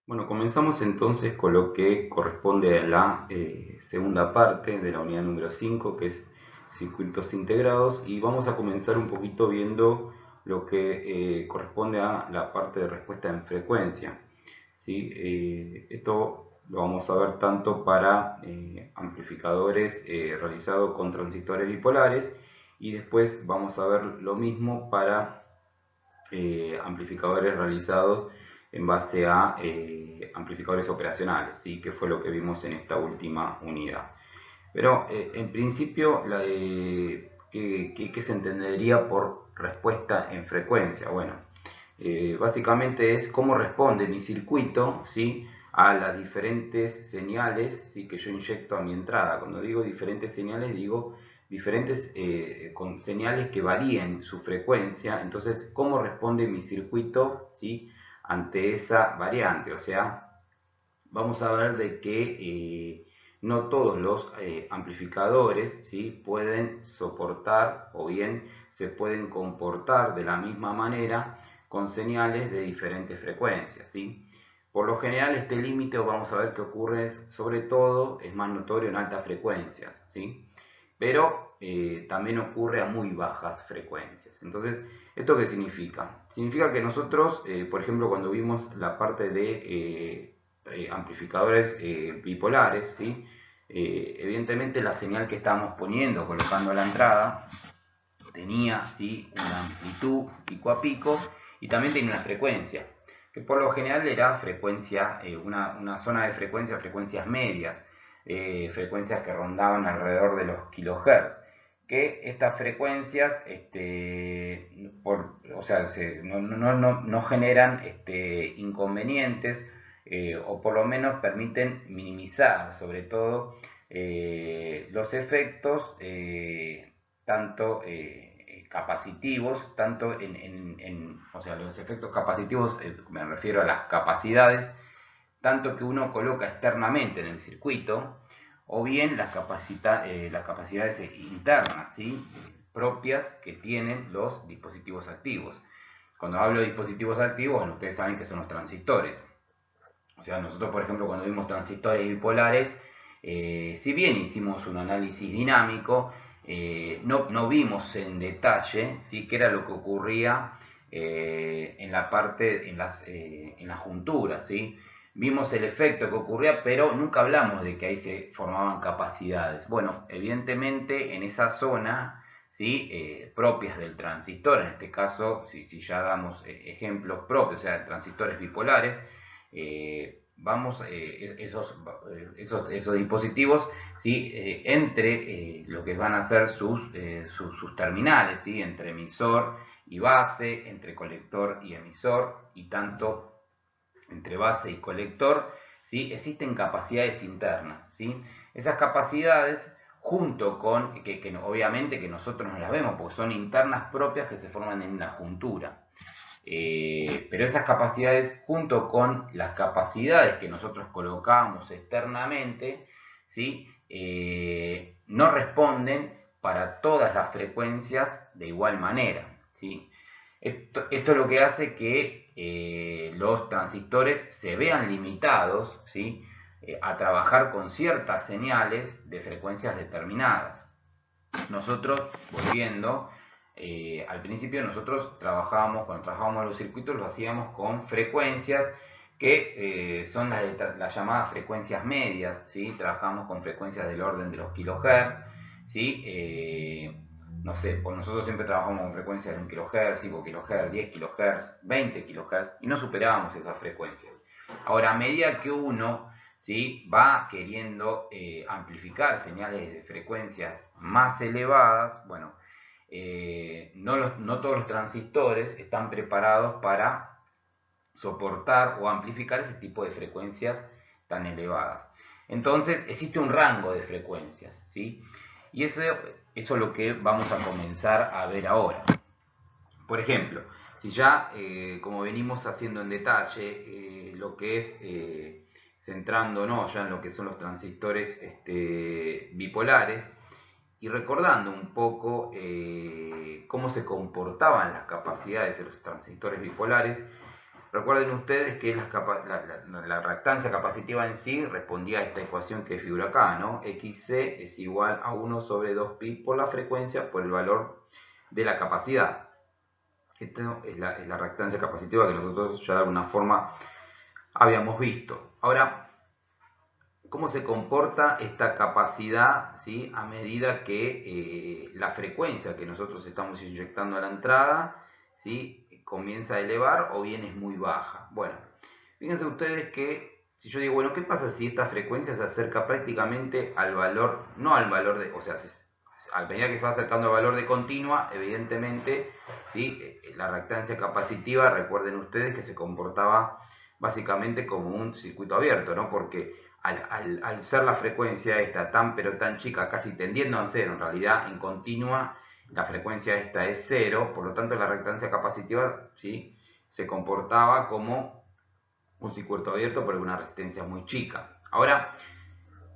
Bueno, comenzamos entonces con lo que corresponde a la segunda parte de la unidad número 5, que es circuitos integrados, y vamos a comenzar un poquito viendo lo que corresponde a la parte de respuesta en frecuencia. ¿Sí? Esto lo vamos a ver tanto para amplificadores realizados con transistores bipolares, y después vamos a ver lo mismo para amplificadores realizados en base a amplificadores operacionales, ¿sí? Que fue lo que vimos en esta última unidad. Pero en principio, ¿qué se entendería por respuesta en frecuencia? Bueno, básicamente es cómo responde mi circuito, ¿sí?, a las diferentes señales, ¿sí?, que yo inyecto a mi entrada. Cuando digo diferentes señales, digo diferentes con señales que varíen su frecuencia. Entonces, ¿cómo responde mi circuito, ¿sí?, ante esa variante? O sea, vamos a ver de que no todos los amplificadores, ¿sí?, pueden soportar o bien se pueden comportar de la misma manera con señales de diferentes frecuencias, ¿sí? Por lo general, este límite, vamos a ver que ocurre sobre todo, es más notorio en altas frecuencias, ¿sí? Pero también ocurre a muy bajas frecuencias. Entonces, ¿esto qué significa? Significa que nosotros, por ejemplo, cuando vimos la parte de amplificadores bipolares, ¿sí? Evidentemente la señal que estábamos poniendo, colocando a la entrada, tenía, ¿sí?, una amplitud pico a pico, y también tenía una frecuencia, que por lo general era frecuencia, una zona de frecuencia, frecuencias medias, frecuencias que rondaban alrededor de los kilohertz, que estas frecuencias, o sea, no generan inconvenientes, o por lo menos permiten minimizar, sobre todo, los efectos, tanto capacitivos, tanto o sea, los efectos capacitivos, me refiero a las capacidades, tanto que uno coloca externamente en el circuito, o bien las capacidades internas, ¿sí?, propias que tienen los dispositivos activos. Cuando hablo de dispositivos activos, bueno, ustedes saben que son los transistores. O sea, nosotros, por ejemplo, cuando vimos transistores bipolares, si bien hicimos un análisis dinámico, no vimos en detalle, ¿sí?, qué era lo que ocurría en la parte, en las junturas, ¿sí? Vimos el efecto que ocurría, pero nunca hablamos de que ahí se formaban capacidades. Bueno, evidentemente en esa zona, ¿sí?, propias del transistor, en este caso, si ya damos ejemplos propios, o sea, transistores bipolares, vamos, esos dispositivos, ¿sí?, entre lo que van a ser sus terminales, ¿sí?, entre emisor y base, entre colector y emisor, y tanto entre base y colector, ¿sí?, existen capacidades internas, ¿sí? Esas capacidades, junto con, que obviamente que nosotros no las vemos, porque son internas propias que se forman en una juntura. Pero esas capacidades, junto con las capacidades que nosotros colocamos externamente, ¿sí?, no responden para todas las frecuencias de igual manera, ¿sí? Esto es lo que hace que los transistores se vean limitados, ¿sí?, a trabajar con ciertas señales de frecuencias determinadas. Nosotros, volviendo, al principio nosotros cuando trabajábamos los circuitos, los hacíamos con frecuencias que son las llamadas frecuencias medias, ¿sí? Trabajamos con frecuencias del orden de los kilohertz, ¿sí? No sé, pues nosotros siempre trabajamos con frecuencias de 1 kHz, 5 kHz, 10 kHz, 20 kHz, y no superábamos esas frecuencias. Ahora, a medida que uno, ¿sí?, va queriendo amplificar señales de frecuencias más elevadas, bueno, no todos los transistores están preparados para soportar o amplificar ese tipo de frecuencias tan elevadas. Entonces, existe un rango de frecuencias, ¿sí? Y eso es lo que vamos a comenzar a ver ahora. Por ejemplo, si ya, como venimos haciendo en detalle, lo que es centrándonos ya en lo que son los transistores bipolares, y recordando un poco cómo se comportaban las capacidades de los transistores bipolares, recuerden ustedes que reactancia capacitiva en sí respondía a esta ecuación que figura acá, ¿no? XC es igual a 1 sobre 2pi por la frecuencia por el valor de la capacidad. Esta es la reactancia capacitiva que nosotros ya de alguna forma habíamos visto. Ahora, ¿cómo se comporta esta capacidad, ¿sí?, a medida que la frecuencia que nosotros estamos inyectando a la entrada, ¿sí?, comienza a elevar o bien es muy baja? Bueno, fíjense ustedes que si yo digo, bueno, ¿qué pasa si esta frecuencia se acerca prácticamente al valor, no al valor de, o sea, a medida que se va acercando al valor de continua, evidentemente, ¿sí?, la reactancia capacitiva, recuerden ustedes que se comportaba básicamente como un circuito abierto, ¿no? Porque al ser la frecuencia esta tan pero tan chica, casi tendiendo a cero, en realidad en continua la frecuencia esta es cero, por lo tanto la reactancia capacitiva, ¿sí?, se comportaba como un circuito abierto por una resistencia muy chica. Ahora,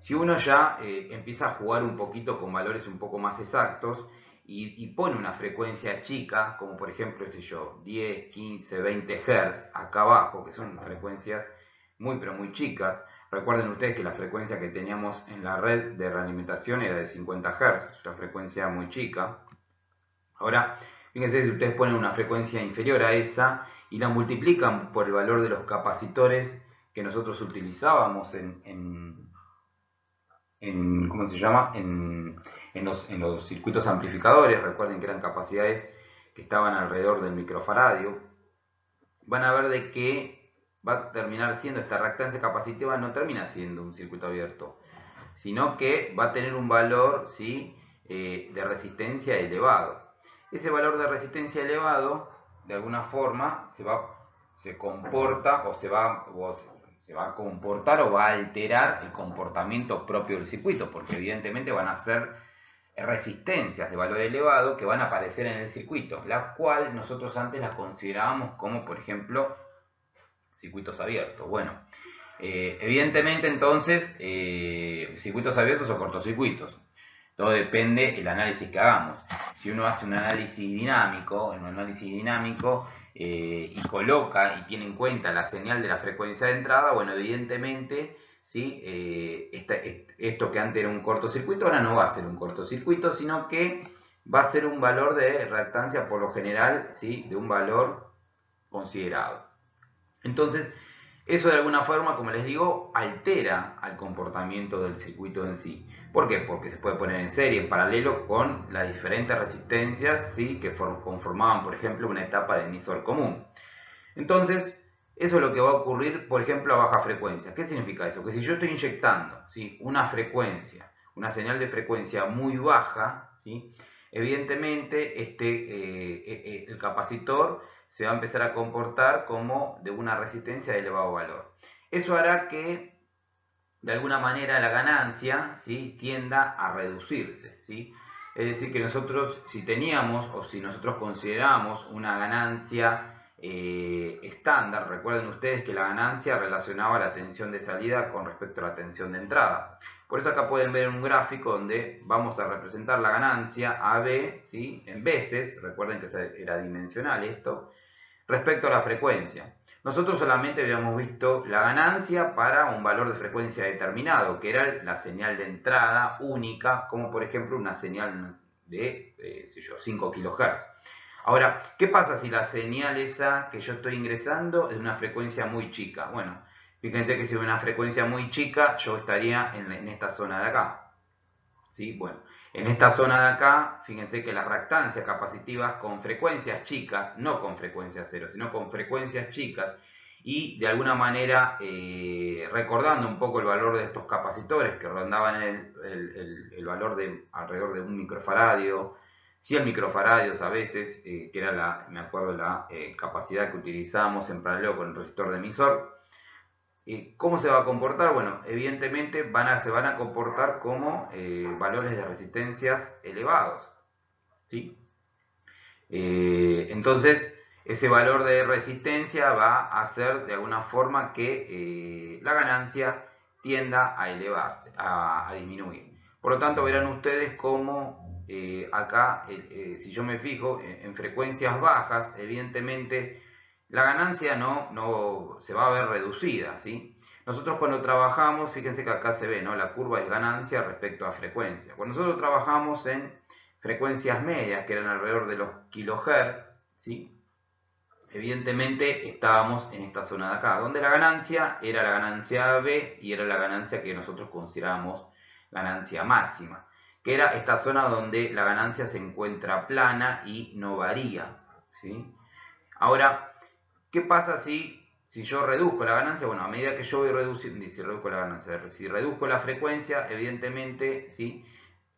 si uno ya empieza a jugar un poquito con valores un poco más exactos y pone una frecuencia chica, como por ejemplo, qué sé yo, 10, 15, 20 Hz acá abajo, que son frecuencias muy pero muy chicas. Recuerden ustedes que la frecuencia que teníamos en la red de realimentación era de 50 Hz, es una frecuencia muy chica. Ahora, fíjense, si ustedes ponen una frecuencia inferior a esa y la multiplican por el valor de los capacitores que nosotros utilizábamos ¿cómo se llama?, en los circuitos amplificadores, recuerden que eran capacidades que estaban alrededor del microfaradio, van a ver de que va a terminar siendo, esta reactancia capacitiva no termina siendo un circuito abierto, sino que va a tener un valor, ¿sí?, de resistencia elevado. Ese valor de resistencia elevado, de alguna forma, se comporta o se va a comportar o va a alterar el comportamiento propio del circuito, porque evidentemente van a ser resistencias de valor elevado que van a aparecer en el circuito, las cuales nosotros antes las considerábamos como, por ejemplo, circuitos abiertos. Bueno, evidentemente entonces, circuitos abiertos o cortocircuitos. Todo depende del análisis que hagamos. Si uno hace un análisis dinámico, y coloca y tiene en cuenta la señal de la frecuencia de entrada, bueno, evidentemente, ¿sí?, esto que antes era un cortocircuito, ahora no va a ser un cortocircuito, sino que va a ser un valor de reactancia por lo general, ¿sí?, de un valor considerado. Entonces, eso de alguna forma, como les digo, altera al comportamiento del circuito en sí. ¿Por qué? Porque se puede poner en serie, en paralelo con las diferentes resistencias, ¿sí?, que conformaban, por ejemplo, una etapa de emisor común. Entonces, eso es lo que va a ocurrir, por ejemplo, a baja frecuencia. ¿Qué significa eso? Que si yo estoy inyectando, ¿sí?, una frecuencia, una señal de frecuencia muy baja, ¿sí?, evidentemente el capacitor se va a empezar a comportar como de una resistencia de elevado valor. Eso hará que, de alguna manera, la ganancia, ¿sí?, tienda a reducirse, ¿sí? Es decir, que nosotros, si teníamos o si nosotros consideramos una ganancia estándar, recuerden ustedes que la ganancia relacionaba la tensión de salida con respecto a la tensión de entrada. Por eso acá pueden ver un gráfico donde vamos a representar la ganancia AB, ¿sí?, en veces, recuerden que era dimensional esto, respecto a la frecuencia. Nosotros solamente habíamos visto la ganancia para un valor de frecuencia determinado, que era la señal de entrada única, como por ejemplo una señal de 5 kHz. Ahora, ¿qué pasa si la señal esa que yo estoy ingresando es una frecuencia muy chica? Bueno, fíjense que si es una frecuencia muy chica, yo estaría en esta zona de acá. ¿Sí? Bueno, en esta zona de acá, fíjense que las reactancias capacitivas con frecuencias chicas, no con frecuencias cero, sino con frecuencias chicas, y de alguna manera recordando un poco el valor de estos capacitores que rondaban el valor de alrededor de un microfaradio, 100 microfaradios a veces, que era me acuerdo, la capacidad que utilizábamos en paralelo con el resistor de emisor. ¿Cómo se va a comportar? Bueno, evidentemente se van a comportar como valores de resistencias elevados, ¿sí? Entonces, ese valor de resistencia va a hacer de alguna forma que la ganancia tienda a elevarse, a disminuir. Por lo tanto, verán ustedes cómo acá, si yo me fijo en frecuencias bajas, evidentemente la ganancia no se va a ver reducida, ¿sí? Nosotros cuando trabajamos, fíjense que acá se ve, ¿no? La curva es ganancia respecto a frecuencia. Cuando nosotros trabajamos en frecuencias medias, que eran alrededor de los kilohertz, ¿sí? Evidentemente estábamos en esta zona de acá, donde la ganancia era la ganancia B y era la ganancia que nosotros consideramos ganancia máxima, que era esta zona donde la ganancia se encuentra plana y no varía, ¿sí? Ahora, ¿qué pasa si yo reduzco la ganancia? Bueno, a medida que yo voy reduciendo, si reduzco la ganancia, si reduzco la frecuencia, evidentemente, ¿sí?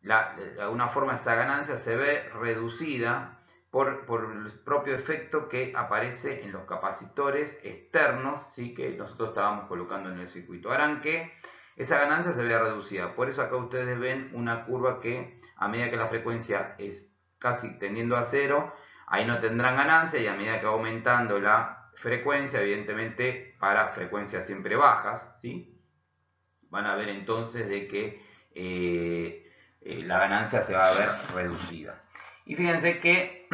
De alguna forma esa ganancia se ve reducida por el propio efecto que aparece en los capacitores externos, ¿sí? Que nosotros estábamos colocando en el circuito. Harán que esa ganancia se vea reducida. Por eso acá ustedes ven una curva que a medida que la frecuencia es casi tendiendo a cero, ahí no tendrán ganancia, y a medida que va aumentando la frecuencia, evidentemente para frecuencias siempre bajas, ¿sí? Van a ver entonces de que la ganancia se va a ver reducida. Y fíjense que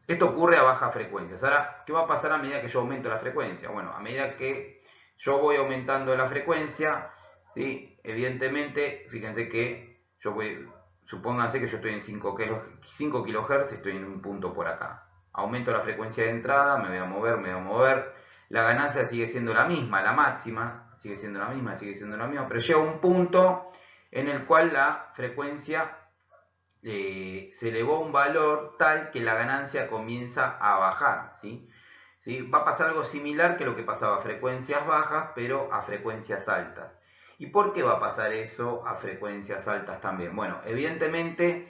esto ocurre a bajas frecuencias. Ahora, ¿qué va a pasar a medida que yo aumento la frecuencia? Bueno, a medida que yo voy aumentando la frecuencia, ¿sí? Evidentemente, fíjense que yo voy, supónganse que yo estoy en 5 kHz, estoy en un punto por acá. Aumento la frecuencia de entrada, me voy a mover, me voy a mover. La ganancia sigue siendo la misma, la máxima, sigue siendo la misma, pero llega un punto en el cual la frecuencia se elevó a un valor tal que la ganancia comienza a bajar, ¿sí? ¿Sí? Va a pasar algo similar que lo que pasaba a frecuencias bajas, pero a frecuencias altas. ¿Y por qué va a pasar eso a frecuencias altas también? Bueno, evidentemente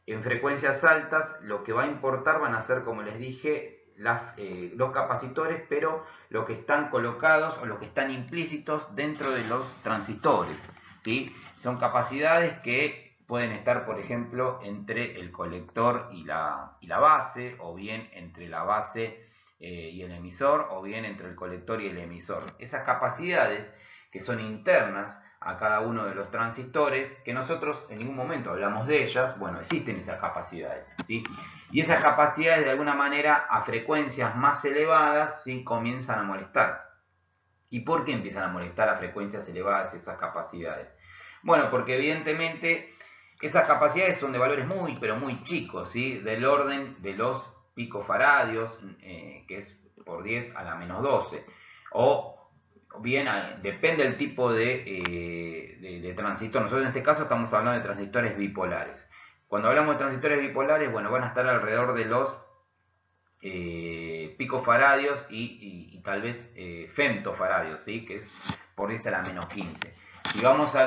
en frecuencias altas lo que va a importar van a ser, como les dije, los capacitores, pero los que están colocados o los que están implícitos dentro de los transistores, ¿sí? Son capacidades que pueden estar, por ejemplo, entre el colector y la base, o bien entre la base y el emisor, o bien entre el colector y el emisor. Esas capacidades que son internas a cada uno de los transistores, que nosotros en ningún momento hablamos de ellas, bueno, existen esas capacidades, ¿sí? Y esas capacidades de alguna manera a frecuencias más elevadas, ¿sí? Comienzan a molestar. ¿Y por qué empiezan a molestar a frecuencias elevadas esas capacidades? Bueno, porque evidentemente esas capacidades son de valores muy, pero muy chicos, ¿sí? Del orden de los picofaradios, que es por 10 a la menos 12. O bien, depende del tipo de transistor. Nosotros en este caso estamos hablando de transistores bipolares. Cuando hablamos de transistores bipolares, bueno, van a estar alrededor de los picofaradios y tal vez femtofaradios, ¿sí? Que es por 10 a la menos 15. Si vamos a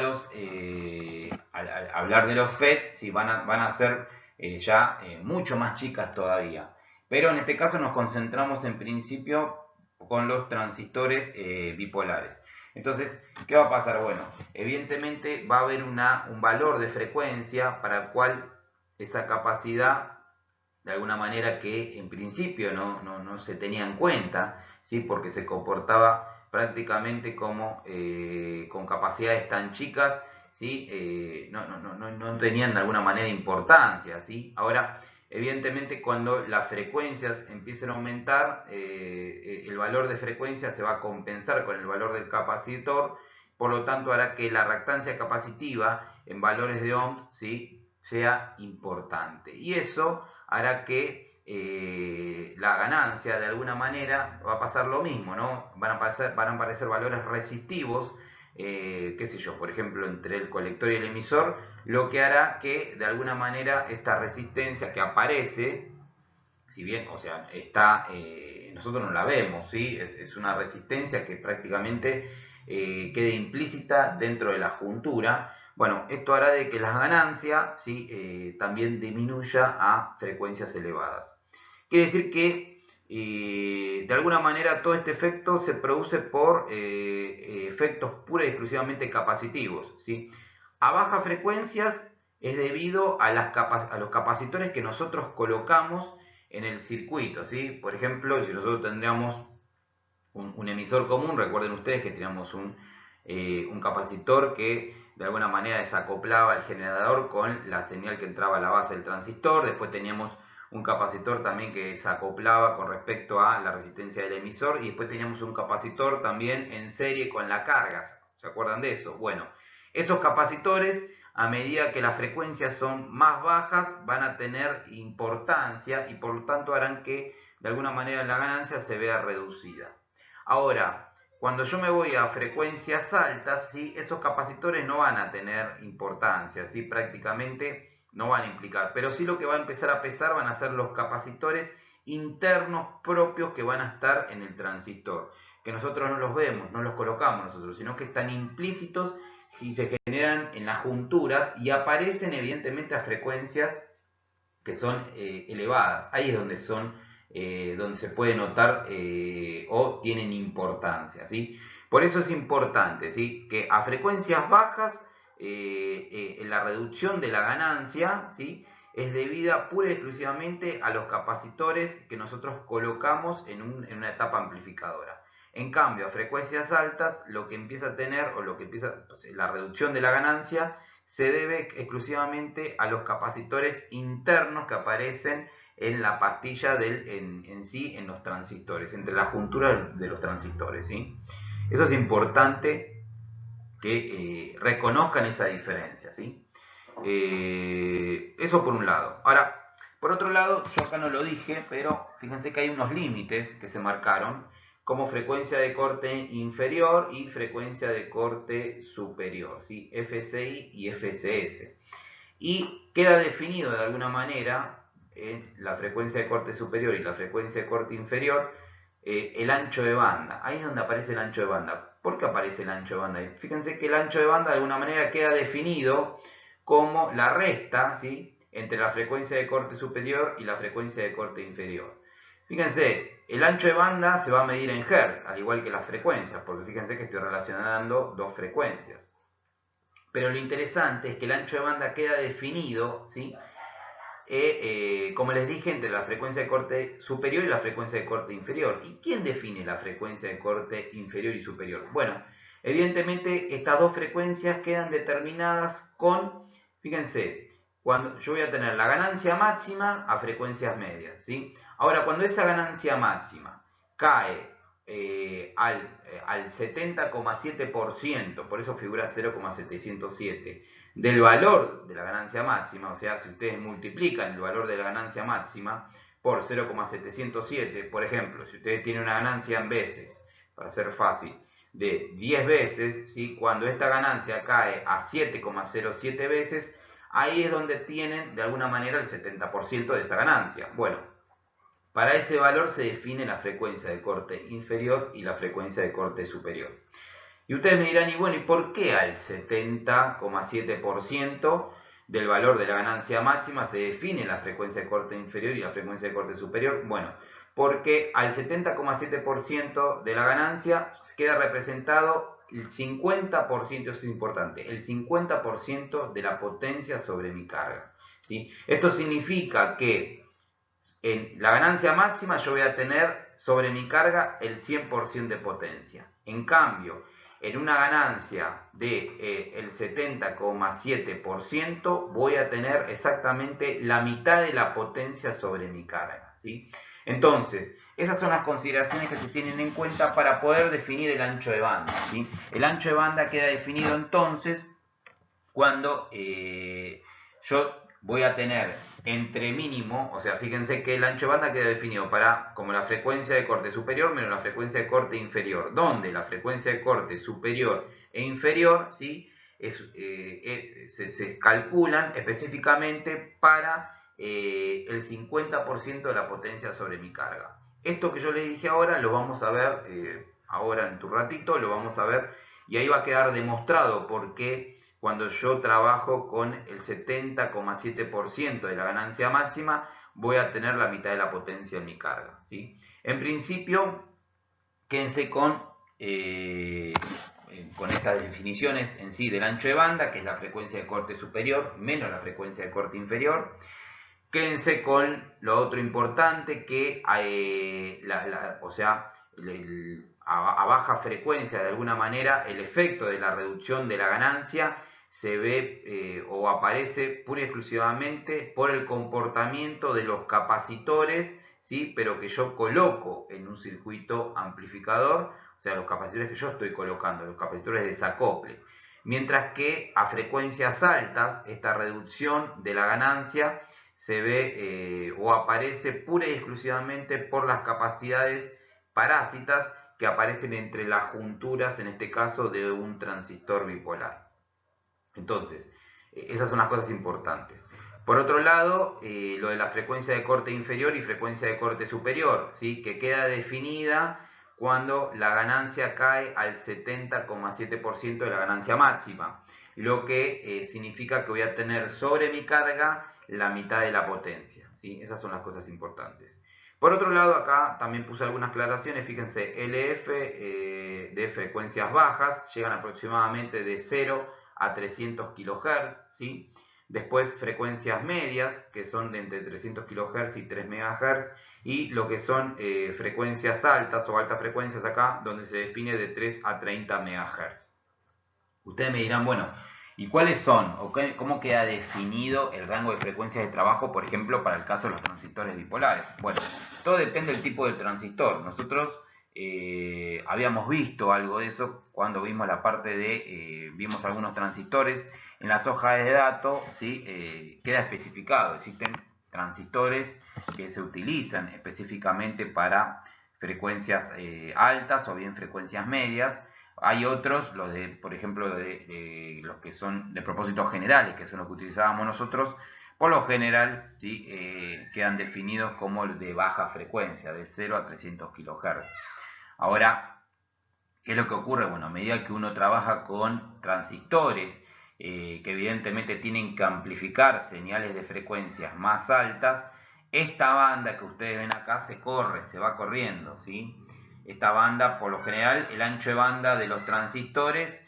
hablar de los FET, sí, van a ser ya mucho más chicas todavía. Pero en este caso nos concentramos en principio con los transistores bipolares. Entonces, ¿qué va a pasar? Bueno, evidentemente va a haber un valor de frecuencia para el cual esa capacidad, de alguna manera que en principio no se tenía en cuenta, ¿sí? Porque se comportaba prácticamente como con capacidades tan chicas, ¿sí? No tenían de alguna manera importancia, ¿sí? Ahora, evidentemente cuando las frecuencias empiecen a aumentar, el valor de frecuencia se va a compensar con el valor del capacitor, por lo tanto hará que la reactancia capacitiva en valores de ohms, ¿sí? Sea importante. Y eso hará que la ganancia de alguna manera va a pasar lo mismo, ¿no? Van a aparecer valores resistivos, qué sé yo, por ejemplo, entre el colector y el emisor, lo que hará que de alguna manera esta resistencia que aparece, si bien, o sea, está, nosotros no la vemos, ¿sí? Es una resistencia que prácticamente quede implícita dentro de la juntura. Bueno, esto hará de que las ganancias, ¿sí? También disminuya a frecuencias elevadas. Quiere decir que de alguna manera todo este efecto se produce por efectos pura y exclusivamente capacitivos, ¿sí? A bajas frecuencias es debido a los capacitores que nosotros colocamos en el circuito, ¿sí? Por ejemplo, si nosotros tendríamos un emisor común, recuerden ustedes que teníamos un capacitor que de alguna manera desacoplaba el generador con la señal que entraba a la base del transistor, después teníamos un capacitor también que se acoplaba con respecto a la resistencia del emisor, y después teníamos un capacitor también en serie con la carga. ¿Se acuerdan de eso? Bueno, esos capacitores, a medida que las frecuencias son más bajas, van a tener importancia y por lo tanto harán que de alguna manera la ganancia se vea reducida. Ahora, cuando yo me voy a frecuencias altas, ¿sí?, esos capacitores no van a tener importancia, ¿sí?, prácticamente no van a implicar, pero sí lo que va a empezar a pesar van a ser los capacitores internos propios que van a estar en el transistor, que nosotros no los vemos, no los colocamos nosotros, sino que están implícitos y se generan en las junturas y aparecen evidentemente a frecuencias que son elevadas. Ahí es donde donde se puede notar o tienen importancia, ¿sí? Por eso es importante, ¿sí?, que a frecuencias bajas la reducción de la ganancia, ¿sí?, es debida pura y exclusivamente a los capacitores que nosotros colocamos en una etapa amplificadora. En cambio, a frecuencias altas, lo que empieza a tener, o lo que empieza, la reducción de la ganancia, se debe exclusivamente a los capacitores internos que aparecen en la pastilla en sí, en los transistores, entre la juntura de los transistores, ¿sí? Eso es importante que reconozcan esa diferencia, ¿sí? Eso por un lado. Ahora, por otro lado, yo acá no lo dije, pero fíjense que hay unos límites que se marcaron, como frecuencia de corte inferior y frecuencia de corte superior, ¿sí?, FCI y FCS. Y queda definido de alguna manera en la frecuencia de corte superior y la frecuencia de corte inferior el ancho de banda. Ahí es donde aparece el ancho de banda. ¿Por qué aparece el ancho de banda? Fíjense que el ancho de banda de alguna manera queda definido como la resta, ¿sí?, entre la frecuencia de corte superior y la frecuencia de corte inferior. Fíjense, el ancho de banda se va a medir en Hz, al igual que las frecuencias, porque fíjense que estoy relacionando dos frecuencias. Pero lo interesante es que el ancho de banda queda definido, ¿sí?, como les dije, entre la frecuencia de corte superior y la frecuencia de corte inferior. ¿Y quién define la frecuencia de corte inferior y superior? Bueno, evidentemente estas dos frecuencias quedan determinadas con, fíjense, cuando yo voy a tener la ganancia máxima a frecuencias medias, ¿sí? Ahora, cuando esa ganancia máxima cae al 70,7%, por eso figura 0,707, del valor de la ganancia máxima, o sea, si ustedes multiplican el valor de la ganancia máxima por 0,707, por ejemplo, si ustedes tienen una ganancia en veces, para ser fácil, de 10 veces, ¿sí?, cuando esta ganancia cae a 7,07 veces, ahí es donde tienen de alguna manera el 70% de esa ganancia. Bueno, para ese valor se define la frecuencia de corte inferior y la frecuencia de corte superior. Y ustedes me dirán, y bueno, ¿y por qué al 70,7% del valor de la ganancia máxima se define la frecuencia de corte inferior y la frecuencia de corte superior? Bueno, porque al 70,7% de la ganancia queda representado el 50%, eso es importante, el 50% de la potencia sobre mi carga, ¿sí? Esto significa que en la ganancia máxima yo voy a tener sobre mi carga el 100% de potencia. En cambio, en una ganancia de el 70,7% voy a tener exactamente la mitad de la potencia sobre mi carga, ¿sí? Entonces, esas son las consideraciones que se tienen en cuenta para poder definir el ancho de banda, ¿sí? El ancho de banda queda definido entonces cuando yo voy a tener entre mínimo, o sea, fíjense que el ancho de banda queda definido como la frecuencia de corte superior menos la frecuencia de corte inferior, donde la frecuencia de corte superior e inferior, ¿sí?, se calculan específicamente para el 50% de la potencia sobre mi carga. Esto que yo les dije ahora lo vamos a ver ahora en tu ratito, lo vamos a ver y ahí va a quedar demostrado por qué cuando yo trabajo con el 70,7% de la ganancia máxima, voy a tener la mitad de la potencia en mi carga, ¿sí? En principio, quédense con estas definiciones en sí del ancho de banda, que es la frecuencia de corte superior menos la frecuencia de corte inferior. Quédense con lo otro importante, que a baja frecuencia, de alguna manera, el efecto de la reducción de la ganancia se ve o aparece pura y exclusivamente por el comportamiento de los capacitores, ¿sí? Pero que yo coloco en un circuito amplificador, o sea, los capacitores que yo estoy colocando, los capacitores de desacople. Mientras que a frecuencias altas, esta reducción de la ganancia se ve o aparece pura y exclusivamente por las capacidades parásitas que aparecen entre las junturas, en este caso, de un transistor bipolar. Entonces, esas son las cosas importantes. Por otro lado, lo de la frecuencia de corte inferior y frecuencia de corte superior, ¿sí? Que queda definida cuando la ganancia cae al 70,7% de la ganancia máxima, lo que significa que voy a tener sobre mi carga la mitad de la potencia, ¿sí? Esas son las cosas importantes. Por otro lado, acá también puse algunas aclaraciones. Fíjense, LF de frecuencias bajas llegan aproximadamente de 0 a 300 kHz, ¿sí? Después frecuencias medias, que son de entre 300 kHz y 3 MHz, y lo que son frecuencias altas o altas frecuencias acá, donde se define de 3 a 30 MHz. Ustedes me dirán, bueno, ¿y cuáles son o cómo queda definido el rango de frecuencias de trabajo, por ejemplo, para el caso de los transistores bipolares? Bueno, todo depende del tipo de transistor. Nosotros habíamos visto algo de eso cuando vimos la parte de, vimos algunos transistores en las hojas de datos, ¿sí? Queda especificado, existen transistores que se utilizan específicamente para frecuencias altas o bien frecuencias medias. Hay otros, los de, por ejemplo, los que son de propósitos generales, que son los que utilizábamos nosotros, por lo general, ¿sí? Quedan definidos como de baja frecuencia, de 0 a 300 kHz. Ahora, ¿qué es lo que ocurre? Bueno, a medida que uno trabaja con transistores que evidentemente tienen que amplificar señales de frecuencias más altas, esta banda que ustedes ven acá se corre, se va corriendo, ¿sí? Esta banda, por lo general, el ancho de banda de los transistores,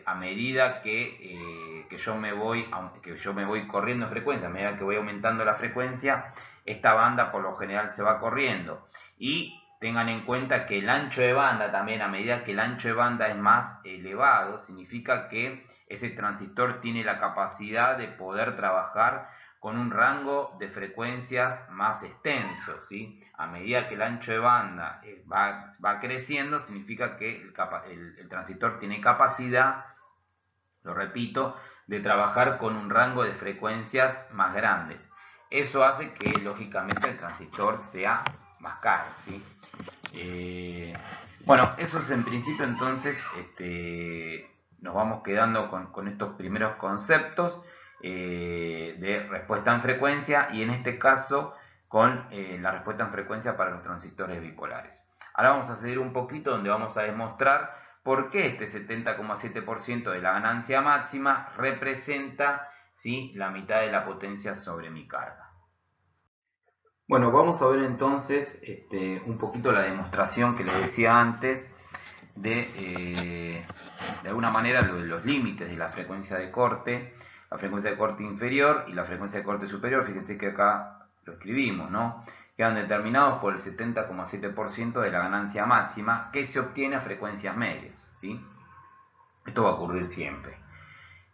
a medida que yo me voy corriendo en frecuencia, a medida que voy aumentando la frecuencia, esta banda por lo general se va corriendo. Y tengan en cuenta que el ancho de banda también, a medida que el ancho de banda es más elevado, significa que ese transistor tiene la capacidad de poder trabajar con un rango de frecuencias más extenso, ¿sí? A medida que el ancho de banda va creciendo, significa que el transistor tiene capacidad, lo repito, de trabajar con un rango de frecuencias más grande. Eso hace que, lógicamente, el transistor sea más caro, ¿sí? Bueno, eso es en principio. Entonces nos vamos quedando con estos primeros conceptos de respuesta en frecuencia, y en este caso con la respuesta en frecuencia para los transistores bipolares. Ahora vamos a seguir un poquito donde vamos a demostrar por qué este 70,7% de la ganancia máxima representa, ¿sí?, la mitad de la potencia sobre mi carga. Bueno, vamos a ver entonces un poquito la demostración que les decía antes de alguna manera los límites de la frecuencia de corte, la frecuencia de corte inferior y la frecuencia de corte superior. Fíjense que acá lo escribimos, ¿no? Quedan determinados por el 70,7% de la ganancia máxima que se obtiene a frecuencias medias, ¿sí? Esto va a ocurrir siempre.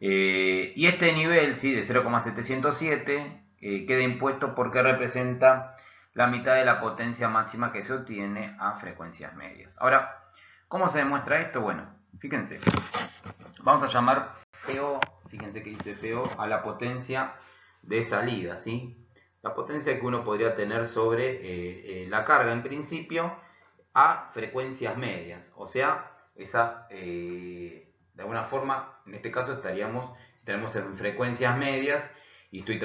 Y este nivel, ¿sí?, de 0,707 queda impuesto porque representa la mitad de la potencia máxima que se obtiene a frecuencias medias. Ahora, ¿cómo se demuestra esto? Bueno, fíjense, vamos a llamar PO, fíjense que dice PO, a la potencia de salida, ¿sí? La potencia que uno podría tener sobre la carga en principio a frecuencias medias, o sea, esa de alguna forma, en este caso estaríamos en frecuencias medias y estoy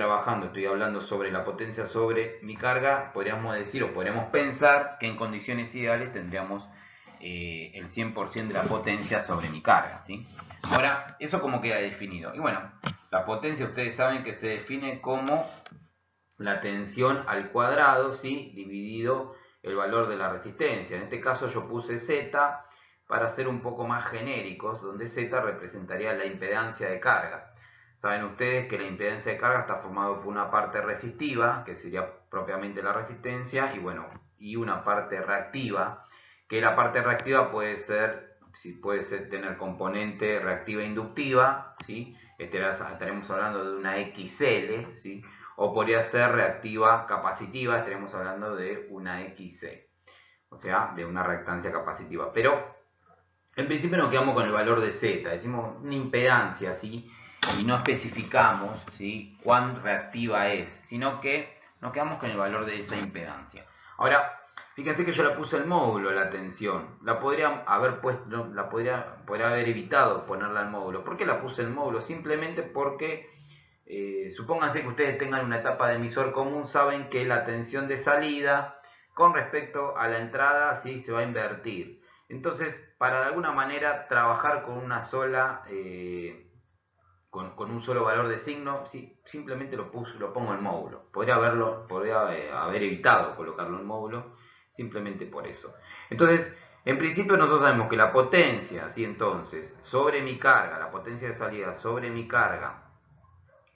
hablando sobre la potencia sobre mi carga. Podríamos decir o podríamos pensar que en condiciones ideales tendríamos el 100% de la potencia sobre mi carga, ¿sí? Ahora, ¿eso cómo queda definido? Y bueno, la potencia ustedes saben que se define como la tensión al cuadrado, ¿sí?, dividido el valor de la resistencia. En este caso yo puse Z para ser un poco más genéricos, donde Z representaría la impedancia de carga. Saben ustedes que la impedancia de carga está formada por una parte resistiva, que sería propiamente la resistencia, y bueno, y una parte reactiva, que la parte reactiva puede ser si puede tener componente reactiva e inductiva, ¿sí? Estaremos hablando de una XL, ¿sí? O podría ser reactiva capacitiva, estaremos hablando de una XC, o sea, de una reactancia capacitiva. Pero en principio nos quedamos con el valor de Z, decimos una impedancia, ¿sí? Y no especificamos, ¿sí?, cuán reactiva es, sino que nos quedamos con el valor de esa impedancia. Ahora, fíjense que yo le puse el módulo a la tensión. La podría haber puesto, podría haber evitado ponerla al módulo. ¿Por qué la puse el módulo? Simplemente porque supónganse que ustedes tengan una etapa de emisor común, saben que la tensión de salida con respecto a la entrada, ¿sí?, se va a invertir. Entonces, para de alguna manera trabajar con una sola, con un solo valor de signo, sí, simplemente lo pongo en módulo. Podría haber evitado colocarlo en módulo, simplemente por eso. Entonces, en principio nosotros sabemos que la potencia, ¿sí?, entonces, sobre mi carga, la potencia de salida sobre mi carga,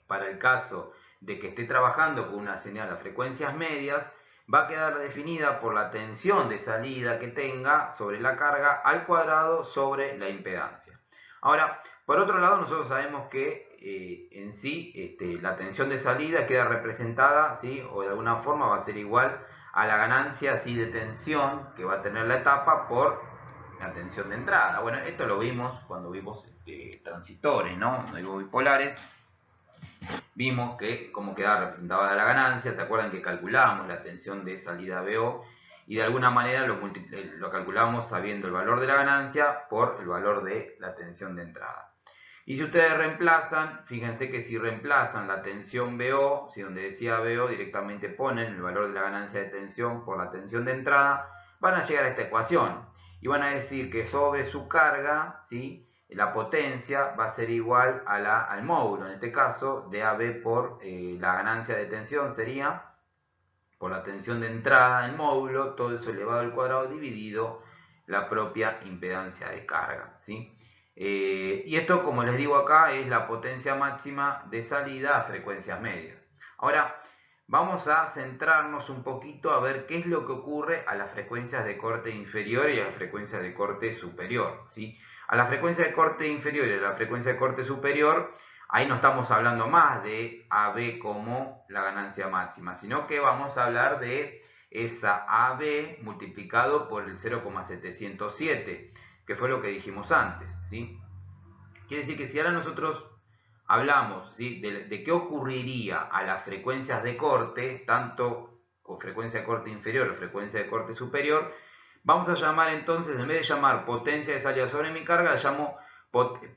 para el caso de que esté trabajando con una señal a frecuencias medias, va a quedar definida por la tensión de salida que tenga sobre la carga al cuadrado sobre la impedancia. Ahora, por otro lado, nosotros sabemos que en sí la tensión de salida queda representada, ¿sí?, o de alguna forma va a ser igual a la ganancia, ¿sí?, de tensión que va a tener la etapa por la tensión de entrada. Bueno, esto lo vimos cuando vimos transistores, ¿no? Cuando vimos bipolares. Vimos que cómo quedaba representada la ganancia. ¿Se acuerdan que calculábamos la tensión de salida BO? Y de alguna manera lo calculamos sabiendo el valor de la ganancia por el valor de la tensión de entrada. Y si ustedes reemplazan, fíjense que si reemplazan la tensión BO, si donde decía BO directamente ponen el valor de la ganancia de tensión por la tensión de entrada, van a llegar a esta ecuación. Y van a decir que sobre su carga, ¿sí?, la potencia va a ser igual al módulo, en este caso, de AB por la ganancia de tensión sería por la tensión de entrada en módulo, todo eso elevado al cuadrado dividido la propia impedancia de carga, ¿sí? Y esto, como les digo acá, es la potencia máxima de salida a frecuencias medias. Ahora, vamos a centrarnos un poquito a ver qué es lo que ocurre a las frecuencias de corte inferior y a las frecuencias de corte superior, ¿sí? A la frecuencia de corte inferior y a la frecuencia de corte superior, ahí no estamos hablando más de AB como la ganancia máxima, sino que vamos a hablar de esa AB multiplicado por el 0,707, que fue lo que dijimos antes, ¿sí? Quiere decir que si ahora nosotros hablamos, ¿sí?, de qué ocurriría a las frecuencias de corte, tanto con frecuencia de corte inferior o frecuencia de corte superior, vamos a llamar entonces, en vez de llamar potencia de salida sobre mi carga, la llamo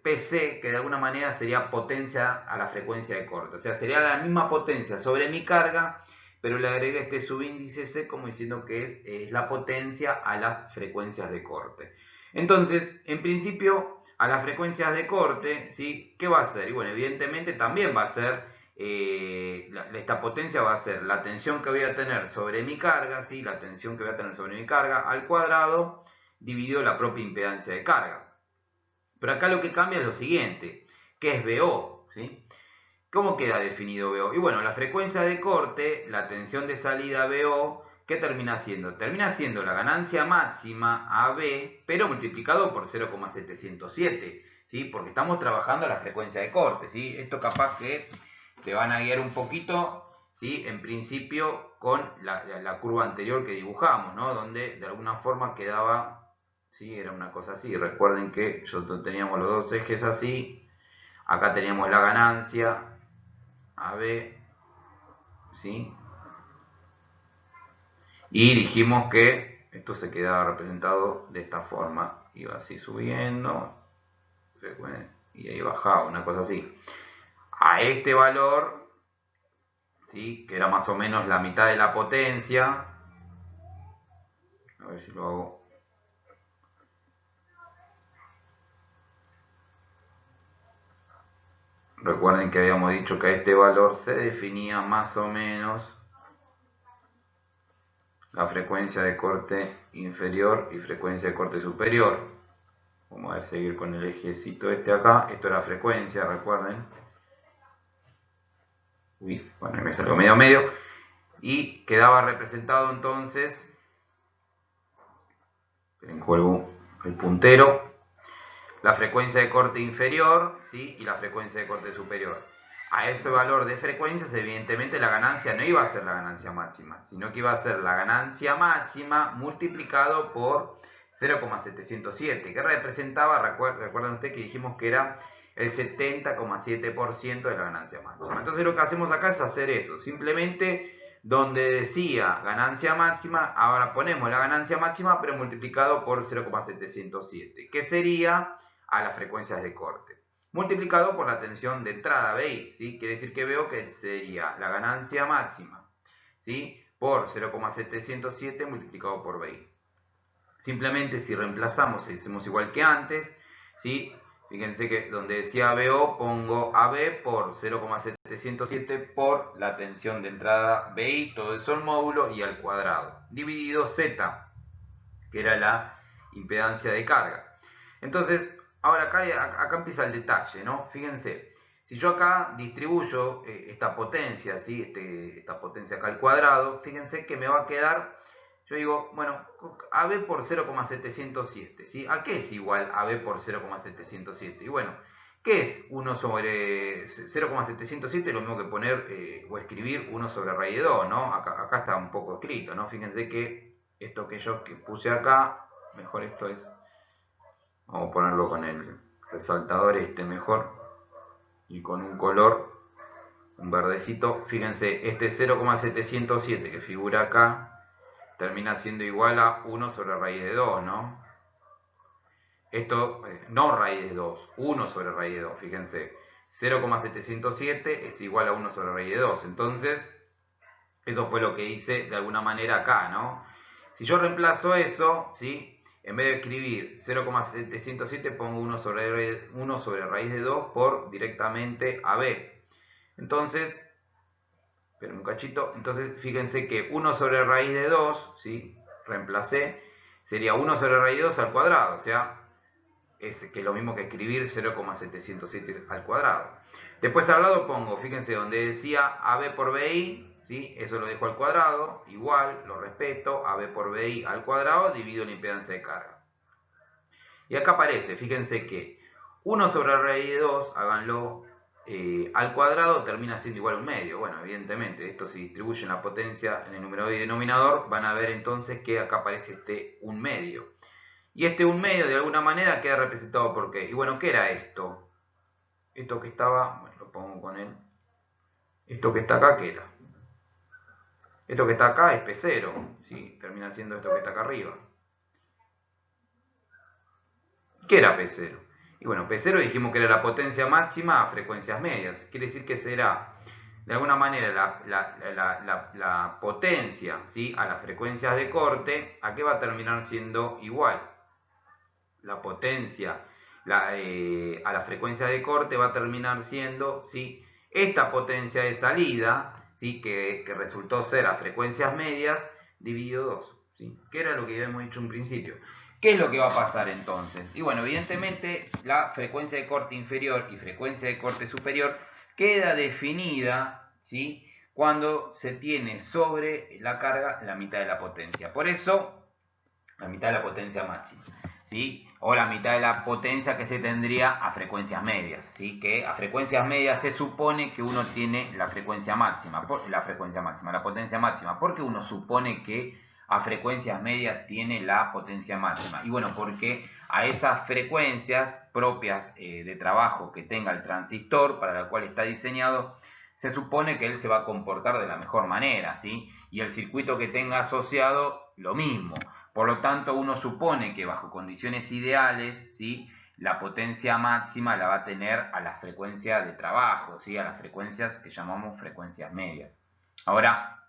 PC, que de alguna manera sería potencia a la frecuencia de corte. O sea, sería la misma potencia sobre mi carga, pero le agregué este subíndice C como diciendo que es la potencia a las frecuencias de corte. Entonces, en principio, a las frecuencias de corte, ¿sí?, ¿qué va a hacer? Y bueno, evidentemente también va a ser, esta potencia va a ser la tensión que voy a tener sobre mi carga, ¿sí?, la tensión que voy a tener sobre mi carga al cuadrado dividido la propia impedancia de carga. Pero acá lo que cambia es lo siguiente, que es BO, ¿sí? ¿Cómo queda definido BO? Y bueno, la frecuencia de corte, la tensión de salida BO, ¿qué termina siendo? Termina siendo la ganancia máxima AB, pero multiplicado por 0,707, ¿sí? Porque estamos trabajando a la frecuencia de corte, ¿sí? Esto capaz que se van a guiar un poquito, ¿sí?, en principio con la curva anterior que dibujamos, ¿no? Donde de alguna forma quedaba... ¿sí? Era una cosa así. Recuerden que teníamos los dos ejes así. Acá teníamos la ganancia AB, ¿sí? Y dijimos que esto se quedaba representado de esta forma. Iba así subiendo. Y ahí bajaba, una cosa así. A este valor, ¿sí?, que era más o menos la mitad de la potencia. A ver si lo hago. Recuerden que habíamos dicho que a este valor se definía más o menos la frecuencia de corte inferior y frecuencia de corte superior. Vamos a seguir con el ejecito este acá. Esto era frecuencia, recuerden. Uy, bueno, me salió medio. Y quedaba representado entonces, encuelgo el puntero, la frecuencia de corte inferior, ¿sí? Y la frecuencia de corte superior. A ese valor de frecuencias, evidentemente la ganancia no iba a ser la ganancia máxima, sino que iba a ser la ganancia máxima multiplicado por 0,707, que representaba, recuerdan ustedes que dijimos que era el 70,7% de la ganancia máxima. Entonces lo que hacemos acá es hacer eso, simplemente donde decía ganancia máxima, ahora ponemos la ganancia máxima pero multiplicado por 0,707, que sería a las frecuencias de corte, multiplicado por la tensión de entrada BI, ¿sí? Quiere decir que veo que sería la ganancia máxima, ¿sí? Por 0,707 multiplicado por BI. Simplemente si reemplazamos, hacemos igual que antes, ¿sí? Fíjense que donde decía BO pongo AB por 0,707 por la tensión de entrada BI, todo eso el módulo y al cuadrado, dividido Z, que era la impedancia de carga. Entonces, ahora acá empieza el detalle, ¿no? Fíjense, si yo acá distribuyo esta potencia, ¿sí? Esta potencia acá al cuadrado, fíjense que me va a quedar, yo digo, bueno, AB por 0,707, ¿sí? ¿A qué es igual AB por 0,707? Y bueno, ¿qué es 1 sobre 0,707? Lo mismo que poner o escribir 1 sobre raíz de 2, ¿no? Acá está un poco escrito, ¿no? Fíjense que esto que yo puse acá, mejor esto es, vamos a ponerlo con el resaltador mejor, y con un color, un verdecito. Fíjense, este 0,707 que figura acá, termina siendo igual a 1 sobre raíz de 2, ¿no? Esto, no raíz de 2, 1 sobre raíz de 2, fíjense. 0,707 es igual a 1 sobre raíz de 2. Entonces, eso fue lo que hice de alguna manera acá, ¿no? Si yo reemplazo eso, ¿sí? En vez de escribir 0,707 pongo 1 sobre raíz de 2 por directamente AB. Entonces, esperen un cachito. Entonces, fíjense que 1 sobre raíz de 2, ¿sí? Reemplacé, sería 1 sobre raíz de 2 al cuadrado, o sea, es que lo mismo que escribir 0,707 al cuadrado. Después al lado pongo, fíjense, donde decía AB por BI, ¿sí? Eso lo dejo al cuadrado, igual, lo respeto, AB por BI al cuadrado, divido la impedancia de carga. Y acá aparece, fíjense que 1 sobre raíz de 2, háganlo al cuadrado, termina siendo igual a un medio. Bueno, evidentemente, esto se distribuye en la potencia en el numerador y denominador, van a ver entonces que acá aparece este 1 medio. Y este 1 medio de alguna manera queda representado por qué. Y bueno, ¿qué era esto? Esto que estaba, bueno, lo pongo con él. Esto que está acá, ¿qué era? Esto que está acá es P0, ¿sí? Termina siendo esto que está acá arriba. ¿Qué era P0? Y bueno, P0 dijimos que era la potencia máxima a frecuencias medias. Quiere decir que será, de alguna manera, la potencia, ¿sí? A las frecuencias de corte, ¿a qué va a terminar siendo igual? La potencia a la frecuencia de corte va a terminar siendo, ¿sí? Esta potencia de salida, ¿sí? que resultó ser a frecuencias medias, dividido 2, ¿sí? Que era lo que habíamos dicho en principio. ¿Qué es lo que va a pasar entonces? Y bueno, evidentemente la frecuencia de corte inferior y frecuencia de corte superior queda definida, ¿sí? Cuando se tiene sobre la carga la mitad de la potencia. Por eso, la mitad de la potencia máxima, ¿sí? O la mitad de la potencia que se tendría a frecuencias medias, ¿sí? Que a frecuencias medias se supone que uno tiene la frecuencia máxima, la potencia máxima. ¿Por qué uno supone que a frecuencias medias tiene la potencia máxima? Y bueno, porque a esas frecuencias propias de trabajo que tenga el transistor para la cual está diseñado, se supone que él se va a comportar de la mejor manera, ¿sí? Y el circuito que tenga asociado, lo mismo. Por lo tanto, uno supone que bajo condiciones ideales, ¿sí? La potencia máxima la va a tener a la frecuencia de trabajo, ¿sí? A las frecuencias que llamamos frecuencias medias. Ahora,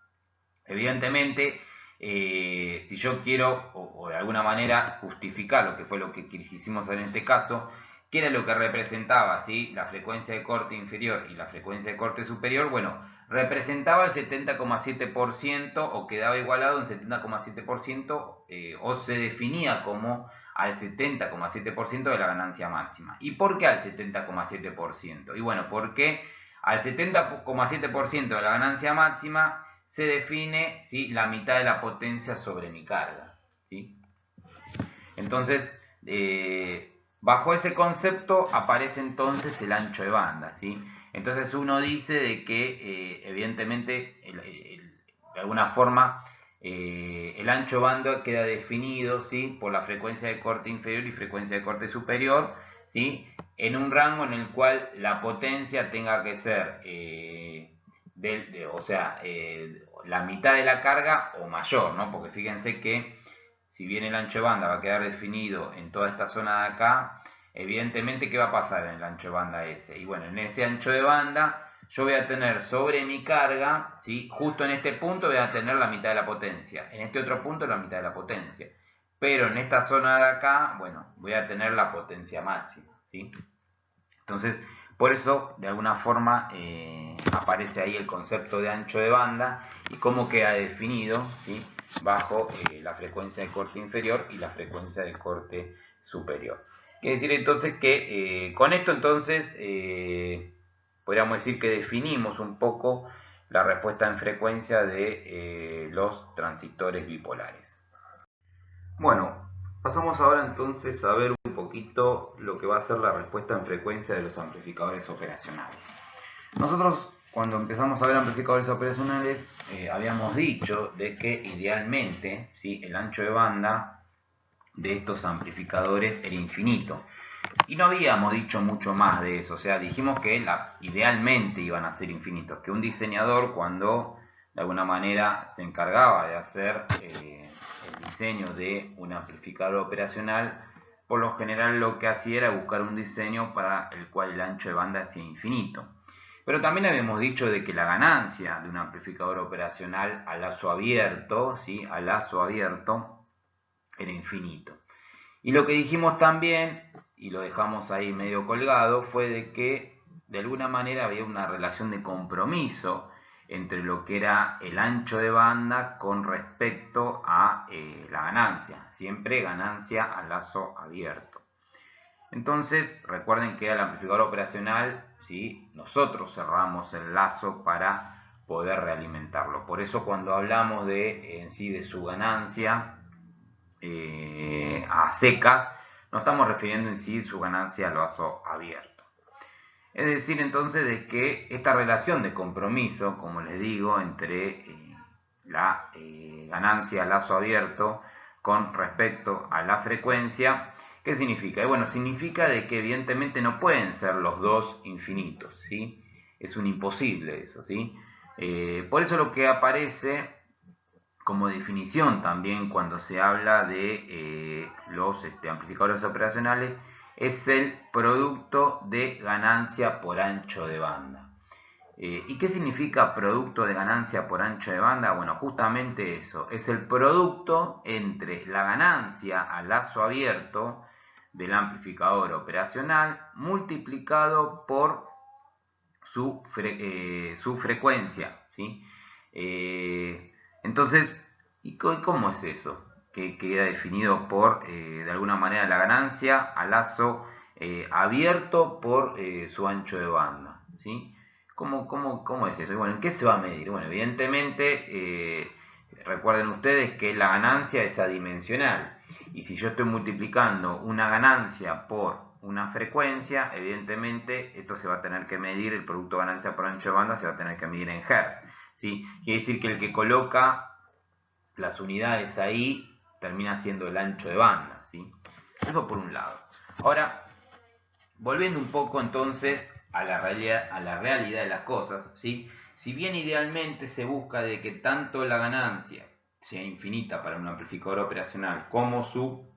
evidentemente, si yo quiero, o de alguna manera, justificar lo que fue lo que quisimos hacer en este caso, ¿qué era lo que representaba, ¿sí? La frecuencia de corte inferior y la frecuencia de corte superior? Bueno, representaba el 70,7% o quedaba igualado en 70,7% o se definía como al 70,7% de la ganancia máxima. ¿Y por qué al 70,7%? Y bueno, porque al 70,7% de la ganancia máxima se define, ¿sí? La mitad de la potencia sobre mi carga, ¿sí? Entonces, Bajo ese concepto aparece entonces el ancho de banda, ¿sí? Entonces uno dice de que evidentemente de alguna forma el ancho de banda queda definido, ¿sí? Por la frecuencia de corte inferior y frecuencia de corte superior, ¿sí? En un rango en el cual la potencia tenga que ser la mitad de la carga o mayor, ¿no? Porque fíjense que si bien el ancho de banda va a quedar definido en toda esta zona de acá, evidentemente, ¿qué va a pasar en el ancho de banda ese? Y bueno, en ese ancho de banda yo voy a tener sobre mi carga, ¿sí? Justo en este punto voy a tener la mitad de la potencia, en este otro punto la mitad de la potencia. Pero en esta zona de acá, bueno, voy a tener la potencia máxima, ¿sí? Entonces, por eso, de alguna forma, aparece ahí el concepto de ancho de banda y cómo queda definido, ¿sí? Bajo la frecuencia de corte inferior y la frecuencia de corte superior. Quiere decir entonces que con esto entonces podríamos decir que definimos un poco la respuesta en frecuencia de los transistores bipolares. Bueno, pasamos ahora entonces a ver un poquito lo que va a ser la respuesta en frecuencia de los amplificadores operacionales. Nosotros cuando empezamos a ver amplificadores operacionales habíamos dicho de que idealmente, ¿sí?, el ancho de banda de estos amplificadores era infinito. Y no habíamos dicho mucho más de eso, o sea, dijimos que idealmente iban a ser infinitos, que un diseñador cuando de alguna manera se encargaba de hacer el diseño de un amplificador operacional, por lo general lo que hacía era buscar un diseño para el cual el ancho de banda sea infinito. Pero también habíamos dicho de que la ganancia de un amplificador operacional a lazo abierto, ¿sí?, a lazo abierto, era infinito. Y lo que dijimos también, y lo dejamos ahí medio colgado, fue de que de alguna manera había una relación de compromiso entre lo que era el ancho de banda con respecto a la ganancia, siempre ganancia a lazo abierto. Entonces, recuerden que al amplificador operacional, ¿sí?, nosotros cerramos el lazo para poder realimentarlo. Por eso cuando hablamos en sí de su ganancia a secas, no estamos refiriendo en sí su ganancia al lazo abierto. Es decir, entonces, de que esta relación de compromiso, como les digo, entre la ganancia al lazo abierto con respecto a la frecuencia, ¿qué significa? Bueno, significa de que evidentemente no pueden ser los dos infinitos, ¿sí? Es un imposible eso, ¿sí? Por eso lo que aparece como definición también cuando se habla de los amplificadores operacionales es el producto de ganancia por ancho de banda. ¿Y qué significa producto de ganancia por ancho de banda? Bueno, justamente eso, es el producto entre la ganancia a lazo abierto del amplificador operacional multiplicado por su frecuencia, ¿sí? Entonces, ¿y cómo es eso? Que queda definido por, de alguna manera, la ganancia a lazo abierto por su ancho de banda, ¿sí? ¿Cómo es eso? Y bueno, ¿en qué se va a medir? Bueno, evidentemente, recuerden ustedes que la ganancia es adimensional. Y si yo estoy multiplicando una ganancia por una frecuencia, evidentemente esto se va a tener que medir, el producto ganancia por ancho de banda se va a tener que medir en Hertz, ¿sí? Quiere decir que el que coloca las unidades ahí termina siendo el ancho de banda, ¿sí? Eso por un lado. Ahora, volviendo un poco entonces a la realidad de las cosas, ¿sí? Si bien idealmente se busca de que tanto la ganancia sea infinita para un amplificador operacional como su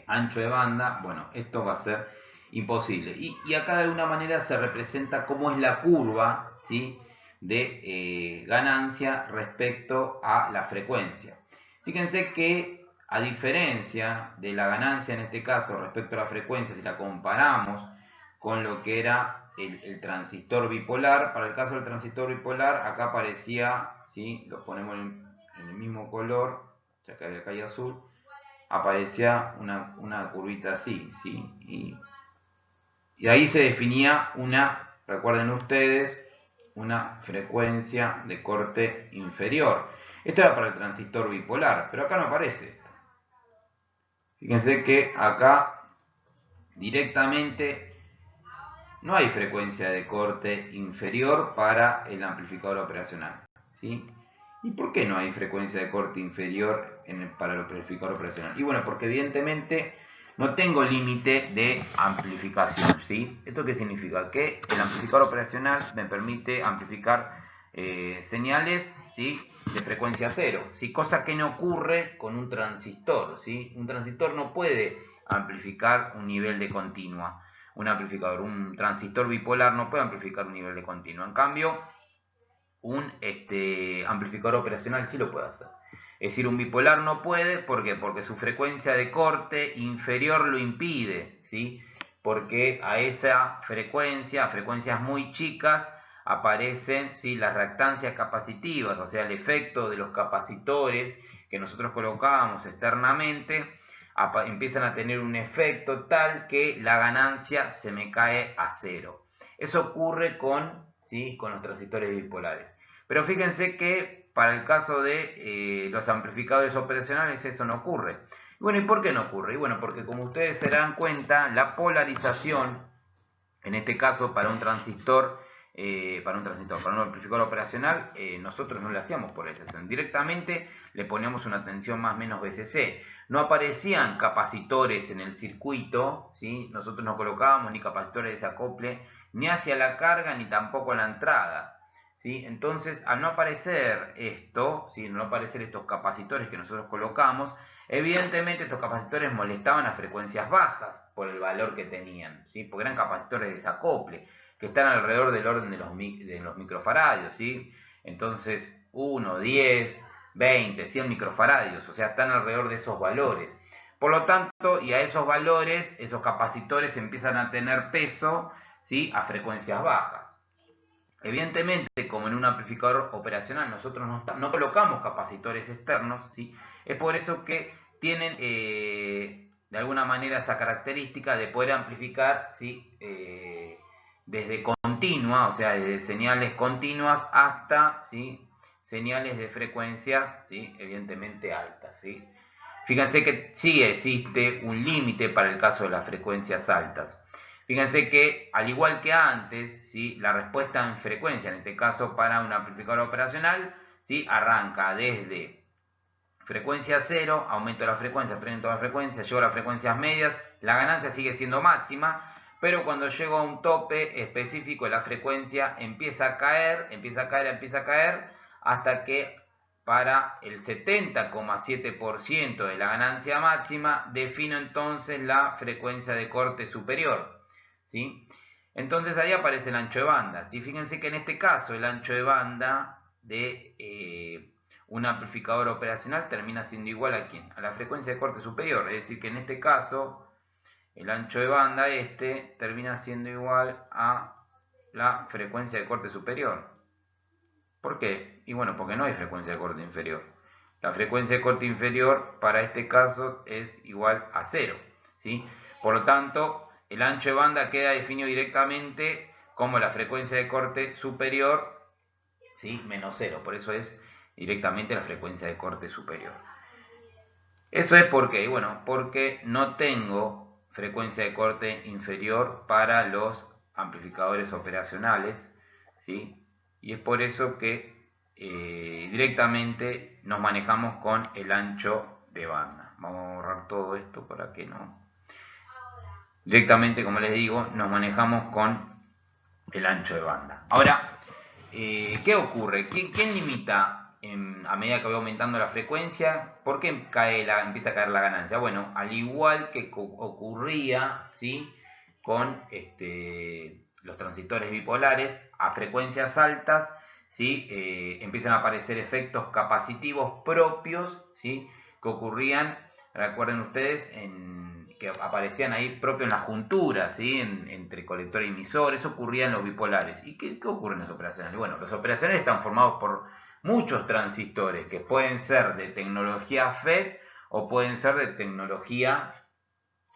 ancho de banda, bueno, esto va a ser imposible. Y acá de alguna manera se representa cómo es la curva, ¿sí?, de ganancia respecto a la frecuencia. Fíjense que a diferencia de la ganancia en este caso respecto a la frecuencia, si la comparamos con lo que era el transistor bipolar, para el caso del transistor bipolar, acá aparecía, ¿sí?, lo ponemos en el mismo color, ya que acá hay azul, aparecía una curvita así, ¿sí? Y ahí se definía recuerden ustedes, una frecuencia de corte inferior. Esto era para el transistor bipolar, pero acá no aparece esto. Fíjense que acá directamente no hay frecuencia de corte inferior para el amplificador operacional, ¿sí? ¿Y por qué no hay frecuencia de corte inferior para el amplificador operacional? Y bueno, porque evidentemente no tengo límite de amplificación, ¿sí? ¿Esto qué significa? Que el amplificador operacional me permite amplificar señales, ¿sí?, de frecuencia cero, ¿sí? Cosa que no ocurre con un transistor, ¿sí? Un transistor no puede amplificar un nivel de continua. Un transistor bipolar no puede amplificar un nivel de continua. En cambio, un amplificador operacional sí lo puede hacer. Es decir, un bipolar no puede, ¿por qué? Porque su frecuencia de corte inferior lo impide, ¿sí? Porque a esa frecuencia, a frecuencias muy chicas, aparecen, ¿sí?, las reactancias capacitivas, o sea, el efecto de los capacitores que nosotros colocábamos externamente, empiezan a tener un efecto tal que la ganancia se me cae a cero. Eso ocurre ¿sí?, con los transistores bipolares. Pero fíjense que para el caso de los amplificadores operacionales eso no ocurre. Bueno, ¿y por qué no ocurre? Y bueno, porque como ustedes se dan cuenta, la polarización, en este caso para un transistor, para un amplificador operacional, nosotros no le hacíamos polarización. Directamente le poníamos una tensión más o menos VCC. No aparecían capacitores en el circuito, ¿sí? Nosotros no colocábamos ni capacitores de desacople, ni hacia la carga, ni tampoco a la entrada, ¿sí? Entonces, al no aparecer esto, ¿sí?, no aparecer estos capacitores que nosotros colocamos, evidentemente estos capacitores molestaban a frecuencias bajas por el valor que tenían, ¿sí?, porque eran capacitores de desacople, que están alrededor del orden de los microfaradios, ¿sí? Entonces, 1, 10, 20, 100 microfaradios, o sea, están alrededor de esos valores. Por lo tanto, y a esos valores, esos capacitores empiezan a tener peso, ¿sí?, a frecuencias bajas. Evidentemente, como en un amplificador operacional nosotros no colocamos capacitores externos, ¿sí?, es por eso que tienen de alguna manera esa característica de poder amplificar, ¿sí?, desde continua, o sea, desde señales continuas hasta, ¿sí?, señales de frecuencias, ¿sí?, evidentemente altas, ¿sí? Fíjense que sí existe un límite para el caso de las frecuencias altas. Fíjense que, al igual que antes, ¿sí?, la respuesta en frecuencia, en este caso para un amplificador operacional, ¿sí?, arranca desde frecuencia cero, aumento de la frecuencia, freno de la frecuencia, llego a las frecuencias medias, la ganancia sigue siendo máxima, pero cuando llego a un tope específico, la frecuencia empieza a caer, hasta que para el 70,7% de la ganancia máxima, defino entonces la frecuencia de corte superior, ¿sí? Entonces ahí aparece el ancho de banda, ¿sí? Fíjense que en este caso el ancho de banda de un amplificador operacional termina siendo igual a ¿quién? A la frecuencia de corte superior, es decir que en este caso el ancho de banda termina siendo igual a la frecuencia de corte superior. ¿Por qué? Y bueno, porque no hay frecuencia de corte inferior. La frecuencia de corte inferior para este caso es igual a 0, ¿sí? Por lo tanto, el ancho de banda queda definido directamente como la frecuencia de corte superior, ¿sí?, menos 0. Por eso es directamente la frecuencia de corte superior. Eso es porque, bueno, porque no tengo frecuencia de corte inferior para los amplificadores operacionales, ¿sí? Y es por eso que directamente nos manejamos con el ancho de banda. Vamos a borrar todo esto para que no... Directamente, como les digo, nos manejamos con el ancho de banda. Ahora, ¿qué ocurre? ¿Quién limita a medida que va aumentando la frecuencia? ¿Por qué empieza a caer la ganancia? Bueno, al igual que ocurría, ¿sí?, con los transistores bipolares, a frecuencias altas, ¿sí?, empiezan a aparecer efectos capacitivos propios, ¿sí?, que ocurrían, recuerden ustedes, que aparecían ahí propio en las junturas, ¿sí?, entre colector y emisor. Eso ocurría en los bipolares. ¿Y qué ocurre en las operacionales? Bueno, los operacionales están formados por muchos transistores que pueden ser de tecnología FET o pueden ser de tecnología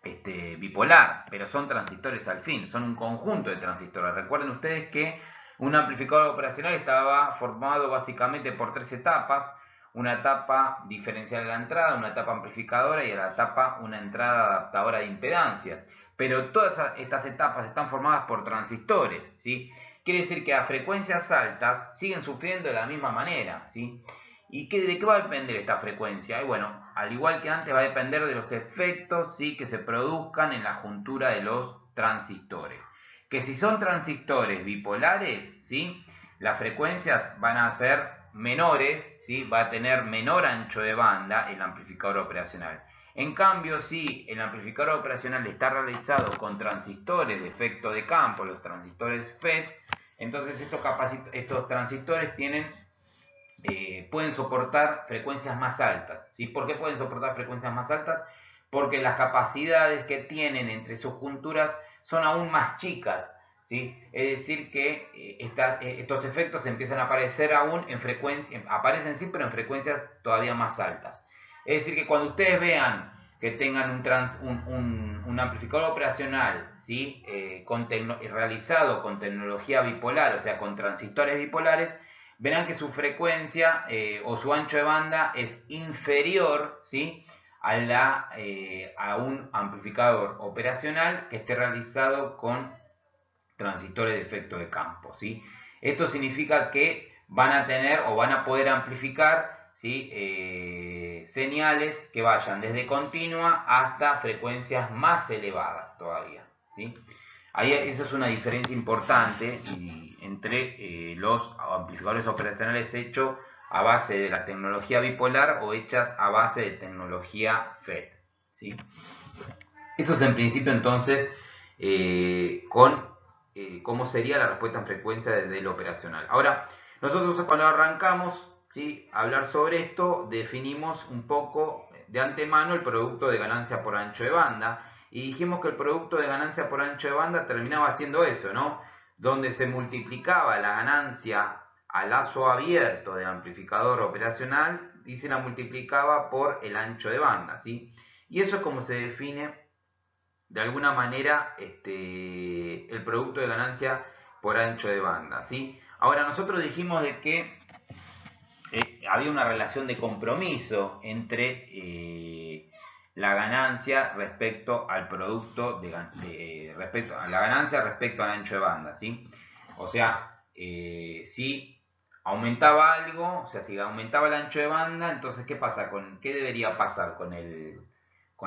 bipolar, pero son transistores al fin, son un conjunto de transistores. Recuerden ustedes que un amplificador operacional estaba formado básicamente por 3 etapas: una etapa diferencial de la entrada, una etapa amplificadora y a la etapa una entrada adaptadora de impedancias. pero todas estas etapas están formadas por transistores, ¿sí? Quiere decir que a frecuencias altas siguen sufriendo de la misma manera, ¿sí? ¿Y de qué va a depender esta frecuencia? Y bueno, al igual que antes va a depender de los efectos, ¿sí?, que se produzcan en la juntura de los transistores. Que si son transistores bipolares, ¿sí?, las frecuencias van a ser menores, ¿sí?, va a tener menor ancho de banda el amplificador operacional. En cambio, si el amplificador operacional está realizado con transistores de efecto de campo, los transistores FET, entonces estos transistores pueden soportar frecuencias más altas, ¿sí? ¿Por qué pueden soportar frecuencias más altas? Porque las capacidades que tienen entre sus junturas son aún más chicas, ¿sí? Es decir que estos efectos empiezan a aparecer aún en frecuencias, aparecen sí, pero en frecuencias todavía más altas. Es decir que cuando ustedes vean que tengan un amplificador operacional, ¿sí?, realizado con tecnología bipolar, o sea, con transistores bipolares, verán que su frecuencia o su ancho de banda es inferior, ¿sí?, a un amplificador operacional que esté realizado con transistores de efecto de campo, ¿sí? Esto significa que van a tener o van a poder amplificar, ¿sí?, señales que vayan desde continua hasta frecuencias más elevadas todavía, ¿sí? Ahí esa es una diferencia importante entre los amplificadores operacionales hechos a base de la tecnología bipolar o hechas a base de tecnología FET, ¿sí? Eso es en principio entonces cómo sería la respuesta en frecuencia desde el operacional. Ahora, nosotros cuando arrancamos, ¿sí?, a hablar sobre esto, definimos un poco de antemano el producto de ganancia por ancho de banda y dijimos que el producto de ganancia por ancho de banda terminaba haciendo eso, ¿no? Donde se multiplicaba la ganancia a lazo abierto del amplificador operacional y se la multiplicaba por el ancho de banda, ¿sí? Y eso es como se define de alguna manera el producto de ganancia por ancho de banda, ¿sí? Ahora, nosotros dijimos de que había una relación de compromiso entre la ganancia respecto al producto respecto a la ganancia respecto al ancho de banda, ¿sí? O sea, si aumentaba algo, o sea, si aumentaba el ancho de banda, entonces ¿qué debería pasar con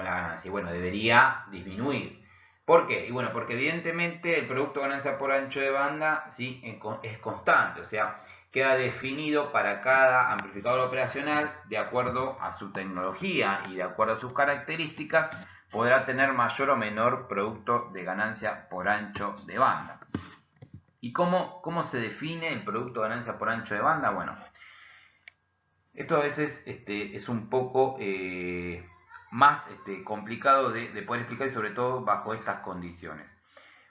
la ganancia? Y bueno, debería disminuir. ¿Por qué? Y bueno, porque evidentemente el producto de ganancia por ancho de banda, ¿sí?, es constante, o sea, queda definido para cada amplificador operacional de acuerdo a su tecnología y de acuerdo a sus características, podrá tener mayor o menor producto de ganancia por ancho de banda. ¿Y cómo se define el producto de ganancia por ancho de banda? Bueno, esto a veces es un poco más complicado de poder explicar y sobre todo bajo estas condiciones.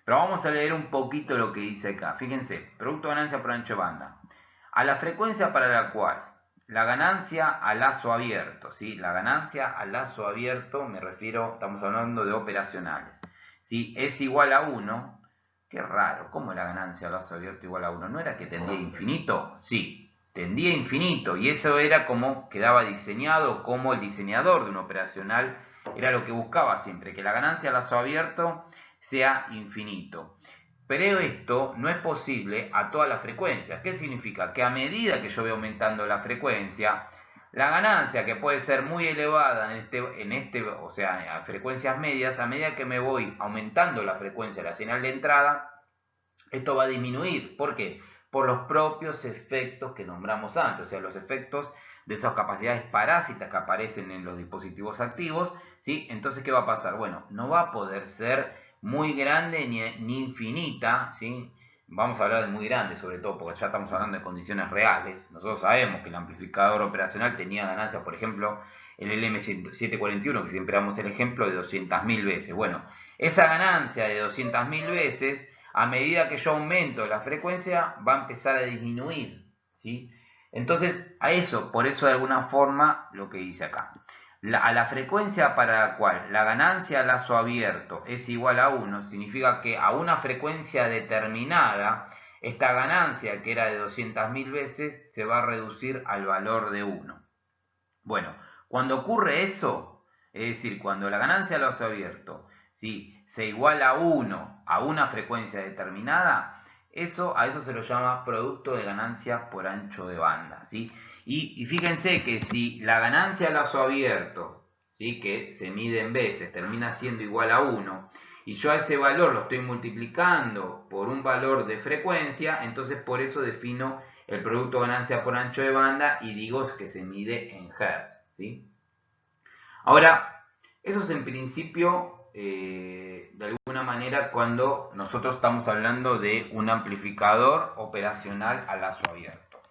Pero vamos a leer un poquito lo que dice acá. Fíjense, producto de ganancia por ancho de banda. A la frecuencia para la cual la ganancia a lazo abierto, ¿sí? La ganancia a lazo abierto, me refiero, estamos hablando de operacionales, ¿sí?, es igual a 1, qué raro, ¿cómo la ganancia a lazo abierto igual a 1? ¿No era que tendía infinito? Sí, tendía infinito, y eso era como quedaba diseñado, como el diseñador de un operacional era lo que buscaba siempre, que la ganancia a lazo abierto sea infinito. Pero esto no es posible a todas las frecuencias. ¿Qué significa? Que a medida que yo voy aumentando la frecuencia, la ganancia, que puede ser muy elevada o sea, a frecuencias medias, a medida que me voy aumentando la frecuencia de la señal de entrada, esto va a disminuir. ¿Por qué? Por los propios efectos que nombramos antes, o sea, los efectos de esas capacidades parásitas que aparecen en los dispositivos activos, ¿sí? Entonces, ¿qué va a pasar? Bueno, no va a poder ser muy grande ni infinita, ¿sí? Vamos a hablar de muy grande, sobre todo porque ya estamos hablando de condiciones reales. Nosotros sabemos que el amplificador operacional tenía ganancias, por ejemplo, el LM741, que siempre damos el ejemplo, de 200.000 veces. Bueno, esa ganancia de 200.000 veces, a medida que yo aumento la frecuencia, va a empezar a disminuir, ¿sí? Entonces, por eso de alguna forma, lo que dice acá. A la frecuencia para la cual la ganancia a lazo abierto es igual a 1, significa que a una frecuencia determinada, esta ganancia, que era de 200.000 veces, se va a reducir al valor de 1. Bueno, cuando ocurre eso, es decir, cuando la ganancia a lazo abierto, ¿sí?, se iguala a 1 a una frecuencia determinada, a eso se lo llama producto de ganancia por ancho de banda, ¿sí? Y fíjense que si la ganancia a lazo abierto, ¿sí?, que se mide en veces, termina siendo igual a 1, y yo a ese valor lo estoy multiplicando por un valor de frecuencia, entonces por eso defino el producto de ganancia por ancho de banda y digo que se mide en Hz, ¿sí? Ahora, eso es en principio, de alguna manera, cuando nosotros estamos hablando de un amplificador operacional a lazo abierto.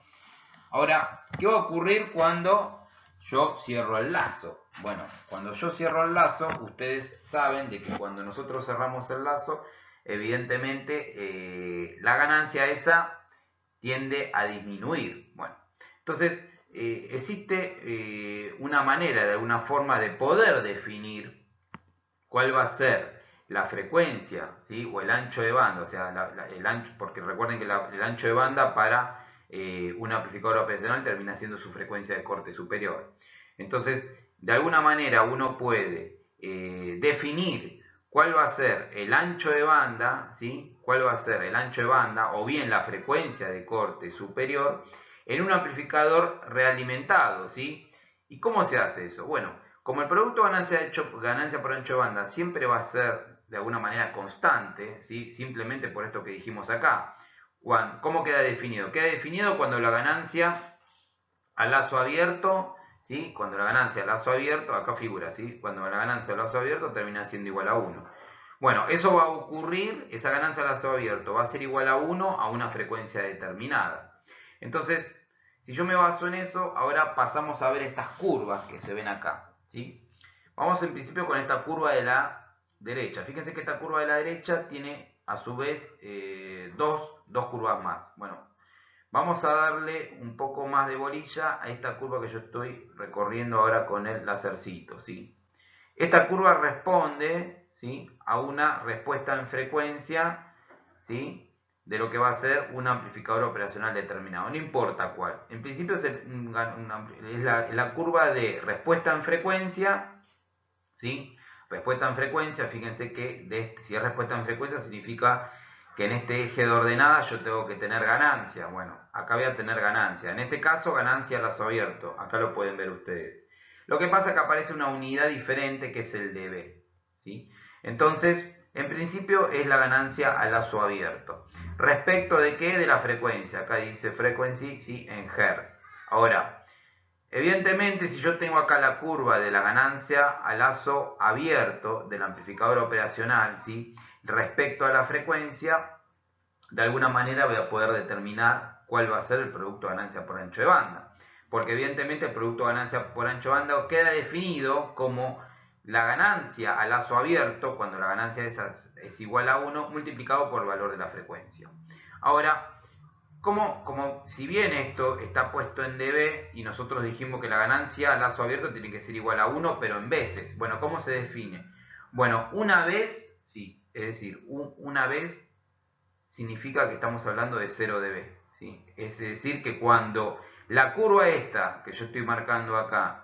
Ahora, ¿qué va a ocurrir cuando yo cierro el lazo? Bueno, cuando yo cierro el lazo, ustedes saben de que cuando nosotros cerramos el lazo, evidentemente la ganancia esa tiende a disminuir. Bueno, entonces existe una manera, de alguna forma, de poder definir cuál va a ser la frecuencia, ¿sí?, o el ancho de banda, o sea, el ancho, porque recuerden que el ancho de banda para un amplificador operacional termina siendo su frecuencia de corte superior. Entonces, de alguna manera uno puede definir cuál va a ser el ancho de banda, ¿sí?, cuál va a ser el ancho de banda o bien la frecuencia de corte superior en un amplificador realimentado, ¿sí? ¿Y cómo se hace eso? Bueno, como el producto ganancia por ancho de banda siempre va a ser de alguna manera constante, ¿sí?, simplemente por esto que dijimos acá. ¿Cómo queda definido? Queda definido cuando la ganancia a lazo abierto, ¿sí?, cuando la ganancia a lazo abierto, acá figura, ¿sí?, cuando la ganancia a lazo abierto termina siendo igual a 1. Bueno, eso va a ocurrir, esa ganancia a lazo abierto va a ser igual a 1 a una frecuencia determinada. Entonces, si yo me baso en eso, ahora pasamos a ver estas curvas que se ven acá, ¿sí? Vamos en principio con esta curva de la derecha. Fíjense que esta curva de la derecha tiene a su vez dos curvas más. Bueno, vamos a darle un poco más de bolilla a esta curva que yo estoy recorriendo ahora con el lásercito, ¿sí? Esta curva responde, ¿sí?, a una respuesta en frecuencia, ¿sí?, de lo que va a ser un amplificador operacional determinado, no importa cuál. En principio es la curva de respuesta en frecuencia, ¿sí? Respuesta en frecuencia, fíjense que si es respuesta en frecuencia significa que en este eje de ordenada yo tengo que tener ganancia. Bueno, acá voy a tener ganancia. En este caso, ganancia a lazo abierto. Acá lo pueden ver ustedes. Lo que pasa es que aparece una unidad diferente que es el dB, ¿sí? Entonces, en principio es la ganancia a lazo abierto. ¿Respecto de qué? De la frecuencia. Acá dice frequency, ¿sí?, en Hz. Ahora, evidentemente, si yo tengo acá la curva de la ganancia a lazo abierto del amplificador operacional, ¿sí?, respecto a la frecuencia, de alguna manera voy a poder determinar cuál va a ser el producto de ganancia por ancho de banda. Porque evidentemente el producto de ganancia por ancho de banda queda definido como la ganancia a lazo abierto, cuando la ganancia es igual a 1, multiplicado por el valor de la frecuencia. Ahora, como si bien esto está puesto en dB y nosotros dijimos que la ganancia a lazo abierto tiene que ser igual a 1, pero en veces. Bueno, ¿cómo se define? Bueno, una vez, sí, es decir, una vez significa que estamos hablando de 0 dB, ¿sí? Es decir, que cuando la curva esta que yo estoy marcando acá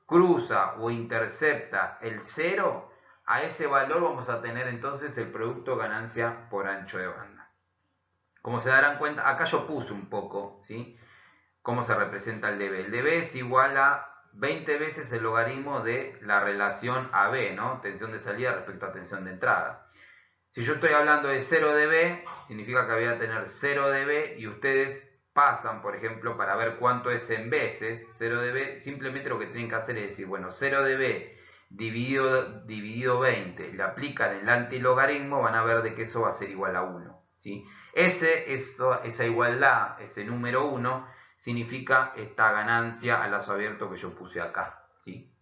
cruza o intercepta el 0, a ese valor vamos a tener entonces el producto ganancia por ancho de banda. Como se darán cuenta, acá yo puse un poco, ¿sí?, cómo se representa el dB. El dB es igual a 20 veces el logaritmo de la relación AB, ¿no?, tensión de salida respecto a tensión de entrada. Si yo estoy hablando de 0 dB, significa que voy a tener 0 dB y ustedes pasan, por ejemplo, para ver cuánto es en veces 0 dB, simplemente lo que tienen que hacer es decir, bueno, 0 dB dividido 20, le aplican el antilogaritmo, van a ver de que eso va a ser igual a 1, ¿sí? Esa igualdad, ese número 1, significa esta ganancia a lazo abierto que yo puse acá, ¿sí?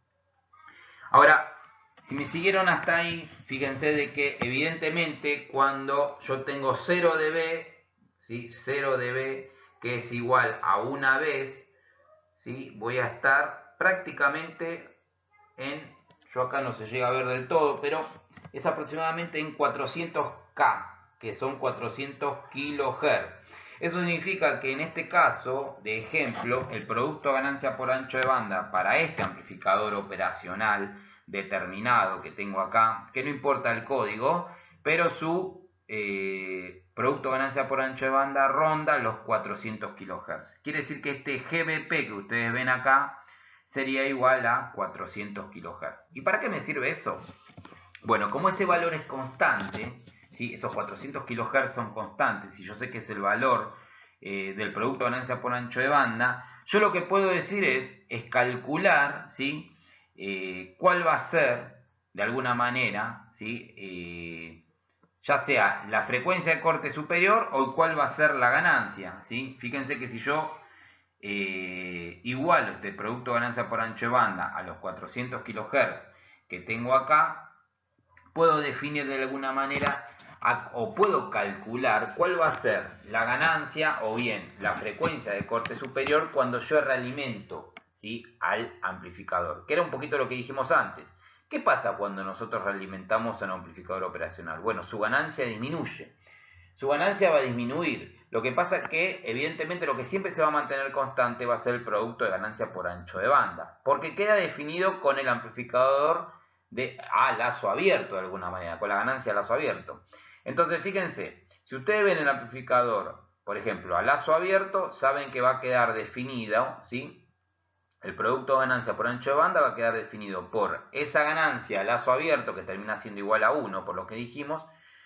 Ahora, si me siguieron hasta ahí, fíjense de que evidentemente cuando yo tengo 0 dB, ¿sí?, 0 dB, que es igual a una vez, ¿sí?, voy a estar prácticamente yo acá no se llega a ver del todo, pero es aproximadamente en 400K, que son 400 kHz. Eso significa que en este caso, de ejemplo, el producto de ganancia por ancho de banda para este amplificador operacional determinado que tengo acá, que no importa el código, pero su producto ganancia por ancho de banda ronda los 400 kHz. Quiere decir que este GBP que ustedes ven acá sería igual a 400 kHz. ¿Y para qué me sirve eso? Bueno, como ese valor es constante, ¿sí? Esos 400 kHz son constantes, y yo sé que es el valor del producto ganancia por ancho de banda, yo lo que puedo decir es calcular, ¿sí? Cuál va a ser, de alguna manera, ¿sí? Ya sea la frecuencia de corte superior o cuál va a ser la ganancia, ¿sí? Fíjense que si yo igualo este producto ganancia por ancho de banda a los 400 kHz que tengo acá, puedo definir de alguna manera o puedo calcular cuál va a ser la ganancia o bien la frecuencia de corte superior cuando yo realimento, ¿sí?, al amplificador, que era un poquito lo que dijimos antes. ¿Qué pasa cuando nosotros realimentamos a un amplificador operacional? Bueno, su ganancia disminuye. Su ganancia va a disminuir. Lo que pasa es que, evidentemente, lo que siempre se va a mantener constante va a ser el producto de ganancia por ancho de banda, porque queda definido con el amplificador a lazo abierto, de alguna manera, con la ganancia a lazo abierto. Entonces, fíjense, si ustedes ven el amplificador, por ejemplo, a lazo abierto, saben que va a quedar definido, ¿sí? El producto de ganancia por ancho de banda va a quedar definido por esa ganancia a lazo abierto, que termina siendo igual a 1, por lo que dijimos,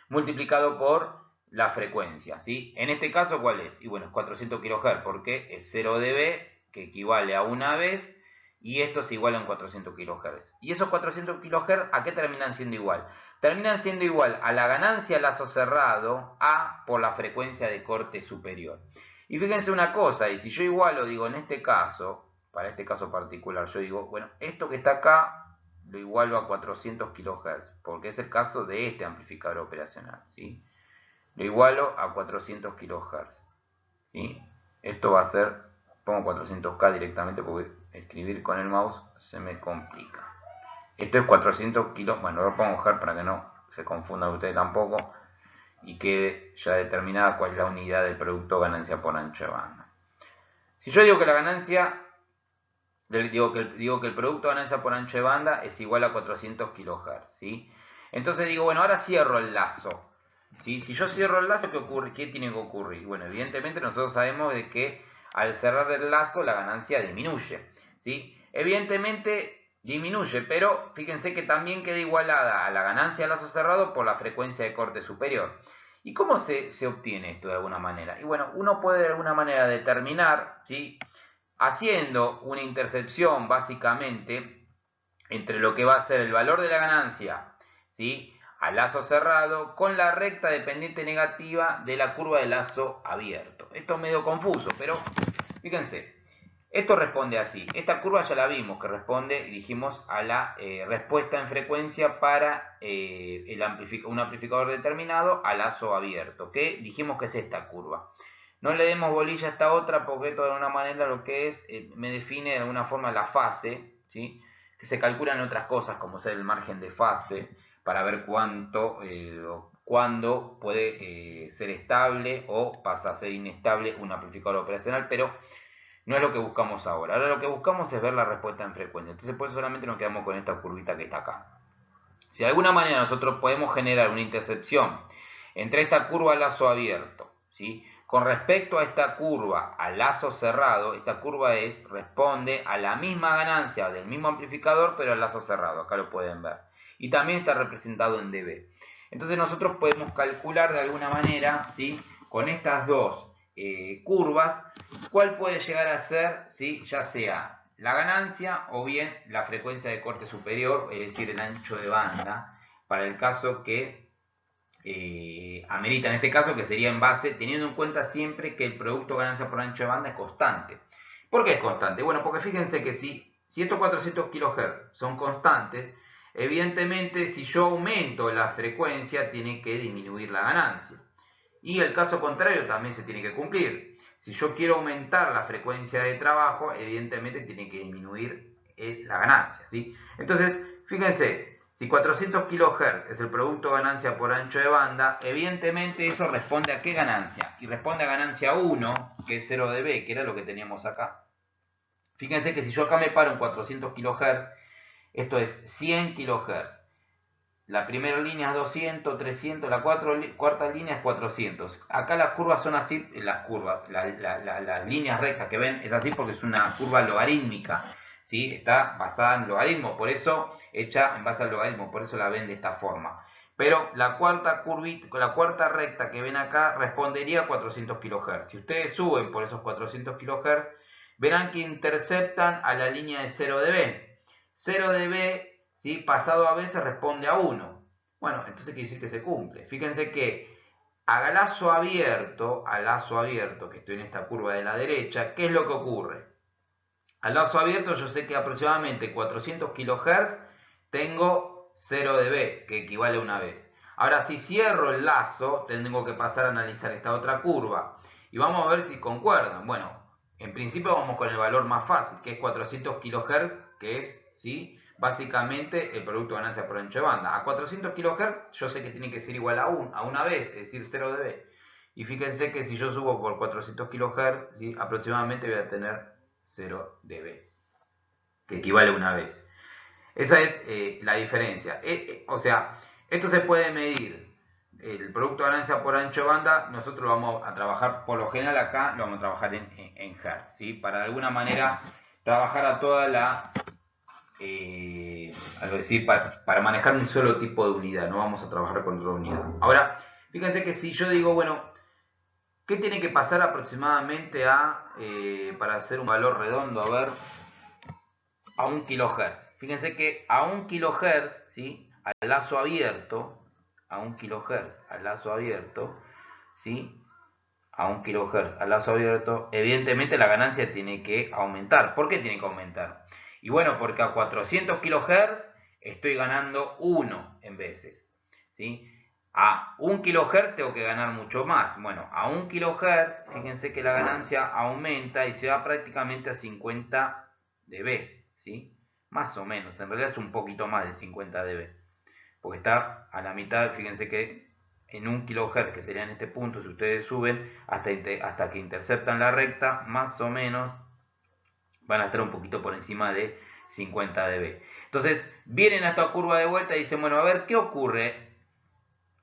multiplicado por la frecuencia, ¿sí? En este caso, ¿cuál es? Y bueno, es 400 kHz, porque es 0 dB, que equivale a una vez, y esto es igual a un 400 kHz. ¿Y esos 400 kHz a qué terminan siendo igual? Terminan siendo igual a la ganancia a lazo cerrado A por la frecuencia de corte superior. Y fíjense una cosa, y si yo igualo, digo, en este caso, para este caso particular, yo digo, bueno, esto que está acá lo igualo a 400 kHz, porque es el caso de este amplificador operacional, ¿sí? Lo igualo a 400 kHz, ¿sí? Esto va a ser, pongo 400K directamente porque escribir con el mouse se me complica. Esto es 400 kHz, bueno, lo pongo Hz para que no se confundan ustedes tampoco y quede ya determinada cuál es la unidad del producto ganancia por ancho de banda. Si yo digo que la ganancia, digo que el producto de ganancia por ancho de banda es igual a 400 kHz, ¿sí? Entonces digo, bueno, ahora cierro el lazo, ¿sí? Si yo cierro el lazo, ¿qué ocurre? ¿Qué tiene que ocurrir? Bueno, evidentemente nosotros sabemos de que al cerrar el lazo la ganancia disminuye, ¿sí? Evidentemente disminuye, pero fíjense que también queda igualada a la ganancia de lazo cerrado por la frecuencia de corte superior. ¿Y cómo se obtiene esto de alguna manera? Y bueno, uno puede de alguna manera determinar, ¿sí?, haciendo una intercepción básicamente entre lo que va a ser el valor de la ganancia, ¿sí?, a lazo cerrado con la recta dependiente negativa de la curva de lazo abierto. Esto es medio confuso, pero fíjense, esto responde así. Esta curva ya la vimos, que responde, dijimos, a la respuesta en frecuencia para un amplificador determinado a lazo abierto, que dijimos que es esta curva. No le demos bolilla a esta otra porque esto de alguna manera lo que es, me define de alguna forma la fase, ¿sí?, que se calculan otras cosas como ser el margen de fase para ver cuándo puede ser estable o pasa a ser inestable un amplificador operacional, pero no es lo que buscamos ahora. Ahora lo que buscamos es ver la respuesta en frecuencia. Entonces por eso solamente nos quedamos con esta curvita que está acá. Si de alguna manera nosotros podemos generar una intercepción entre esta curva a lazo abierto, ¿sí?, con respecto a esta curva a lazo cerrado, esta curva responde a la misma ganancia del mismo amplificador, pero al lazo cerrado, acá lo pueden ver. Y también está representado en dB. Entonces nosotros podemos calcular de alguna manera, ¿sí?, con estas dos curvas, cuál puede llegar a ser, ¿sí?, ya sea la ganancia o bien la frecuencia de corte superior, es decir, el ancho de banda, para el caso que amerita, en este caso, que sería en base, teniendo en cuenta siempre que el producto ganancia por ancho de banda es constante. ¿Por qué es constante? Bueno, porque fíjense que si estos 400 kHz son constantes, evidentemente si yo aumento la frecuencia tiene que disminuir la ganancia. Y el caso contrario también se tiene que cumplir. Si yo quiero aumentar la frecuencia de trabajo, evidentemente tiene que disminuir la ganancia, ¿sí? Entonces, fíjense, si 400 kHz es el producto ganancia por ancho de banda, evidentemente eso responde a ¿qué ganancia? Y responde a ganancia 1, que es 0 dB, que era lo que teníamos acá. Fíjense que si yo acá me paro en 400 kHz, Esto es 100 kHz. La primera línea es 200, 300, la cuarta línea es 400. Acá las curvas son así, las líneas rectas que ven es así porque es una curva logarítmica, ¿sí? Está basada en logaritmo, por eso, hecha en base al logaritmo, por eso la ven de esta forma. Pero la cuarta recta que ven acá respondería a 400 kHz. Si ustedes suben por esos 400 kHz, verán que interceptan a la línea de 0 dB. 0 dB, ¿sí? Pasado a B se responde a 1. Bueno, entonces quiere decir que se cumple. Fíjense que a lazo abierto, que estoy en esta curva de la derecha, ¿qué es lo que ocurre? Al lazo abierto yo sé que aproximadamente 400 kHz tengo 0 dB, que equivale a una vez. Ahora, si cierro el lazo, tengo que pasar a analizar esta otra curva. Y vamos a ver si concuerdan. Bueno, en principio vamos con el valor más fácil, que es 400 kHz, que es, ¿sí?, básicamente el producto de ganancia por ancho de banda. A 400 kHz yo sé que tiene que ser igual a una vez, es decir, 0 dB. Y fíjense que si yo subo por 400 kHz, ¿sí?, aproximadamente voy a tener 0 dB, que equivale a una vez. Esa es la diferencia. O sea, esto se puede medir. El producto de ganancia por ancho de banda, nosotros lo vamos a trabajar, por lo general acá lo vamos a trabajar en Hertz, ¿sí? Para de alguna manera trabajar a toda la... algo decir, para manejar un solo tipo de unidad, no vamos a trabajar con otra unidad. Ahora, fíjense que si yo digo, bueno, ¿qué tiene que pasar aproximadamente para hacer un valor redondo? A ver, a 1 kHz. Fíjense que a 1 kHz, ¿sí?, al lazo abierto, a 1 kHz al lazo abierto, ¿sí?, a 1 kHz al lazo abierto, evidentemente la ganancia tiene que aumentar. ¿Por qué tiene que aumentar? Y bueno, porque a 400 kHz estoy ganando 1 en veces, ¿sí? A 1 kHz tengo que ganar mucho más. Bueno, a 1 kHz, fíjense que la ganancia aumenta y se va prácticamente a 50 dB, ¿sí? Más o menos, en realidad es un poquito más de 50 dB, porque está a la mitad. Fíjense que en 1 kHz, que sería en este punto, si ustedes suben hasta que interceptan la recta, más o menos van a estar un poquito por encima de 50 dB. Entonces vienen a esta curva de vuelta y dicen, bueno, a ver, ¿qué ocurre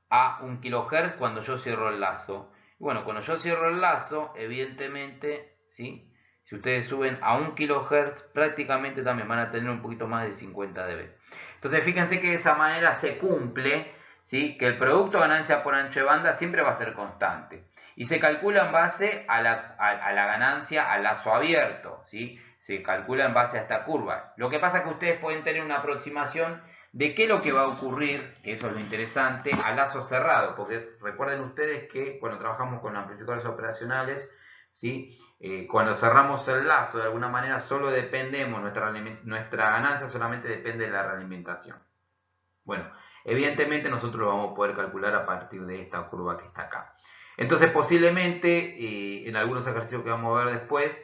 a 1 kHz cuando yo cierro el lazo? Y bueno, cuando yo cierro el lazo, evidentemente, ¿sí?, si ustedes suben a 1 kHz, prácticamente también van a tener un poquito más de 50 dB. Entonces fíjense que de esa manera se cumple, ¿sí?, que el producto ganancia por ancho de banda siempre va a ser constante. Y se calcula en base a la ganancia al lazo abierto, ¿sí? Se calcula en base a esta curva. Lo que pasa es que ustedes pueden tener una aproximación de qué es lo que va a ocurrir, que eso es lo interesante, a lazo cerrado, porque recuerden ustedes que cuando trabajamos con amplificadores operacionales, ¿sí?, cuando cerramos el lazo, de alguna manera solo dependemos, nuestra ganancia solamente depende de la realimentación. Bueno, evidentemente nosotros lo vamos a poder calcular a partir de esta curva que está acá. Entonces posiblemente en algunos ejercicios que vamos a ver después,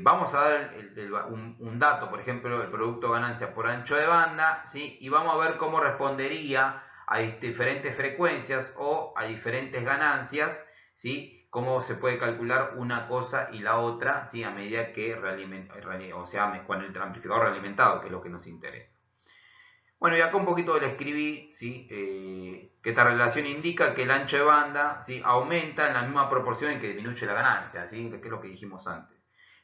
vamos a dar un dato, por ejemplo, el producto ganancia por ancho de banda, ¿sí?, y vamos a ver cómo respondería a diferentes frecuencias o a diferentes ganancias, ¿sí?, cómo se puede calcular una cosa y la otra, ¿sí?, a medida que con el amplificador realimentado, que es lo que nos interesa. Bueno, y acá un poquito le escribí, ¿sí?, que esta relación indica que el ancho de banda, ¿sí?, aumenta en la misma proporción en que disminuye la ganancia, ¿sí?, que es lo que dijimos antes,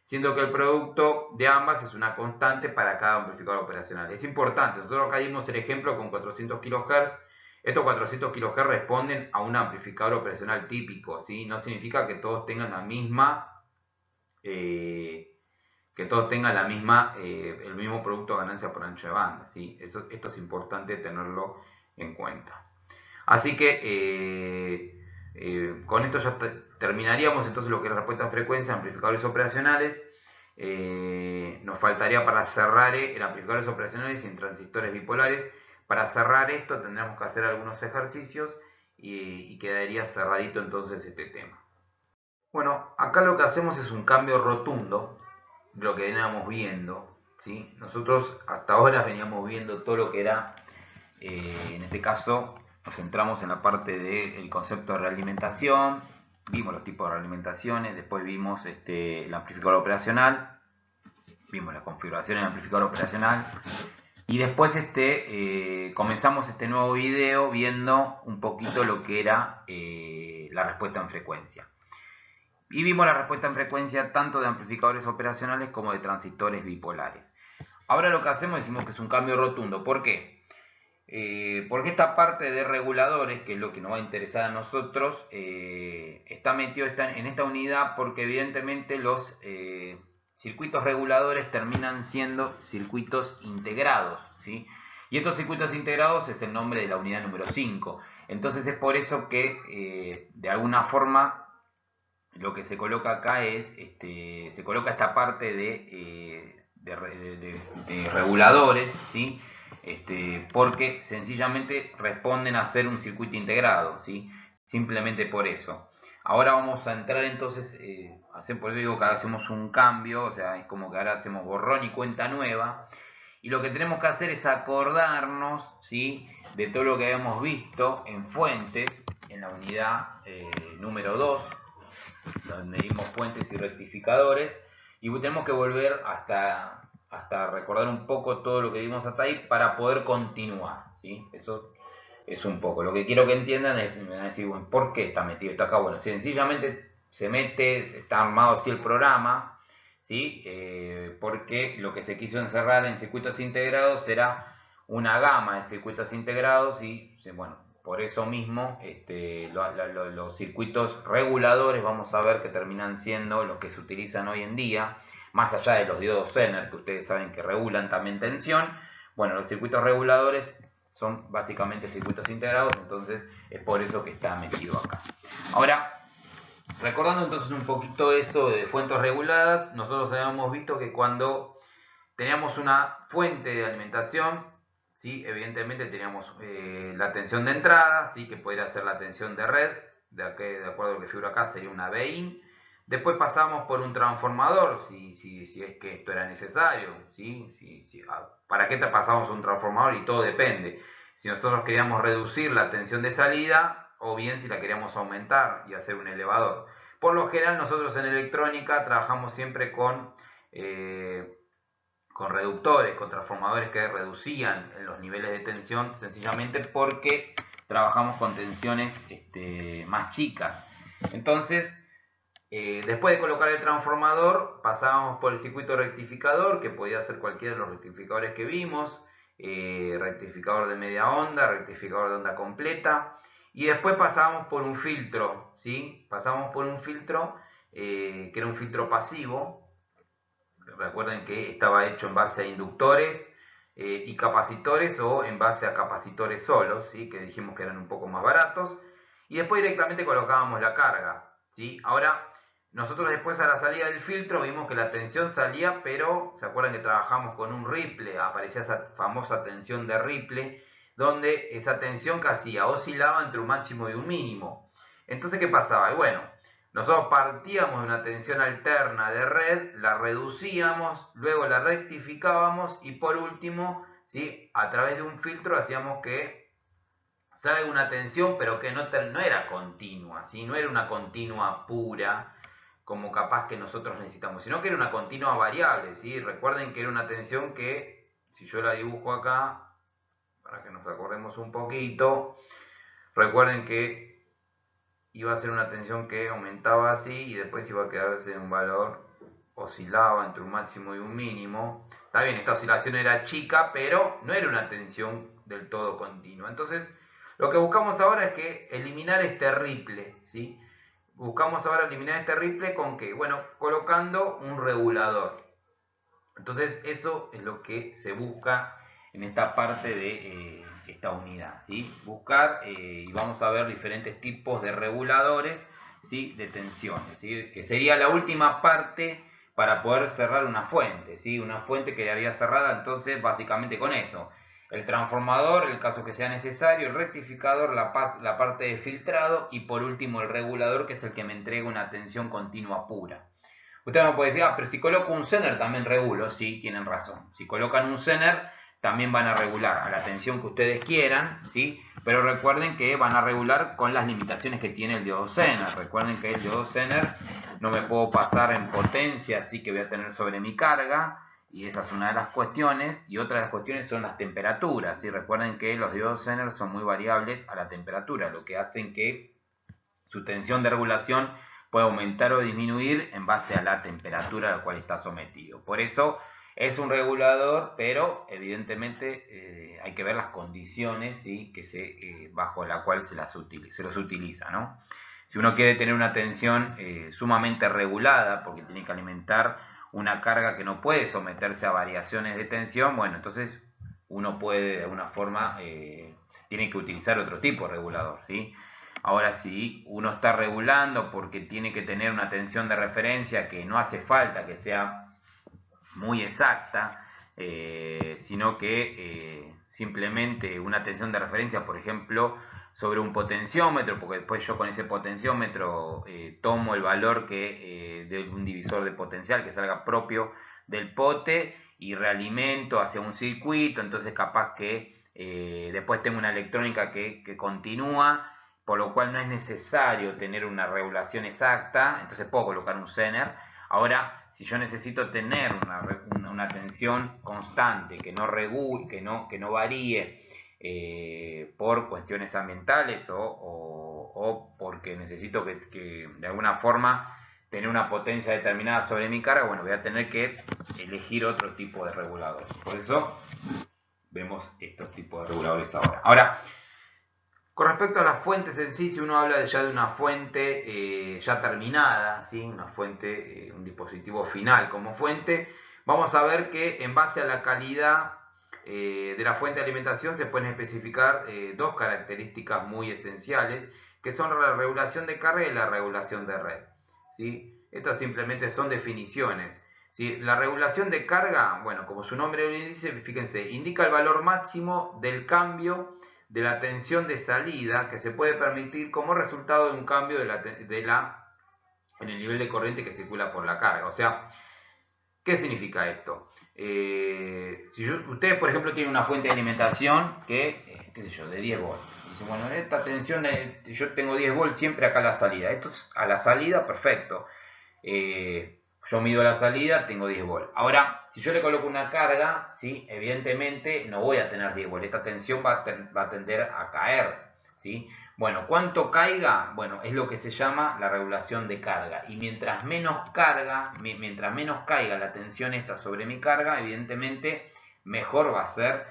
siendo que el producto de ambas es una constante para cada amplificador operacional. Es importante, nosotros acá dimos el ejemplo con 400 kHz. Estos 400 kHz responden a un amplificador operacional típico, ¿sí? No significa que todos tengan la misma... el mismo producto de ganancia por ancho de banda, ¿sí? Esto es importante tenerlo en cuenta. Así que con esto ya terminaríamos entonces lo que es la respuesta a frecuencia, amplificadores operacionales. Nos faltaría para cerrar en amplificadores operacionales y en transistores bipolares. Para cerrar esto tendríamos que hacer algunos ejercicios y quedaría cerradito entonces este tema. Bueno, acá lo que hacemos es un cambio rotundo de lo que veníamos viendo, ¿sí? Nosotros hasta ahora veníamos viendo todo lo que era, en este caso nos centramos en la parte del concepto de realimentación, vimos los tipos de realimentaciones, después vimos el amplificador operacional, vimos la configuración del amplificador operacional Y después comenzamos este nuevo video viendo un poquito lo que era la respuesta en frecuencia. Y vimos la respuesta en frecuencia tanto de amplificadores operacionales como de transistores bipolares. Ahora lo que hacemos, decimos que es un cambio rotundo. ¿Por qué? Porque esta parte de reguladores, que es lo que nos va a interesar a nosotros, está metido en esta unidad porque evidentemente los circuitos reguladores terminan siendo circuitos integrados, ¿sí? Y estos circuitos integrados es el nombre de la unidad número 5. Entonces es por eso que de alguna forma lo que se coloca acá es, se coloca esta parte de reguladores, ¿sí? Porque sencillamente responden a ser un circuito integrado, ¿sí? Simplemente por eso. Ahora vamos a entrar entonces, por eso digo que hacemos un cambio, o sea, es como que ahora hacemos borrón y cuenta nueva. Y lo que tenemos que hacer es acordarnos, ¿sí?, de todo lo que habíamos visto en fuentes, en la unidad número 2, donde vimos fuentes y rectificadores, y tenemos que volver hasta recordar un poco todo lo que vimos hasta ahí para poder continuar, ¿sí? Eso es un poco. Lo que quiero que entiendan es, me van a decir, bueno, ¿por qué está metido esto acá? Bueno, sencillamente se mete, está armado así el programa, ¿sí? Porque lo que se quiso encerrar en circuitos integrados era una gama de circuitos integrados y, bueno, por eso mismo los circuitos reguladores vamos a ver que terminan siendo los que se utilizan hoy en día, más allá de los diodos Zener, que ustedes saben que regulan también tensión. Bueno, los circuitos reguladores son básicamente circuitos integrados, entonces es por eso que está metido acá. Ahora, recordando entonces un poquito eso de fuentes reguladas, nosotros habíamos visto que cuando teníamos una fuente de alimentación, ¿sí?, evidentemente teníamos la tensión de entrada, ¿sí?, que podría ser la tensión de red, de acuerdo a lo que figura acá sería una Bin. Después pasamos por un transformador, si es que esto era necesario, ¿sí? ¿Para qué te pasamos un transformador? Y todo depende. Si nosotros queríamos reducir la tensión de salida, o bien si la queríamos aumentar y hacer un elevador. Por lo general nosotros en electrónica trabajamos siempre con reductores, con transformadores que reducían los niveles de tensión, sencillamente porque trabajamos con tensiones más chicas. Entonces, después de colocar el transformador, pasábamos por el circuito rectificador, que podía ser cualquiera de los rectificadores que vimos, rectificador de media onda, rectificador de onda completa, y después pasábamos por un filtro, ¿sí? Pasamos por un filtro que era un filtro pasivo. Recuerden que estaba hecho en base a inductores y capacitores, o en base a capacitores solos, ¿sí?, que dijimos que eran un poco más baratos, y después directamente colocábamos la carga, ¿sí? Ahora, nosotros después a la salida del filtro vimos que la tensión salía, pero ¿se acuerdan que trabajamos con un ripple? Aparecía esa famosa tensión de ripple, donde esa tensión que hacía oscilaba entre un máximo y un mínimo. Entonces, ¿qué pasaba? Y bueno, nosotros partíamos de una tensión alterna de red, la reducíamos, luego la rectificábamos y por último, ¿sí?, a través de un filtro hacíamos que salga una tensión, pero que no era continua, ¿sí?, no era una continua pura como capaz que nosotros necesitamos, sino que era una continua variable, ¿sí? Recuerden que era una tensión que, si yo la dibujo acá, para que nos acordemos un poquito, recuerden que iba a ser una tensión que aumentaba así y después iba a quedarse en un valor, oscilaba entre un máximo y un mínimo. Está bien, esta oscilación era chica, pero no era una tensión del todo continua. Entonces, lo que buscamos ahora es que eliminar este ripple, ¿sí? Buscamos ahora eliminar este ripple ¿con qué? Bueno, colocando un regulador. Entonces, eso es lo que se busca en esta parte de esta unidad, ¿sí? Buscar, y vamos a ver diferentes tipos de reguladores, ¿sí?, de tensiones, ¿sí?, que sería la última parte para poder cerrar una fuente, ¿sí?, una fuente que quedaría cerrada entonces básicamente con eso: el transformador, el caso que sea necesario, el rectificador, la parte de filtrado, y por último el regulador, que es el que me entrega una tensión continua pura. Usted me puede decir, pero si coloco un Zener también regulo. Sí, tienen razón. Si colocan un Zener también van a regular a la tensión que ustedes quieran, ¿sí? Pero recuerden que van a regular con las limitaciones que tiene el diodo Zener. Recuerden que el diodo Zener no me puedo pasar en potencia, así que voy a tener sobre mi carga. Y esa es una de las cuestiones. Y otra de las cuestiones son las temperaturas, ¿sí? Recuerden que los diodos Zener son muy variables a la temperatura, lo que hacen que su tensión de regulación puede aumentar o disminuir en base a la temperatura a la cual está sometido. Por eso es un regulador, pero evidentemente hay que ver las condiciones, ¿sí? Bajo la cual se los utiliza, ¿no? Si uno quiere tener una tensión sumamente regulada, porque tiene que alimentar una carga que no puede someterse a variaciones de tensión, bueno, entonces uno puede de alguna forma, tiene que utilizar otro tipo de regulador, ¿sí? Ahora, si uno está regulando porque tiene que tener una tensión de referencia que no hace falta que sea muy exacta, sino que simplemente una tensión de referencia, por ejemplo, sobre un potenciómetro, porque después yo con ese potenciómetro tomo el valor de un divisor de potencial que salga propio del pote y realimento hacia un circuito, entonces capaz que después tengo una electrónica que continúa, por lo cual no es necesario tener una regulación exacta, entonces puedo colocar un Zener. Ahora, si yo necesito tener una tensión constante, que no regule, que no varíe por cuestiones ambientales o porque necesito que de alguna forma tener una potencia determinada sobre mi carga, bueno, voy a tener que elegir otro tipo de regulador. Por eso vemos estos tipos de reguladores ahora. Ahora, con respecto a las fuentes en sí, si uno habla ya de una fuente ya terminada, ¿sí? Una fuente, un dispositivo final como fuente, vamos a ver que en base a la calidad de la fuente de alimentación se pueden especificar dos características muy esenciales, que son la regulación de carga y la regulación de red, ¿sí? Estas simplemente son definiciones. ¿Sí? La regulación de carga, bueno, como su nombre lo dice, fíjense, indica el valor máximo del cambio de la tensión de salida que se puede permitir como resultado de un cambio en el nivel de corriente que circula por la carga. O sea, ¿qué significa esto? Ustedes, por ejemplo, tienen una fuente de alimentación que, qué sé yo, de 10 volts. Dicen, bueno, esta tensión, yo tengo 10 volts siempre acá a la salida. Esto es a la salida, perfecto. Yo mido la salida, tengo 10 volts. Ahora, si yo le coloco una carga, ¿sí? Evidentemente no voy a tener 10 volts. Esta tensión va a tender a caer, ¿sí? Bueno, ¿cuánto caiga? Bueno, es lo que se llama la regulación de carga. Y mientras menos caiga la tensión esta sobre mi carga, evidentemente mejor va a ser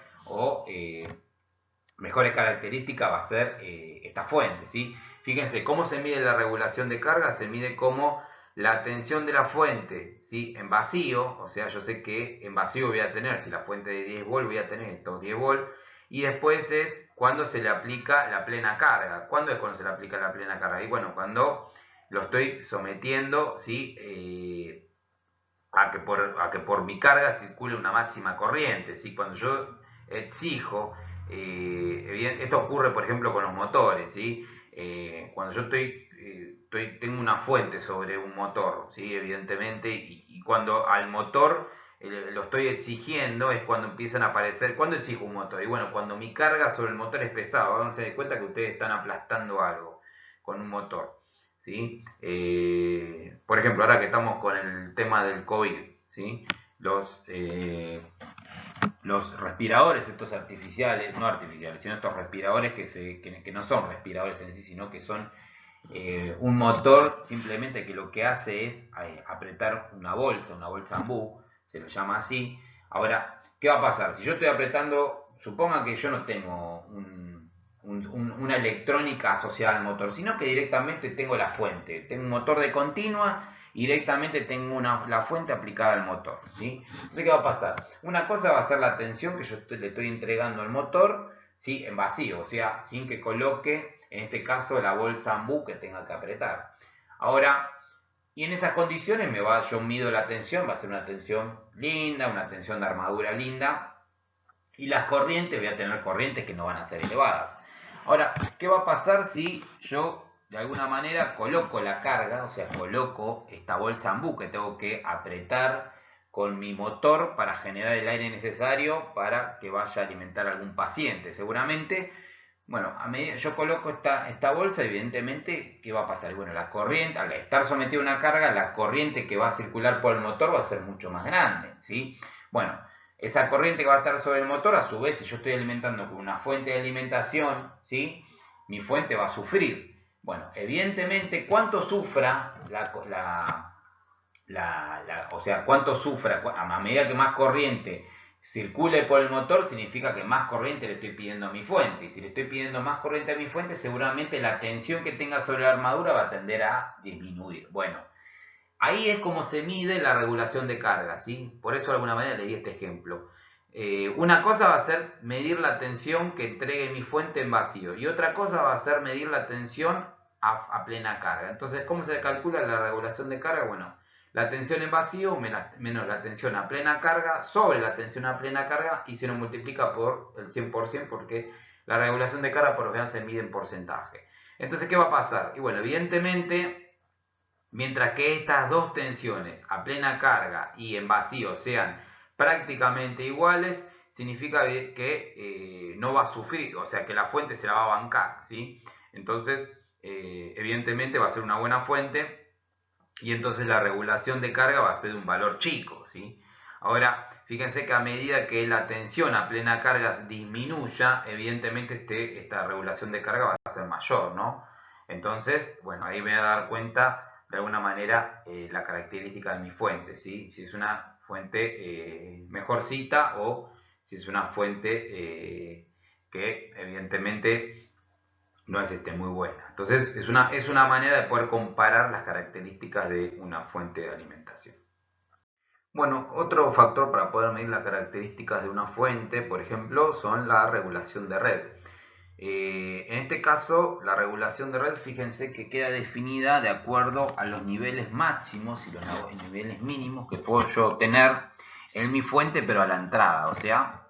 mejores características va a ser esta fuente, ¿sí? Fíjense, ¿cómo se mide la regulación de carga? Se mide como la tensión de la fuente, ¿sí? En vacío, o sea, yo sé que en vacío voy a tener, si la fuente de 10 volts, voy a tener estos 10 volts, y después es cuando se le aplica la plena carga. ¿Cuándo es cuando se le aplica la plena carga? Y bueno, cuando lo estoy sometiendo, ¿sí? A que por mi carga circule una máxima corriente, ¿sí? Cuando yo exijo, esto ocurre por ejemplo con los motores, ¿sí? Cuando yo tengo una fuente sobre un motor, ¿sí? Evidentemente, y cuando al motor lo estoy exigiendo es cuando empiezan a aparecer, ¿cuándo exijo un motor? Y bueno, cuando mi carga sobre el motor es pesada, háganse de cuenta que ustedes están aplastando algo con un motor, ¿sí? Por ejemplo, ahora que estamos con el tema del COVID, ¿sí? Los respiradores, estos artificiales, no artificiales, sino estos respiradores que no son respiradores en sí, sino que son un motor simplemente que lo que hace es apretar una bolsa ambú, se lo llama así. Ahora, ¿qué va a pasar? Si yo estoy apretando, supongan que yo no tengo una electrónica asociada al motor, sino que directamente tengo la fuente, tengo un motor de continua y directamente tengo la fuente aplicada al motor, ¿sí? Entonces, ¿qué va a pasar? Una cosa va a ser la tensión que yo le estoy entregando al motor, ¿sí? En vacío, o sea, sin que coloque, en este caso, la bolsa ambú que tenga que apretar. Ahora, y en esas condiciones yo mido la tensión, va a ser una tensión linda, una tensión de armadura linda, y las corrientes, voy a tener corrientes que no van a ser elevadas. Ahora, ¿qué va a pasar si yo de alguna manera coloco la carga, o sea, coloco esta bolsa ambú que tengo que apretar con mi motor para generar el aire necesario para que vaya a alimentar a algún paciente? Seguramente, bueno, a medida yo coloco esta bolsa, evidentemente, ¿qué va a pasar? Bueno, la corriente, al estar sometido a una carga, la corriente que va a circular por el motor va a ser mucho más grande, ¿sí? Bueno, esa corriente que va a estar sobre el motor, a su vez, si yo estoy alimentando con una fuente de alimentación, ¿sí? Mi fuente va a sufrir. Bueno, evidentemente, cuánto sufra o sea, cuánto sufra, a medida que más corriente circule por el motor, significa que más corriente le estoy pidiendo a mi fuente. Y si le estoy pidiendo más corriente a mi fuente, seguramente la tensión que tenga sobre la armadura va a tender a disminuir. Bueno, ahí es como se mide la regulación de carga, ¿sí? Por eso de alguna manera le di este ejemplo. Una cosa va a ser medir la tensión que entregue mi fuente en vacío y otra cosa va a ser medir la tensión a plena carga. Entonces, ¿cómo se calcula la regulación de carga? Bueno, la tensión en vacío menos la tensión a plena carga sobre la tensión a plena carga y se nos multiplica por el 100% porque la regulación de carga por lo general se mide en porcentaje. Entonces, ¿qué va a pasar? Y bueno, evidentemente, mientras que estas dos tensiones a plena carga y en vacío sean prácticamente iguales, significa que no va a sufrir, o sea que la fuente se la va a bancar, ¿sí? Entonces, evidentemente va a ser una buena fuente y entonces la regulación de carga va a ser de un valor chico, ¿sí? Ahora, fíjense que a medida que la tensión a plena carga disminuya, evidentemente esta regulación de carga va a ser mayor, ¿no? Entonces, bueno, ahí me voy a dar cuenta de alguna manera la característica de mi fuente, ¿sí? Si es una fuente mejorcita o si es una fuente que evidentemente no es muy buena. Entonces es una manera de poder comparar las características de una fuente de alimentación. Bueno, otro factor para poder medir las características de una fuente, por ejemplo, son la regulación de red. En este caso, la regulación de red, fíjense que queda definida de acuerdo a los niveles máximos y los niveles mínimos que puedo yo tener en mi fuente, pero a la entrada. O sea,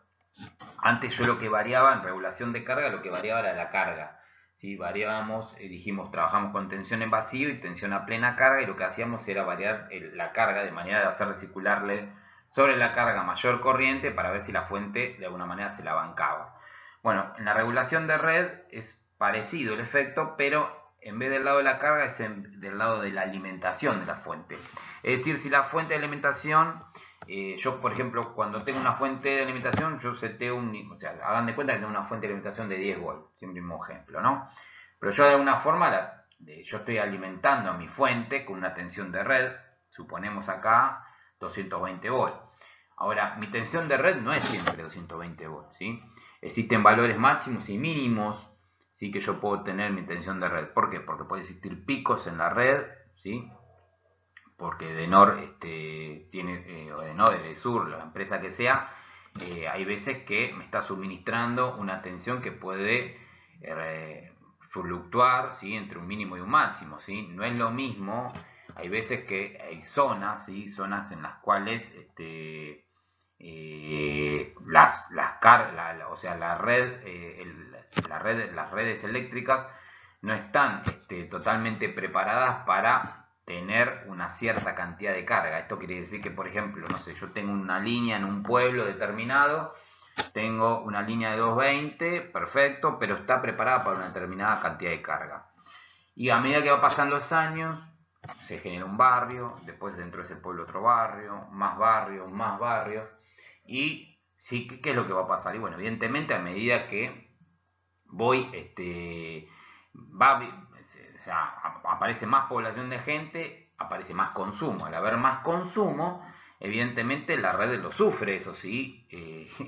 antes yo lo que variaba en regulación de carga, lo que variaba era la carga. ¿Sí? Variábamos, dijimos, trabajamos con tensión en vacío y tensión a plena carga y lo que hacíamos era variar la carga de manera de hacerle circularle sobre la carga mayor corriente para ver si la fuente de alguna manera se la bancaba. Bueno, en la regulación de red es parecido el efecto, pero en vez del lado de la carga es del lado de la alimentación de la fuente. Es decir, si la fuente de alimentación, yo por ejemplo, cuando tengo una fuente de alimentación, yo seteo o sea, hagan de cuenta que tengo una fuente de alimentación de 10 volts, siempre mismo ejemplo, ¿no? Pero yo de alguna forma, yo estoy alimentando a mi fuente con una tensión de red, suponemos acá 220 volts. Ahora, mi tensión de red no es siempre 220 volts, ¿sí? Existen valores máximos y mínimos, ¿sí? Que yo puedo tener mi tensión de red. ¿Por qué? Porque puede existir picos en la red, ¿sí? Porque Denor tiene, o Denor, Edesur, la empresa que sea, hay veces que me está suministrando una tensión que puede fluctuar, ¿sí? Entre un mínimo y un máximo, ¿sí? No es lo mismo, hay veces que hay zonas, ¿sí? Zonas en las cuales o sea, las redes eléctricas no están totalmente preparadas para tener una cierta cantidad de carga. Esto quiere decir que, por ejemplo, no sé, yo tengo una línea en un pueblo determinado, tengo una línea de 220, perfecto, pero está preparada para una determinada cantidad de carga. Y a medida que va pasando los años, se genera un barrio, después dentro de ese pueblo otro barrio, más barrios, y sí, ¿qué es lo que va a pasar? Y bueno, evidentemente a medida que voy, o sea, aparece más población de gente, aparece más consumo. Al haber más consumo, evidentemente la red lo sufre, eso sí,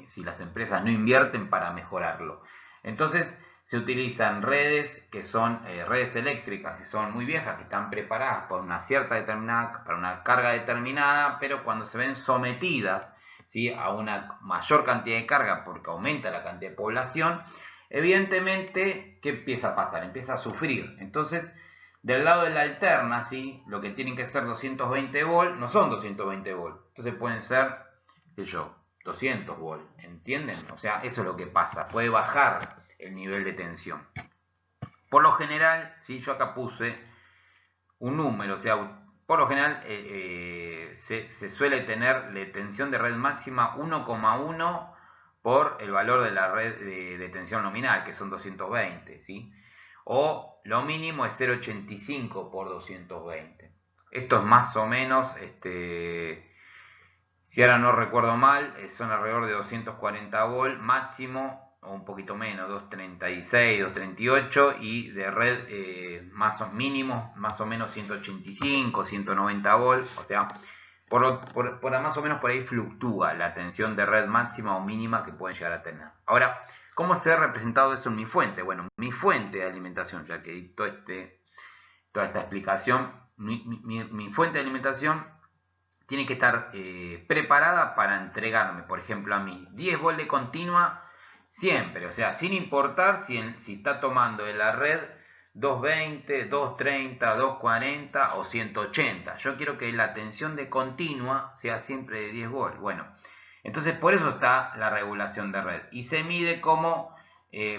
si las empresas no invierten para mejorarlo. Entonces se utilizan redes que son redes eléctricas que son muy viejas, que están preparadas para una cierta determinada, para una carga determinada, pero cuando se ven sometidas, ¿sí? A una mayor cantidad de carga porque aumenta la cantidad de población, evidentemente, ¿qué empieza a pasar? Empieza a sufrir. Entonces, del lado de la alterna, ¿sí? Lo que tienen que ser 220 volts no son 220 volts. Entonces pueden ser, qué sé yo, 200 volts. ¿Entienden? O sea, eso es lo que pasa. Puede bajar el nivel de tensión. Por lo general, ¿sí? Yo acá puse un número, o sea, por lo general se suele tener la tensión de red máxima 1,1 por el valor de la red de tensión nominal, que son 220, ¿sí? O lo mínimo es 0,85 por 220. Esto es más o menos, Si ahora no recuerdo mal, son alrededor de 240 volt máximo, o un poquito menos, 236, 238, y de red más o mínimo, más o menos 185, 190 volt, o sea, por más o menos por ahí fluctúa la tensión de red máxima o mínima que pueden llegar a tener. Ahora, ¿cómo se ha representado eso en mi fuente? Bueno, mi fuente de alimentación, ya que dictó toda esta explicación, mi fuente de alimentación tiene que estar preparada para entregarme, por ejemplo, a mí 10 volt de continua siempre, o sea, sin importar si está tomando en la red 220, 230, 240 o 180. Yo quiero que la tensión de continua sea siempre de 10 volt. Bueno, entonces por eso está la regulación de red. Y se mide como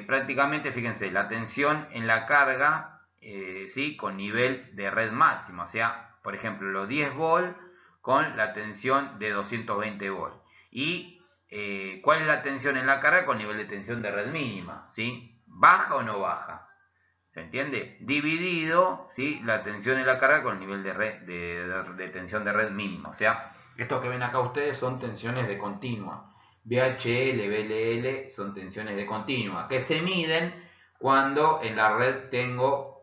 prácticamente, fíjense, la tensión en la carga, ¿sí? Con nivel de red máximo. O sea, por ejemplo, los 10 volt con la tensión de 220 volt. Y ¿cuál es la tensión en la carga con nivel de tensión de red mínima? ¿Sí? ¿Baja o no baja? ¿Se entiende? Dividido, ¿sí? La tensión en la carga con el nivel de tensión de red mínima. O sea, estos que ven acá ustedes son tensiones de continua. VHL, VLL son tensiones de continua, que se miden cuando en la red tengo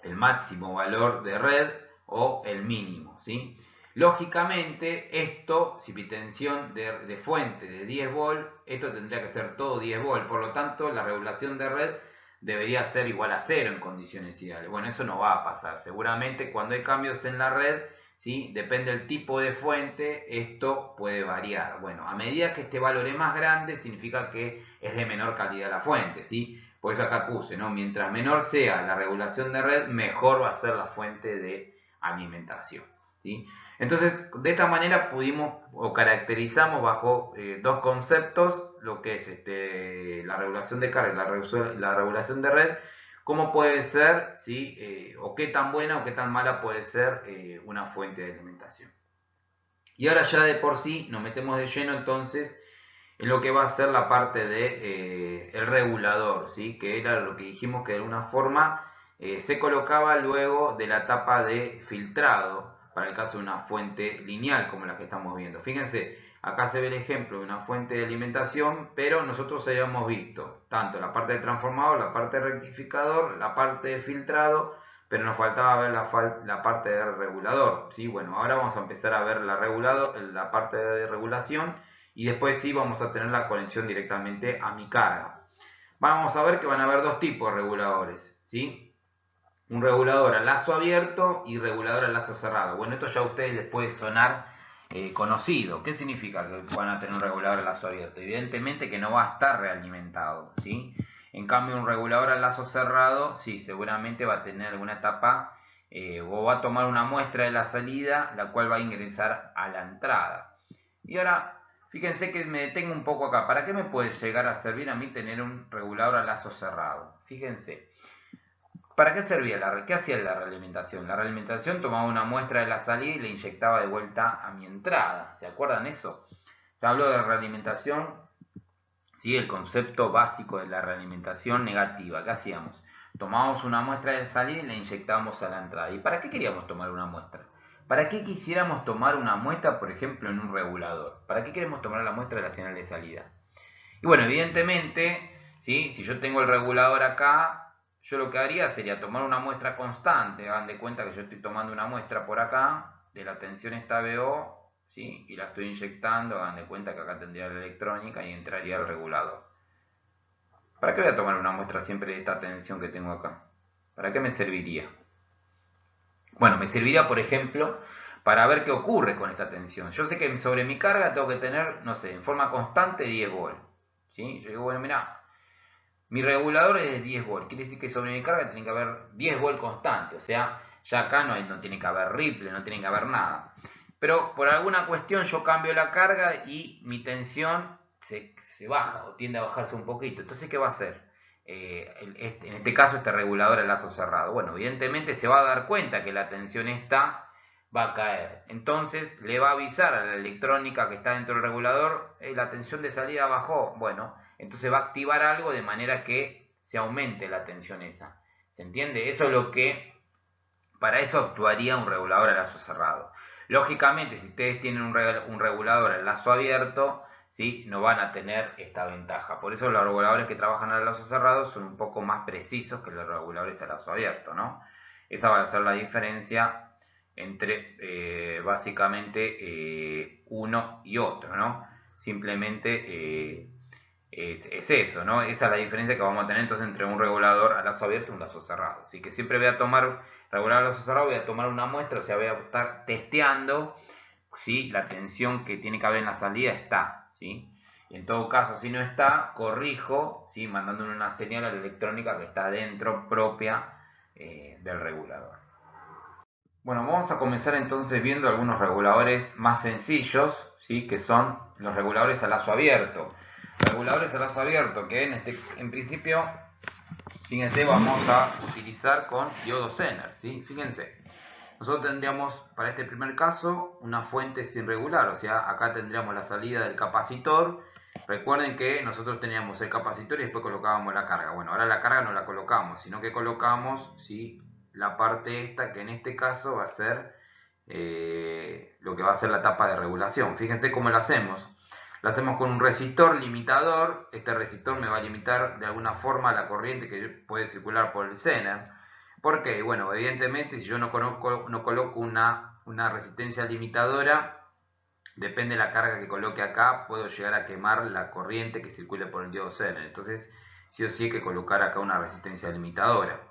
el máximo valor de red o el mínimo, ¿sí? Lógicamente, esto, si mi tensión de fuente de 10 volt, esto tendría que ser todo 10 volt, por lo tanto, la regulación de red debería ser igual a 0 en condiciones ideales. Bueno, eso no va a pasar. Seguramente cuando hay cambios en la red, ¿sí? Depende del tipo de fuente, esto puede variar. Bueno, a medida que este valor es más grande, significa que es de menor calidad la fuente, ¿sí? Por eso acá puse, ¿no? Mientras menor sea la regulación de red, mejor va a ser la fuente de alimentación, ¿sí? Entonces, de esta manera pudimos o caracterizamos bajo dos conceptos lo que es la regulación de carga y la regulación de red, cómo puede ser, ¿sí? O qué tan buena o qué tan mala puede ser una fuente de alimentación. Y ahora ya de por sí nos metemos de lleno entonces en lo que va a ser la parte de el regulador, ¿sí? Que era lo que dijimos que de alguna forma se colocaba luego de la etapa de filtrado, para el caso de una fuente lineal como la que estamos viendo. Fíjense, acá se ve el ejemplo de una fuente de alimentación, pero nosotros habíamos visto tanto la parte de transformador, la parte de rectificador, la parte de filtrado, pero nos faltaba ver la parte de regulador, ¿sí? Bueno, ahora vamos a empezar a ver la parte de regulación, y después sí vamos a tener la conexión directamente a mi carga. Vamos a ver que van a haber dos tipos de reguladores, ¿sí? Un regulador a lazo abierto y regulador a lazo cerrado. Bueno, esto ya a ustedes les puede sonar conocido. ¿Qué significa que van a tener un regulador a lazo abierto? Evidentemente que no va a estar realimentado, ¿sí? En cambio, un regulador a lazo cerrado, sí, seguramente va a tener alguna etapa o va a tomar una muestra de la salida, la cual va a ingresar a la entrada. Y ahora, fíjense que me detengo un poco acá. ¿Para qué me puede llegar a servir a mí tener un regulador a lazo cerrado? Fíjense. ¿Para qué servía qué hacía la realimentación? La realimentación tomaba una muestra de la salida y la inyectaba de vuelta a mi entrada. ¿Se acuerdan eso? Ya hablo de realimentación, ¿sí? El concepto básico de la realimentación negativa. ¿Qué hacíamos? Tomábamos una muestra de salida y la inyectábamos a la entrada. ¿Y para qué queríamos tomar una muestra? ¿Para qué quisiéramos tomar una muestra, por ejemplo, en un regulador? ¿Para qué queremos tomar la muestra de la señal de salida? Y bueno, evidentemente, ¿sí? Si yo tengo el regulador acá, yo lo que haría sería tomar una muestra constante. Hagan de cuenta que yo estoy tomando una muestra por acá, de la tensión esta BO, ¿sí? Y la estoy inyectando. Hagan de cuenta que acá tendría la electrónica y entraría el regulador. ¿Para qué voy a tomar una muestra siempre de esta tensión que tengo acá? ¿Para qué me serviría? Bueno, me serviría, por ejemplo, para ver qué ocurre con esta tensión. Yo sé que sobre mi carga tengo que tener, no sé, en forma constante 10 volt. ¿Sí? Yo digo, bueno, mira, mi regulador es de 10 volt. Quiere decir que sobre mi carga tiene que haber 10 volt constante. O sea, ya acá no tiene que haber ripple, no tiene que haber nada. Pero por alguna cuestión yo cambio la carga y mi tensión se baja o tiende a bajarse un poquito. Entonces, ¿qué va a hacer? En este caso, este regulador a lazo cerrado. Bueno, evidentemente se va a dar cuenta que la tensión esta va a caer. Entonces, le va a avisar a la electrónica que está dentro del regulador, la tensión de salida bajó. Bueno, entonces va a activar algo de manera que se aumente la tensión esa. ¿Se entiende? Eso es lo que, para eso actuaría un regulador a lazo cerrado. Lógicamente, si ustedes tienen un regulador al lazo abierto, ¿sí? No van a tener esta ventaja. Por eso los reguladores que trabajan al lazo cerrado son un poco más precisos que los reguladores al lazo abierto, ¿no? Esa va a ser la diferencia entre básicamente uno y otro, ¿no? Simplemente es eso, ¿no? Esa es la diferencia que vamos a tener entonces entre un regulador a lazo abierto y un lazo cerrado. Así que siempre voy a tomar, regulador a lazo cerrado, voy a tomar una muestra, o sea, voy a estar testeando si la tensión que tiene que haber en la salida está, ¿sí? Y en todo caso, si no está, corrijo, ¿sí? Mandándole una señal a la electrónica que está dentro propia del regulador. Bueno, vamos a comenzar entonces viendo algunos reguladores más sencillos, ¿sí? Que son los reguladores a lazo abierto. Reguladores a lazo abierto que en principio, fíjense, vamos a utilizar con diodo Zener, ¿sí? Fíjense, nosotros tendríamos para este primer caso una fuente sin regular, o sea, acá tendríamos la salida del capacitor. Recuerden que nosotros teníamos el capacitor y después colocábamos la carga. Bueno, ahora la carga no la colocamos, sino que colocamos, ¿sí? La parte esta, que en este caso va a ser lo que va a ser la tapa de regulación. Fíjense cómo lo hacemos. Lo hacemos con un resistor limitador. Este resistor me va a limitar de alguna forma la corriente que puede circular por el Zener. ¿Por qué? Bueno, evidentemente si yo no coloco una resistencia limitadora, depende de la carga que coloque acá, puedo llegar a quemar la corriente que circule por el diodo Zener. Entonces, sí o sí hay que colocar acá una resistencia limitadora.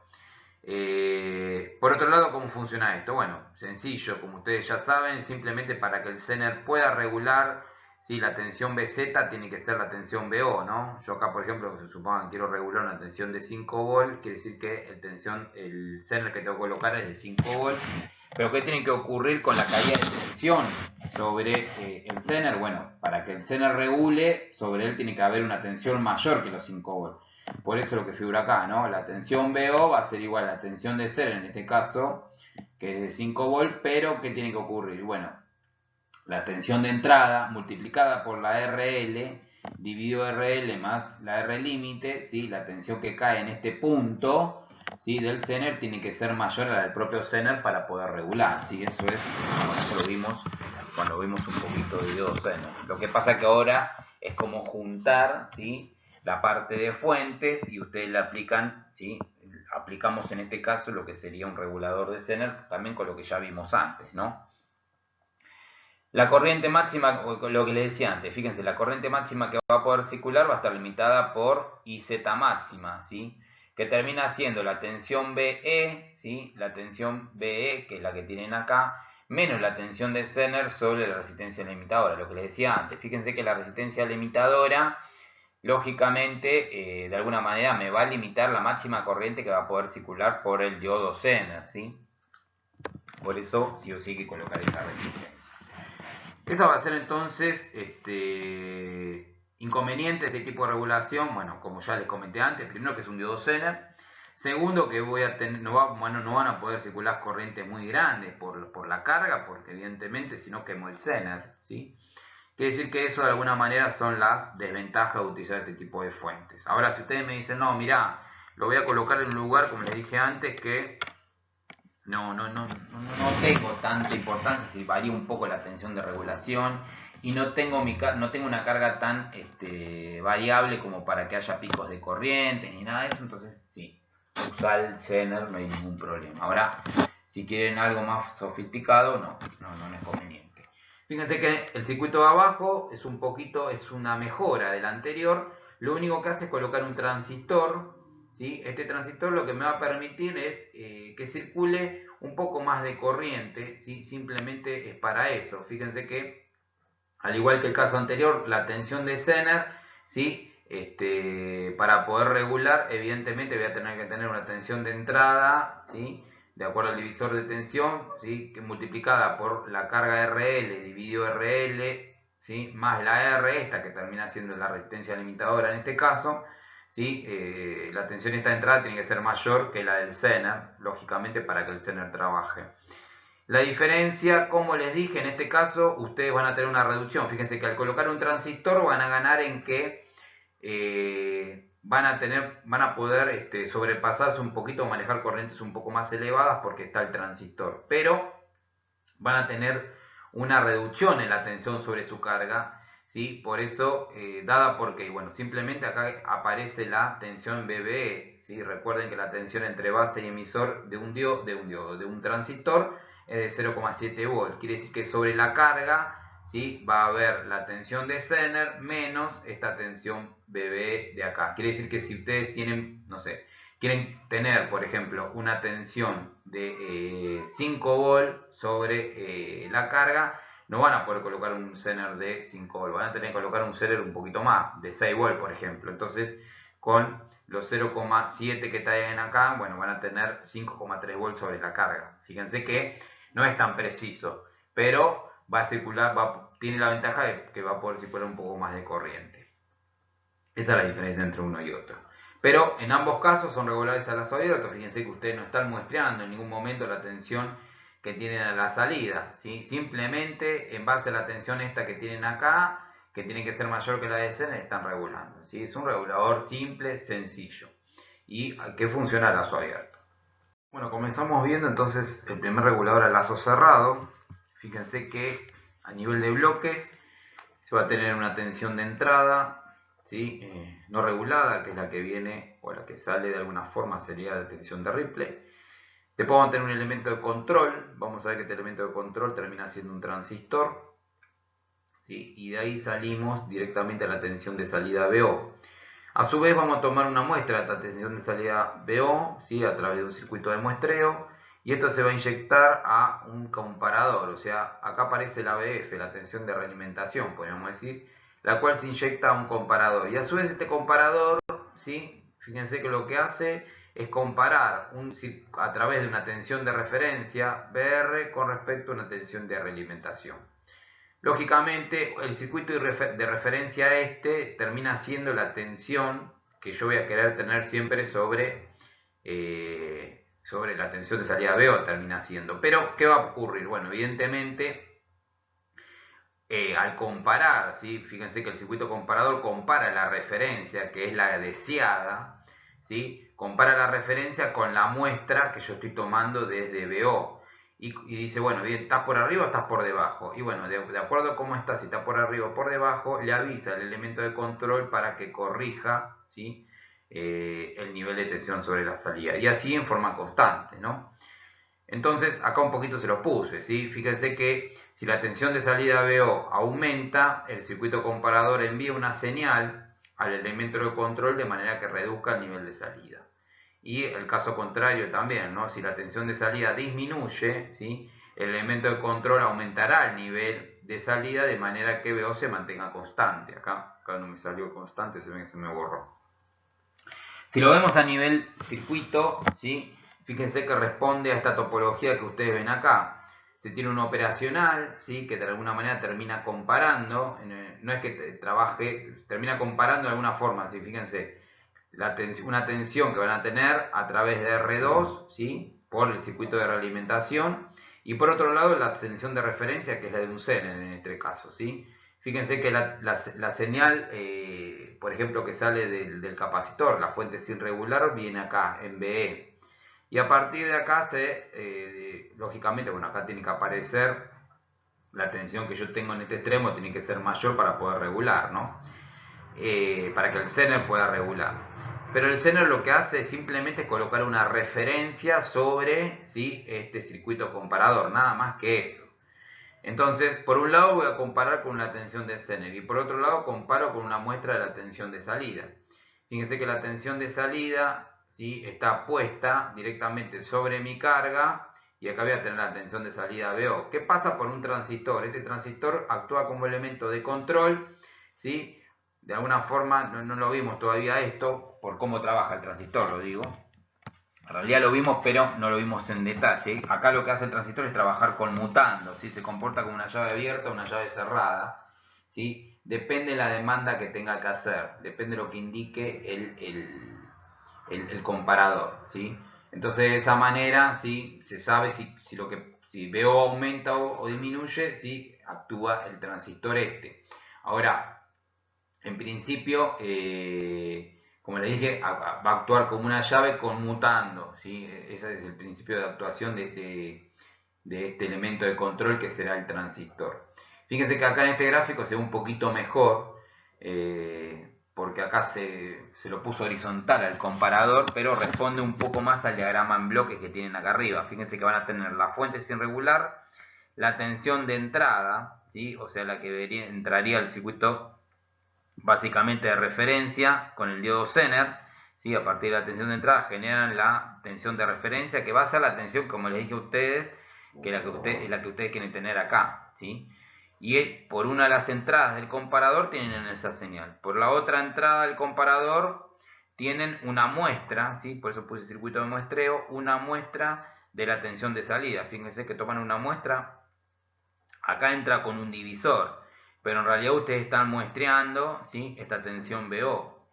Por otro lado, ¿cómo funciona esto? Bueno, sencillo, como ustedes ya saben, simplemente para que el Zener pueda regular, ¿sí? La tensión BZ tiene que ser la tensión BO, ¿no? Yo acá, por ejemplo, se suponga que quiero regular una tensión de 5 volt, quiere decir que el Zener que tengo que colocar es de 5 volt. Pero ¿qué tiene que ocurrir con la caída de tensión sobre el Zener? Bueno, para que el Zener regule, sobre él tiene que haber una tensión mayor que los 5 volt. Por eso lo que figura acá, ¿no? La tensión BO va a ser igual a la tensión de Zener, en este caso, que es de 5 volt, pero ¿qué tiene que ocurrir? Bueno, la tensión de entrada multiplicada por la RL, dividido RL más la R límite, ¿sí? La tensión que cae en este punto, ¿sí? Del Zener tiene que ser mayor a la del propio Zener para poder regular, ¿sí? Eso lo vimos cuando vimos un poquito de diodo Zener. Lo que pasa que ahora es como juntar, ¿sí? La parte de fuentes y ustedes la aplican, ¿sí? Aplicamos en este caso lo que sería un regulador de Zener, también con lo que ya vimos antes, ¿no? La corriente máxima, lo que les decía antes, fíjense, la corriente máxima que va a poder circular va a estar limitada por IZ máxima, ¿sí? Que termina siendo la tensión BE, ¿sí? La tensión BE, que es la que tienen acá, menos la tensión de Zener sobre la resistencia limitadora, lo que les decía antes. Fíjense que la resistencia limitadora, lógicamente, de alguna manera me va a limitar la máxima corriente que va a poder circular por el diodo Zener, ¿sí? Por eso sí o sí hay que colocar esa resistencia. Esa va a ser entonces inconveniente de este tipo de regulación. Bueno, como ya les comenté antes, primero que es un diodo Zener. Segundo, que no van a poder circular corrientes muy grandes por la carga, porque evidentemente si no quemo el Zener, ¿sí? Quiere decir que eso de alguna manera son las desventajas de utilizar este tipo de fuentes. Ahora, si ustedes me dicen, no, mirá, lo voy a colocar en un lugar, como les dije antes, que no tengo tanta importancia, si varía un poco la tensión de regulación y no tengo una carga tan variable como para que haya picos de corriente ni nada de eso, entonces sí, usar el Zener no hay ningún problema. Ahora, si quieren algo más sofisticado, no es conveniente. Fíjense que el circuito de abajo es una mejora del anterior. Lo único que hace es colocar un transistor, ¿sí? Este transistor lo que me va a permitir es que circule un poco más de corriente, ¿sí? Simplemente es para eso. Fíjense que, al igual que el caso anterior, la tensión de Zener, ¿sí? Para poder regular, evidentemente voy a tener que tener una tensión de entrada, ¿sí? De acuerdo al divisor de tensión, ¿sí? Que multiplicada por la carga RL dividido RL, ¿sí? Más la R, esta que termina siendo la resistencia limitadora en este caso, ¿sí? La tensión esta de entrada tiene que ser mayor que la del Zener, lógicamente, para que el Zener trabaje. La diferencia, como les dije, en este caso ustedes van a tener una reducción. Fíjense que al colocar un transistor van a ganar en que van a poder sobrepasarse un poquito, manejar corrientes un poco más elevadas porque está el transistor. Pero van a tener una reducción en la tensión sobre su carga, ¿sí? Por eso, dada porque, bueno, simplemente acá aparece la tensión BBE, ¿sí? Recuerden que la tensión entre base y emisor de un transistor es de 0,7 volt. Quiere decir que sobre la carga, ¿sí? Va a haber la tensión de Zener menos esta tensión BBE de acá. Quiere decir que si ustedes tienen, no sé, quieren tener, por ejemplo, una tensión de 5 volt sobre la carga, no van a poder colocar un Zener de 5 volt, van a tener que colocar un Zener un poquito más, de 6 volt, por ejemplo. Entonces, con los 0,7 que traen acá, bueno, van a tener 5,3 volt sobre la carga. Fíjense que no es tan preciso, pero va a circular, tiene la ventaja de que va a poder circular un poco más de corriente. Esa es la diferencia entre uno y otro. Pero en ambos casos son regulares a la salida. Fíjense que ustedes no están muestreando en ningún momento la tensión que tienen a la salida, ¿sí? Simplemente en base a la tensión esta que tienen acá, que tiene que ser mayor que la de Zener, están regulando, ¿sí? Es un regulador simple, sencillo y que funciona a lazo abierto. Bueno, comenzamos viendo entonces el primer regulador a lazo cerrado. Fíjense que a nivel de bloques se va a tener una tensión de entrada, ¿sí? No regulada, que es la que viene o la que sale de alguna forma, sería la tensión de Ripley. Después vamos a tener un elemento de control. Vamos a ver que este elemento de control termina siendo un transistor, ¿sí? Y de ahí salimos directamente a la tensión de salida BO. A su vez vamos a tomar una muestra de esta tensión de salida BO, ¿sí? A través de un circuito de muestreo, y esto se va a inyectar a un comparador, o sea, acá aparece la ABF, la tensión de realimentación, podríamos decir, la cual se inyecta a un comparador. Y a su vez este comparador, ¿sí? Fíjense que lo que hace es comparar a través de una tensión de referencia BR con respecto a una tensión de realimentación. Lógicamente, el circuito de referencia termina siendo la tensión que yo voy a querer tener siempre sobre la tensión de salida BO, termina siendo. Pero, ¿qué va a ocurrir? Bueno, evidentemente, al comparar, ¿sí? Fíjense que el circuito comparador compara la referencia, que es la deseada, ¿sí? Compara la referencia con la muestra que yo estoy tomando desde BO. Y dice, bueno, bien, ¿estás por arriba o estás por debajo? Y bueno, de acuerdo a cómo está, si está por arriba o por debajo, le avisa el elemento de control para que corrija, ¿sí? El nivel de tensión sobre la salida. Y así en forma constante, ¿no? Entonces, acá un poquito se los puse, ¿sí? Fíjense que si la tensión de salida BO aumenta, el circuito comparador envía una señal al elemento de control de manera que reduzca el nivel de salida. Y el caso contrario también, ¿no? Si la tensión de salida disminuye, ¿sí? El elemento de control aumentará el nivel de salida de manera que BO se mantenga constante. Acá no me salió constante, se ve que se me borró. Si lo vemos a nivel circuito, ¿sí? Fíjense que responde a esta topología que ustedes ven acá. Se tiene un operacional, ¿sí? Que de alguna manera termina comparando, no es que termina comparando de alguna forma, ¿sí? Fíjense, una tensión que van a tener a través de R2, ¿sí? Por el circuito de realimentación, y por otro lado la tensión de referencia, que es la de un Zener en este caso, ¿sí? Fíjense que la señal, por ejemplo, que sale del capacitor, la fuente sin regular, viene acá en BE. Y a partir de acá lógicamente, bueno, acá tiene que aparecer la tensión que yo tengo en este extremo, tiene que ser mayor para poder regular, ¿no? Para que el Zener pueda regular. Pero el Zener lo que hace es simplemente colocar una referencia sobre, ¿sí? Este circuito comparador, nada más que eso. Entonces, por un lado voy a comparar con la tensión de Zener y por otro lado comparo con una muestra de la tensión de salida. Fíjense que la tensión de salida, ¿sí? Está puesta directamente sobre mi carga y acá voy a tener la tensión de salida BO. ¿Qué pasa por un transistor? Este transistor actúa como elemento de control, ¿sí? De alguna forma, no lo vimos todavía esto, por cómo trabaja el transistor, lo digo. En realidad lo vimos, pero no lo vimos en detalle. Acá lo que hace el transistor es trabajar conmutando, ¿sí? Se comporta como una llave abierta o una llave cerrada, ¿sí? Depende de la demanda que tenga que hacer, depende de lo que indique el comparador, ¿sí? Entonces de esa manera, ¿sí? Se sabe si BO aumenta o disminuye, ¿sí? Actúa el transistor este. Ahora, en principio, como les dije, va a actuar como una llave conmutando, ¿sí? Ese es el principio de actuación de de este elemento de control que será el transistor. Fíjense que acá en este gráfico se ve un poquito mejor, porque acá se lo puso horizontal al comparador, pero responde un poco más al diagrama en bloques que tienen acá arriba. Fíjense que van a tener la fuente sin regular, la tensión de entrada, ¿sí? O sea, la que entraría al circuito básicamente de referencia con el diodo Zener, ¿sí? A partir de la tensión de entrada generan la tensión de referencia, que va a ser la tensión, como les dije a ustedes, que es la que ustedes quieren tener acá, ¿sí? Y por una de las entradas del comparador tienen esa señal. Por la otra entrada del comparador tienen una muestra, ¿sí? Por eso puse circuito de muestreo, una muestra de la tensión de salida. Fíjense que toman una muestra, acá entra con un divisor, pero en realidad ustedes están muestreando, ¿sí? Esta tensión BO,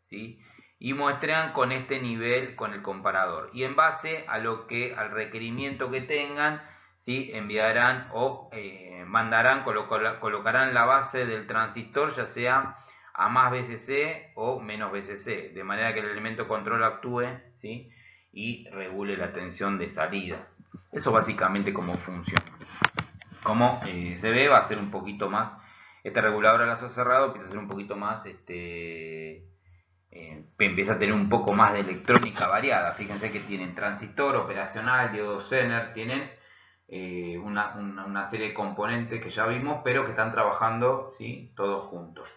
¿sí? Y muestrean con este nivel con el comparador. Y en base a al requerimiento que tengan, ¿sí? Enviarán o mandarán, colocarán la base del transistor, ya sea a más VCC o menos VCC, de manera que el elemento control actúe, ¿sí? Y regule la tensión de salida. Eso básicamente cómo funciona. Como se ve, va a ser un poquito más, este regulador a lazo cerrado empieza a ser un poquito más, empieza a tener un poco más de electrónica variada. Fíjense que tienen transistor, operacional, diodo Zener, tienen una serie de componentes que ya vimos, pero que están trabajando, ¿sí? Todos juntos.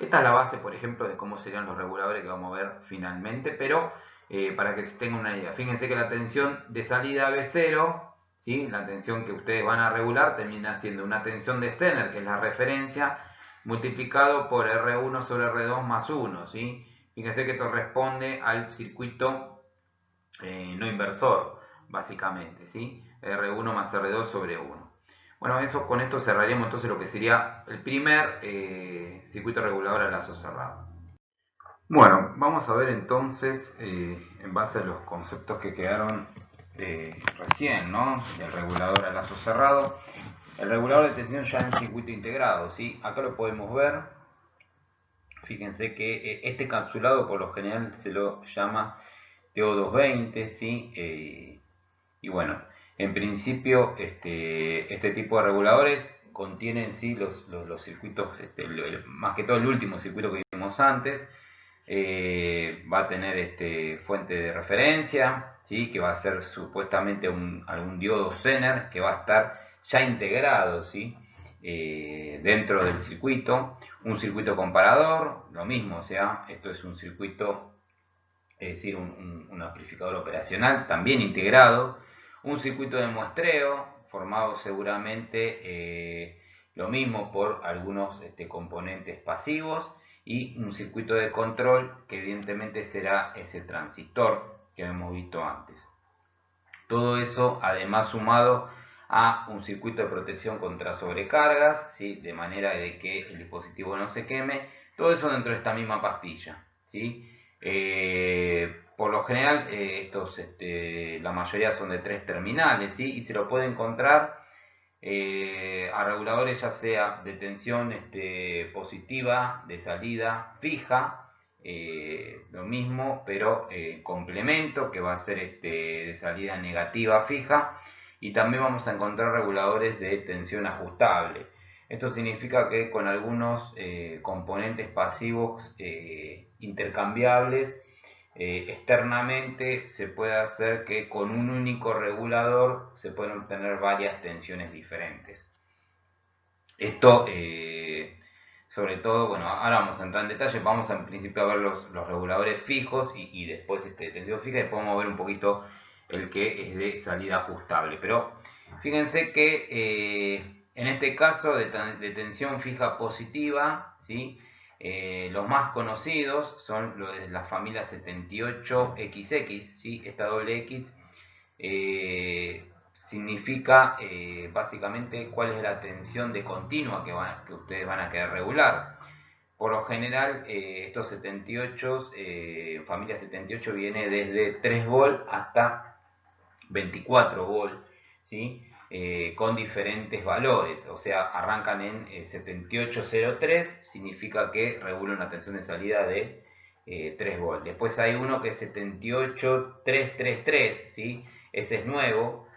Esta es la base, por ejemplo, de cómo serían los reguladores que vamos a ver finalmente, pero para que se tengan una idea. Fíjense que la tensión de salida B0, ¿sí? La tensión que ustedes van a regular termina siendo una tensión de Zener, que es la referencia, multiplicado por R1 sobre R2 más 1, ¿sí? Fíjense que esto responde al circuito no inversor, básicamente, ¿sí? R1 más R2 sobre 1. Bueno, con esto cerraríamos entonces lo que sería el primer circuito regulador a lazo cerrado. Bueno, vamos a ver entonces, en base a los conceptos que quedaron recién, ¿no? El regulador a lazo cerrado, el regulador de tensión ya en circuito integrado, ¿sí? Acá lo podemos ver. Fíjense que este encapsulado por lo general se lo llama TO220, ¿sí? Y bueno, en principio este tipo de reguladores contienen, ¿sí? los circuitos, más que todo el último circuito que vimos antes, va a tener fuente de referencia, ¿sí? Que va a ser supuestamente algún diodo Zener que va a estar ya integrado, ¿sí? Dentro del circuito, un circuito comparador, lo mismo, o sea, esto es un circuito, es decir, un amplificador operacional también integrado, un circuito de muestreo formado seguramente lo mismo por algunos componentes pasivos, y un circuito de control que evidentemente será ese transistor que hemos visto antes. Todo eso además sumado a un circuito de protección contra sobrecargas, ¿sí? De manera de que el dispositivo no se queme, todo eso dentro de esta misma pastilla, ¿sí? Por lo general la mayoría son de 3 terminales, ¿sí? Y se lo puede encontrar a reguladores ya sea de tensión positiva, de salida fija, lo mismo, pero complemento, que va a ser de salida negativa fija, y también vamos a encontrar reguladores de tensión ajustable. Esto significa que con algunos componentes pasivos intercambiables, externamente se puede hacer que con un único regulador se pueden obtener varias tensiones diferentes. Esto, sobre todo, bueno, ahora vamos a entrar en detalle, vamos en principio a ver los reguladores fijos y después de tensión fija, y después vamos a ver un poquito el que es de salida ajustable. Pero fíjense que en este caso de tensión fija positiva, ¿sí? Los más conocidos son los de la familia 78XX, ¿sí? Esta doble X significa básicamente cuál es la tensión de continua que ustedes van a querer regular. Por lo general, estos 78, familia 78 viene desde 3 volt hasta 24 volt, ¿sí? Con diferentes valores, o sea, arrancan en 7803, significa que regula una tensión de salida de 3 volt. Después hay uno que es 78333, ¿sí? Ese es nuevo,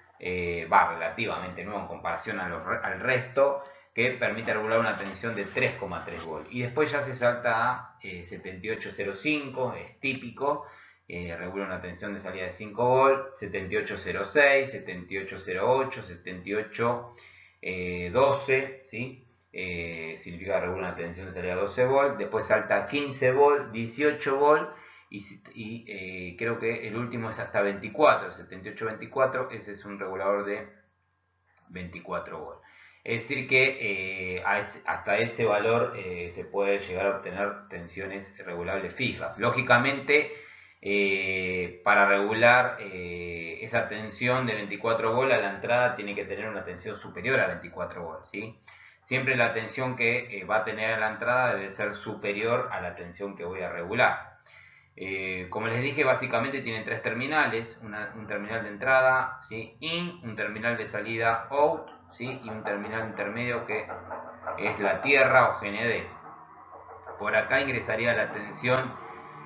va relativamente nuevo en comparación al resto, que permite regular una tensión de 3,3 volt. Y después ya se salta a 7805, es típico, regula una tensión de salida de 5 volt, 7806, 7808, 7812, ¿sí? Significa que regula una tensión de salida de 12 volt, después salta a 15 volt, 18 volt, y creo que el último es hasta 24, 7824, ese es un regulador de 24 volt. Es decir que hasta ese valor se puede llegar a obtener tensiones regulables fijas. Lógicamente, para regular esa tensión de 24 volt a la entrada tiene que tener una tensión superior a 24 volt, ¿sí? Siempre la tensión que va a tener a la entrada debe ser superior a la tensión que voy a regular. Como les dije, básicamente tienen tres terminales, un terminal de entrada, ¿sí? In, un terminal de salida out, ¿sí? Y un terminal intermedio que es la tierra o GND. Por acá ingresaría la tensión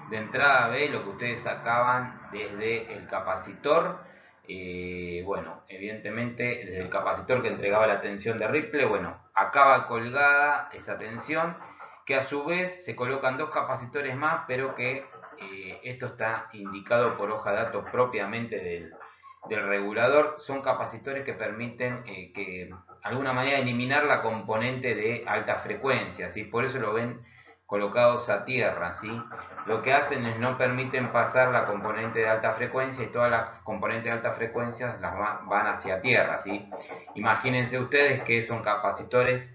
de entrada B, lo que ustedes sacaban desde el capacitor. Bueno, evidentemente desde el capacitor que entregaba la tensión de Ripple, bueno, acá va colgada esa tensión, que a su vez se colocan dos capacitores más, pero que esto está indicado por hoja de datos propiamente del regulador. Son capacitores que permiten que de alguna manera eliminar la componente de alta frecuencia, ¿sí? Por eso lo ven colocados a tierra, ¿sí? Lo que hacen es no permiten pasar la componente de alta frecuencia, y todas las componentes de alta frecuencia las van hacia tierra, ¿sí? Imagínense ustedes que son capacitores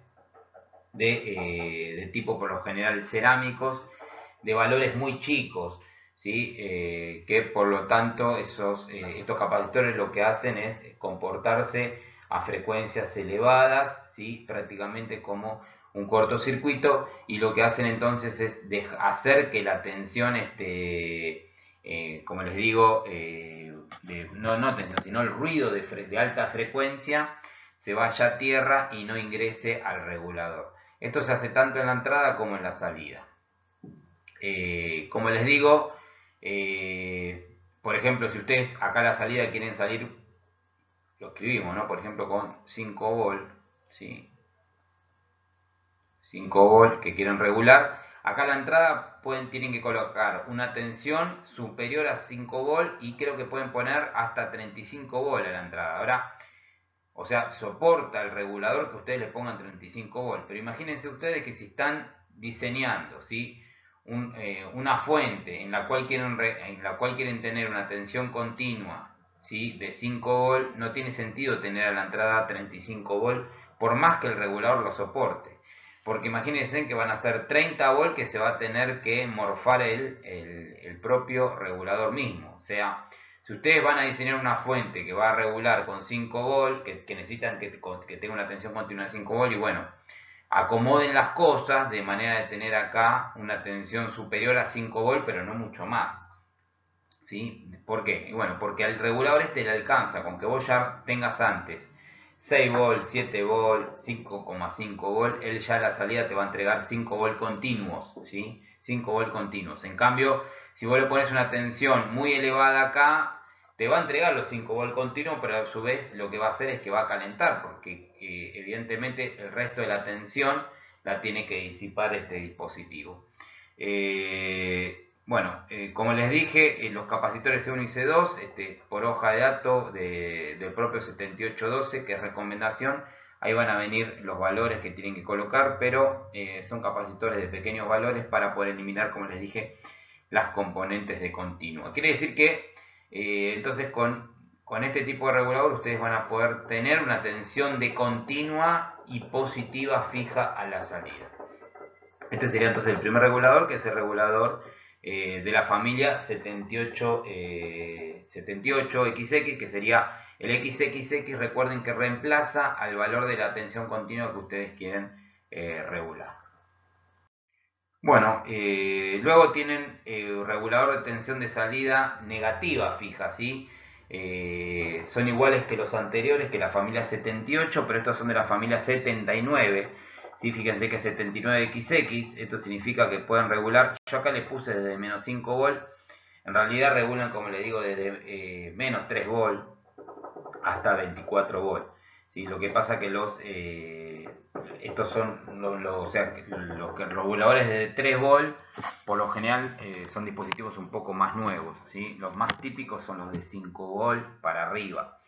de tipo por lo general cerámicos, de valores muy chicos, ¿sí? Que por lo tanto estos capacitores lo que hacen es comportarse a frecuencias elevadas, ¿sí? Prácticamente como un cortocircuito, y lo que hacen entonces es hacer que la tensión, como les digo, no tensión, sino el ruido de alta frecuencia se vaya a tierra y no ingrese al regulador. Esto se hace tanto en la entrada como en la salida. Como les digo, por ejemplo, si ustedes acá a la salida quieren salir, lo escribimos, ¿no? Por ejemplo, con 5 volt, ¿sí? 5 volt que quieren regular. Acá a la entrada tienen que colocar una tensión superior a 5 volt, y creo que pueden poner hasta 35 volt a la entrada. Ahora, o sea, soporta el regulador que ustedes le pongan 35 volt, pero imagínense ustedes que si están diseñando, ¿sí? Una fuente en la cual quieren tener una tensión continua, ¿sí? De 5 volt, no tiene sentido tener a la entrada 35 volt, por más que el regulador lo soporte. Porque imagínense que van a ser 30 volt que se va a tener que morfar el propio regulador mismo. O sea, si ustedes van a diseñar una fuente que va a regular con 5 volt, que necesitan que tenga una tensión continua de 5 volt, y bueno, acomoden las cosas de manera de tener acá una tensión superior a 5 volt, pero no mucho más, ¿sí? ¿Por qué? Y bueno, porque al regulador le alcanza con que vos ya tengas antes 6 volt, 7 volt, 5,5 volt, él ya a la salida te va a entregar 5 volt continuos, ¿sí? 5 volt continuos. En cambio, si vos le pones una tensión muy elevada acá, te va a entregar los 5 volt continuos, pero a su vez lo que va a hacer es que va a calentar, porque evidentemente el resto de la tensión la tiene que disipar este dispositivo. Bueno, como les dije, los capacitores C1 y C2, por hoja de datos del propio 7812, que es recomendación, ahí van a venir los valores que tienen que colocar, pero son capacitores de pequeños valores para poder eliminar, como les dije, las componentes de continua. Quiere decir que entonces con este tipo de regulador ustedes van a poder tener una tensión de continua y positiva fija a la salida. Este sería entonces el primer regulador, que es el regulador de la familia 78XX, que sería el XX. Recuerden que reemplaza al valor de la tensión continua que ustedes quieren regular. Bueno, luego tienen regulador de tensión de salida negativa fija, ¿sí? Son iguales que los anteriores, que la familia 78, pero estos son de la familia 79. ¿Sí? Fíjense que 79XX, esto significa que pueden regular, yo acá les puse desde menos 5 volt, en realidad regulan, como les digo, desde menos 3 volt, hasta 24 volt. ¿Sí? Lo que pasa que estos son o sea, los reguladores de 3 volt, por lo general son dispositivos un poco más nuevos. ¿Sí? Los más típicos son los de 5 volt para arriba.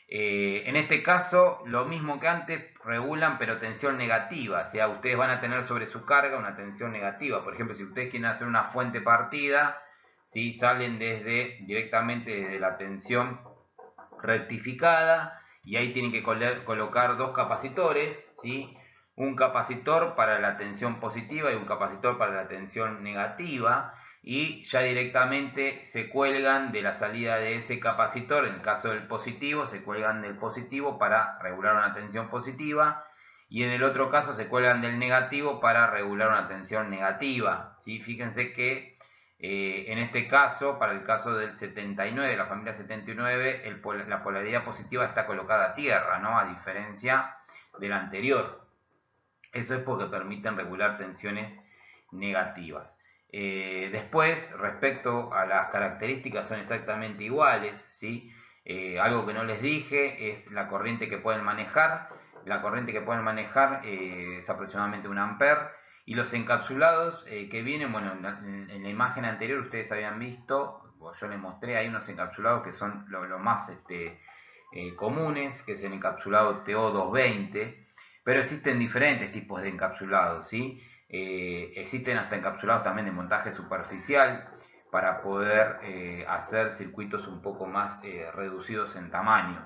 En este caso, lo mismo que antes, regulan pero tensión negativa. O sea, ustedes van a tener sobre su carga una tensión negativa. Por ejemplo, si ustedes quieren hacer una fuente partida, ¿sí? Salen directamente desde la tensión rectificada y ahí tienen que colocar dos capacitores, ¿sí? Un capacitor para la tensión positiva y un capacitor para la tensión negativa, y ya directamente se cuelgan de la salida de ese capacitor. En el caso del positivo, se cuelgan del positivo para regular una tensión positiva, y en el otro caso se cuelgan del negativo para regular una tensión negativa, ¿sí? Fíjense que en este caso, para el caso del 79, de la familia 79, la polaridad positiva está colocada a tierra, ¿no? A diferencia del anterior. Eso es porque permiten regular tensiones negativas. Después, respecto a las características, son exactamente iguales, ¿sí? Algo que no les dije es la corriente que pueden manejar. La corriente que pueden manejar es aproximadamente 1 ampere. Y los encapsulados que vienen, bueno, en la imagen anterior ustedes habían visto, yo les mostré, hay unos encapsulados que son lo más comunes, que es el encapsulado TO220, pero existen diferentes tipos de encapsulados, ¿sí? Existen hasta encapsulados también de montaje superficial para poder hacer circuitos un poco más reducidos en tamaño.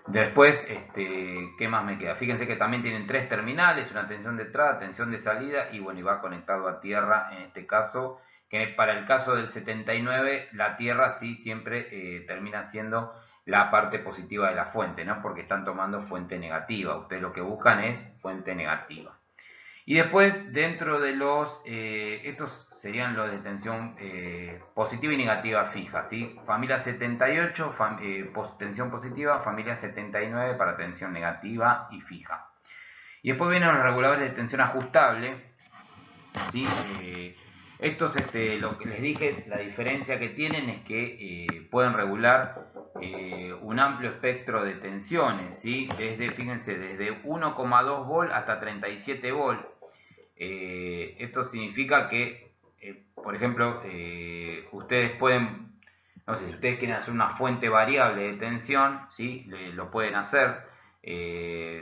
Después, ¿qué más me queda? Fíjense que también tienen 3 terminales, una tensión de entrada, tensión de salida, y bueno, y va conectado a tierra en este caso, que para el caso del 79, la tierra sí siempre termina siendo la parte positiva de la fuente, ¿no? Porque están tomando fuente negativa. Ustedes lo que buscan es fuente negativa. Y después, dentro de estos serían los de tensión positiva y negativa fija, ¿sí? Familia 78, tensión positiva, familia 79 para tensión negativa y fija. Y después vienen los reguladores de tensión ajustable, ¿sí? Estos, lo que les dije, la diferencia que tienen es que pueden regular un amplio espectro de tensiones, ¿sí? Fíjense, desde 1,2 volt hasta 37 volt. Esto significa que, por ejemplo, ustedes pueden, no sé, si ustedes quieren hacer una fuente variable de tensión, ¿sí? Lo pueden hacer.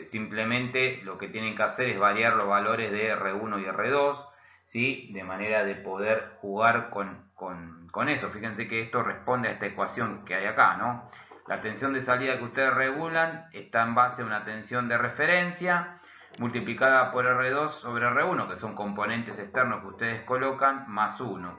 Simplemente lo que tienen que hacer es variar los valores de R1 y R2, ¿sí? De manera de poder jugar con eso. Fíjense que esto responde a esta ecuación que hay acá, ¿no? La tensión de salida que ustedes regulan está en base a una tensión de referencia multiplicada por R2 sobre R1, que son componentes externos que ustedes colocan, más 1.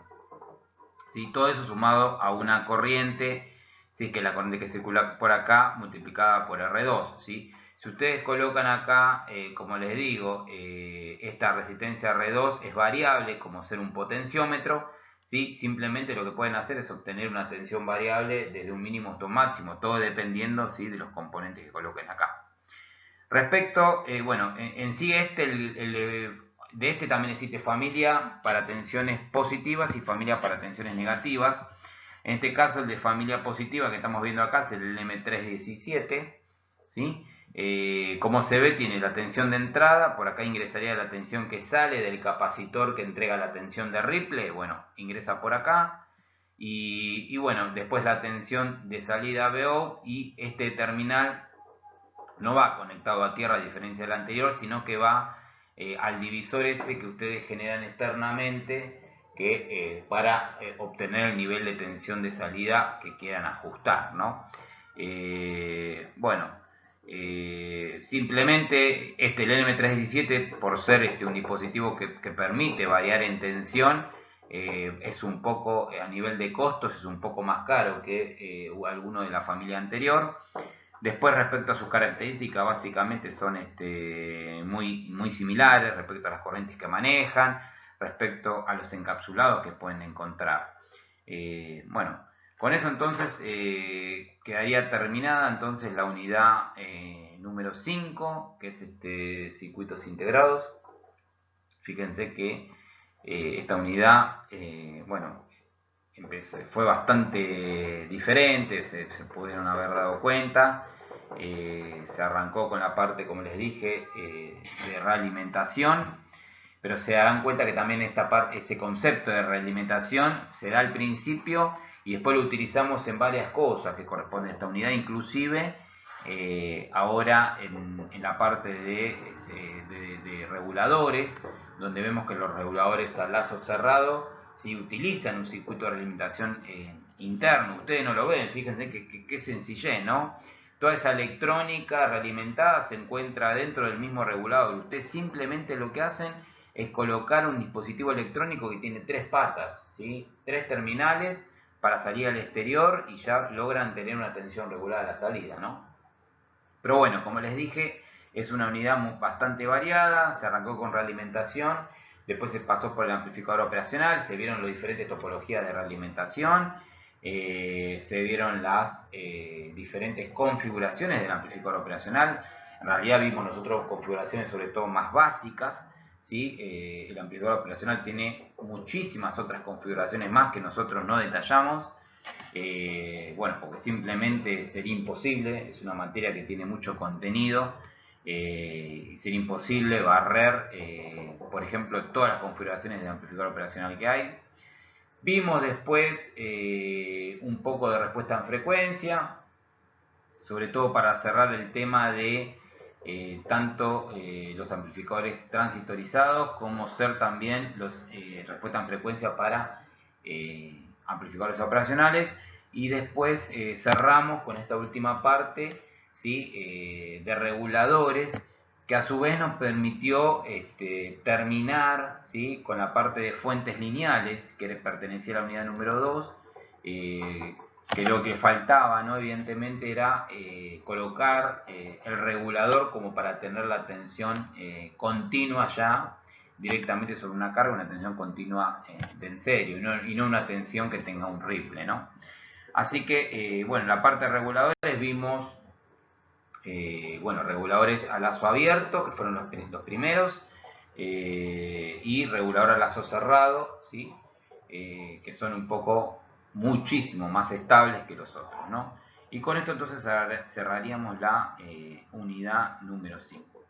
¿Sí? Todo eso sumado a una corriente, ¿sí? Que es la corriente que circula por acá, multiplicada por R2. ¿Sí? Si ustedes colocan acá, como les digo, esta resistencia R2 es variable, como ser un potenciómetro, ¿sí? Simplemente lo que pueden hacer es obtener una tensión variable desde un mínimo hasta un máximo, todo dependiendo, ¿sí? De los componentes que coloquen acá. Respecto, bueno, en sí de este también existe familia para tensiones positivas y familia para tensiones negativas. En este caso, el de familia positiva que estamos viendo acá es el M317, ¿sí? Como se ve, tiene la tensión de entrada, por acá ingresaría la tensión que sale del capacitor que entrega la tensión de Ripple, bueno, ingresa por acá. Y bueno, después la tensión de salida VO, y este terminal no va conectado a tierra a diferencia del anterior, sino que va al divisor ese que ustedes generan externamente para obtener el nivel de tensión de salida que quieran ajustar, ¿no? Bueno, simplemente el LM317, por ser un dispositivo que permite variar en tensión, es un poco, a nivel de costos, es un poco más caro que alguno de la familia anterior. Después, respecto a sus características, básicamente son muy similares respecto a las corrientes que manejan, respecto a los encapsulados que pueden encontrar. Bueno, con eso entonces quedaría terminada entonces la unidad número 5, que es circuitos integrados. Fíjense que esta unidad, bueno, fue bastante diferente, se pudieron haber dado cuenta. Se arrancó con la parte, como les dije, de realimentación, pero se darán cuenta que también ese concepto de realimentación se da al principio y después lo utilizamos en varias cosas que corresponden a esta unidad, inclusive ahora en la parte de reguladores, donde vemos que los reguladores a lazo cerrado sí utilizan un circuito de realimentación interno. Ustedes no lo ven, fíjense que sencillez, ¿no? Toda esa electrónica realimentada se encuentra dentro del mismo regulador. Ustedes simplemente lo que hacen es colocar un dispositivo electrónico que tiene 3 patas, ¿sí? 3 terminales para salir al exterior y ya logran tener una tensión regulada a la salida, ¿no? Pero bueno, como les dije, es una unidad bastante variada, se arrancó con realimentación, después se pasó por el amplificador operacional, se vieron las diferentes topologías de realimentación, se vieron las diferentes configuraciones del amplificador operacional. En realidad vimos nosotros configuraciones sobre todo más básicas, ¿sí? El amplificador operacional tiene muchísimas otras configuraciones más que nosotros no detallamos. Bueno, porque simplemente sería imposible, es una materia que tiene mucho contenido, sería imposible barrer, por ejemplo, todas las configuraciones de amplificador operacional que hay. Vimos después un poco de respuesta en frecuencia, sobre todo para cerrar el tema de tanto los amplificadores transistorizados como ser también los respuesta en frecuencia para amplificadores operacionales. Y después cerramos con esta última parte, ¿sí? De reguladores, que a su vez nos permitió terminar, ¿sí? Con la parte de fuentes lineales, que pertenecía a la unidad número 2, que lo que faltaba, ¿no? Evidentemente era colocar el regulador como para tener la tensión continua ya directamente sobre una carga, una tensión continua de en serio, y no una tensión que tenga un ripple, ¿no? Así que, bueno, en la parte de reguladores vimos, bueno, reguladores a lazo abierto, que fueron los primeros, y regulador a lazo cerrado, ¿sí? Que son un poco muchísimo más estables que los otros, ¿no? Y con esto entonces cerraríamos la unidad número 5.